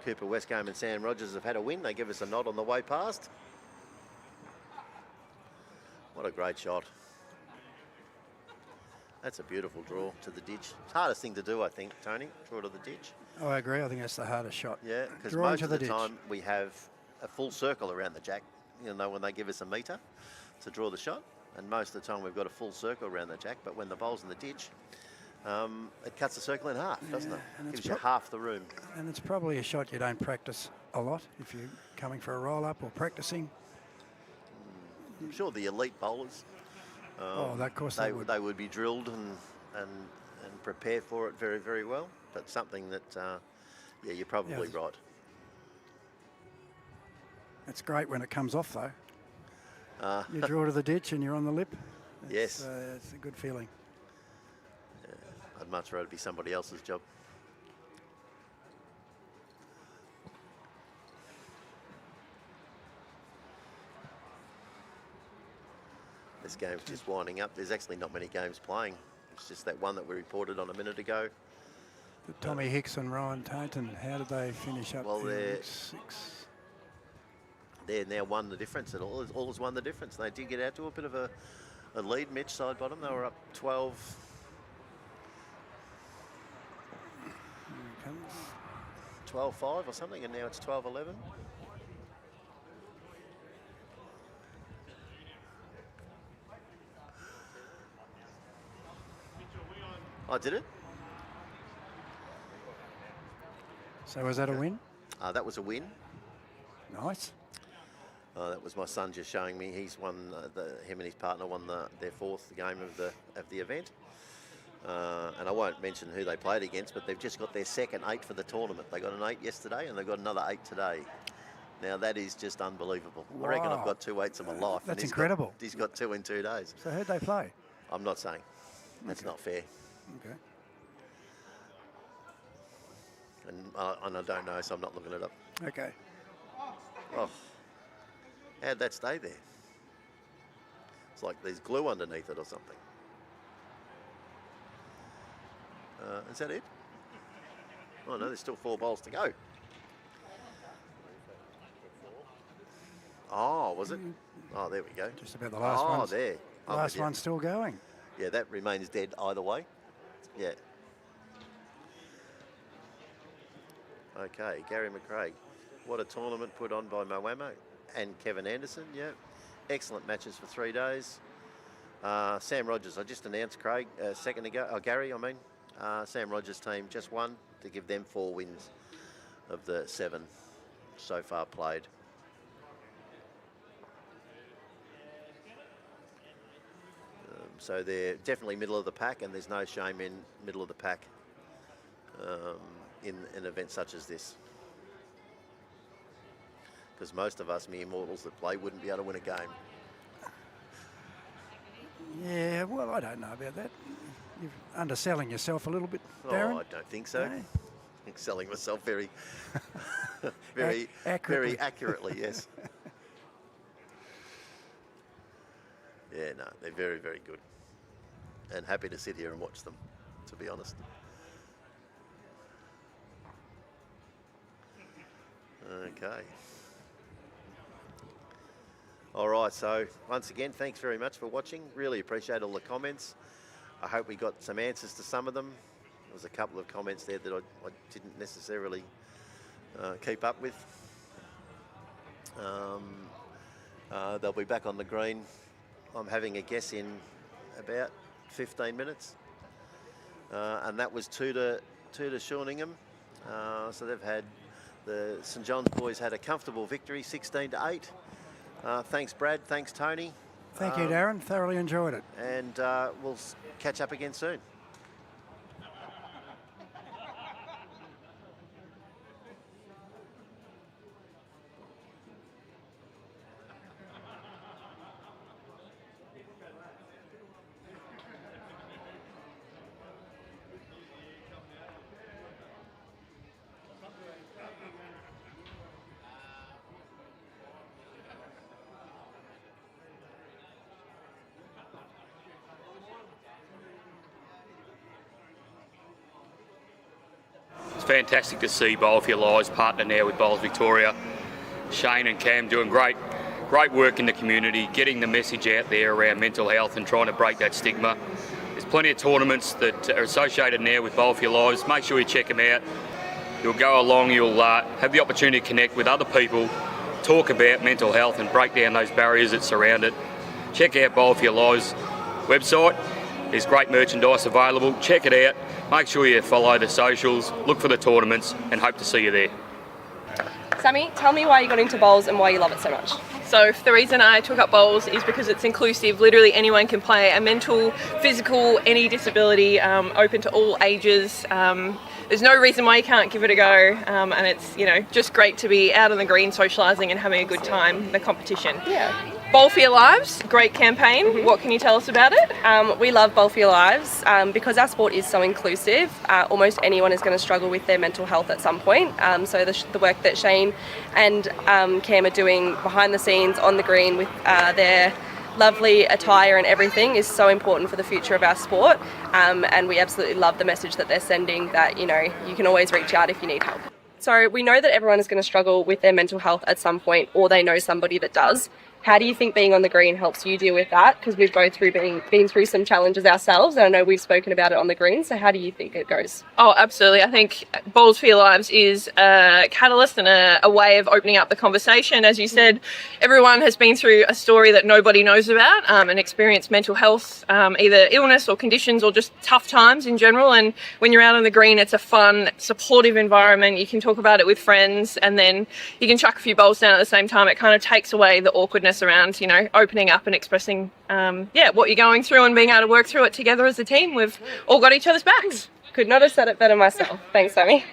Cooper Westgame and Sam Rogers have had a win. They give us a nod on the way past. What a great shot. That's a beautiful draw to the ditch. It's the hardest thing to do, I think, Tony, draw to the ditch. Oh, I agree. I think that's the hardest shot. Yeah, because Drawing most to of the ditch. time we have a full circle around the jack, you know, when they give us a metre to draw the shot. And most of the time we've got a full circle around the jack, but when the bowl's in the ditch, it cuts the circle in half, doesn't it? and it's Gives you half the room. And it's probably a shot you don't practice a lot if you're coming for a roll-up or practicing. I'm sure the elite bowlers, Of course they would. they would be drilled and prepare for it very, very well. But something that, yeah, you're probably right. It's great when it comes off, though. You Uh, draw to the ditch and you're on the lip. Yes. It's a good feeling. I'd much rather be somebody else's job. This game's just winding up. There's actually not many games playing. It's just that one that we reported on a minute ago. Tommy Hicks and Ryan Tainton, how did they finish up? Well, there? they're now won the difference. It all has won the difference. They did get out to a bit of a lead, Mitch, side bottom. They were up 12. 12-5 or something, and now it's 12-11. I did it. So was that a win? That was a win. Nice. That was my son just showing me. He's won. Him and his partner won their fourth game of the event. And I won't mention who they played against, but they've just got their second 8 for the tournament. They got an 8 yesterday, and they've got another 8 today. Now that is just unbelievable. Wow. I reckon I've got 2 8s in my life. That's and incredible. He's got 2 in 2 days. So who'd they play? I'm not saying. That's not fair. Okay. And I don't know, so I'm not looking it up. Okay. Oh, how'd that stay there? It's like there's glue underneath it or something. Is that it? Oh no, there's still 4 bowls to go. Oh, was it? Oh, there we go. Just about the last one. Oh, there. I'm Last with you. one's still going. Yeah, that remains dead either way. Yeah. Okay, Gary McCraig. What a tournament put on by Moama and Kevin Anderson. Yeah, excellent matches for 3 days. Sam Rogers, I just announced Craig a second ago. Oh, Gary, I mean. Sam Rogers' team just won to give them 4 wins of the 7 so far played. So they're definitely middle of the pack, and there's no shame in middle of the pack in an event such as this. Because most of us mere mortals that play wouldn't be able to win a game. Yeah, well, I don't know about that. You're underselling yourself a little bit, Darren. Oh, I don't think so. No? I'm selling myself very, very accurately, yes. Yeah, no, they're very, very good. And happy to sit here and watch them, to be honest. Okay. All right, so once again, thanks very much for watching. Really appreciate all the comments. I hope we got some answers to some of them. There was a couple of comments there that I didn't necessarily keep up with. They'll be back on the green. I'm having a guess in about 15 minutes. And that was 2 to Shawningham. So they've had, the St John's boys had a comfortable victory, 16 to 8. Thanks, Brad. Thanks, Tony. Thank you, Darren. Thoroughly enjoyed it. And we'll catch up again soon. Fantastic to see Bowl for Your Lives partner now with Bowls Victoria. Shane and Cam doing great work in the community, getting the message out there around mental health and trying to break that stigma. There's plenty of tournaments that are associated now with Bowl for Your Lives. Make sure you check them out. You'll go along, you'll have the opportunity to connect with other people, talk about mental health and break down those barriers that surround it. Check out Bowl for Your Lives website. There's great merchandise available. Check it out. Make sure you follow the socials, look for the tournaments, and hope to see you there. Sammy, tell me why you got into bowls and why you love it so much. So the reason I took up bowls is because it's inclusive. Literally anyone can play. A mental, physical, any disability, open to all ages. There's no reason why you can't give it a go, and it's just great to be out on the green, socialising and having a good time in the competition. Yeah. Bowl for Your Lives, great campaign. What can you tell us about it? We love Bowl for Your Lives because our sport is so inclusive. Almost anyone is going to struggle with their mental health at some point. So the work that Shane and Cam are doing behind the scenes on the green with their lovely attire and everything is so important for the future of our sport. And we absolutely love the message that they're sending that, you can always reach out if you need help. So we know that everyone is going to struggle with their mental health at some point, or they know somebody that does. How do you think being on the green helps you deal with that? Because we've both been through some challenges ourselves, and I know we've spoken about it on the green. So how do you think it goes? Oh, absolutely. I think Bowls for Your Lives is a catalyst and a way of opening up the conversation. As you said, everyone has been through a story that nobody knows about and experienced mental health, either illness or conditions or just tough times in general. And when you're out on the green, it's a fun, supportive environment. You can talk about it with friends, and then you can chuck a few bowls down at the same time. It kind of takes away the awkwardness around, opening up and expressing, what you're going through and being able to work through it together as a team. We've all got each other's backs. Could not have said it better myself. Thanks, Sammy.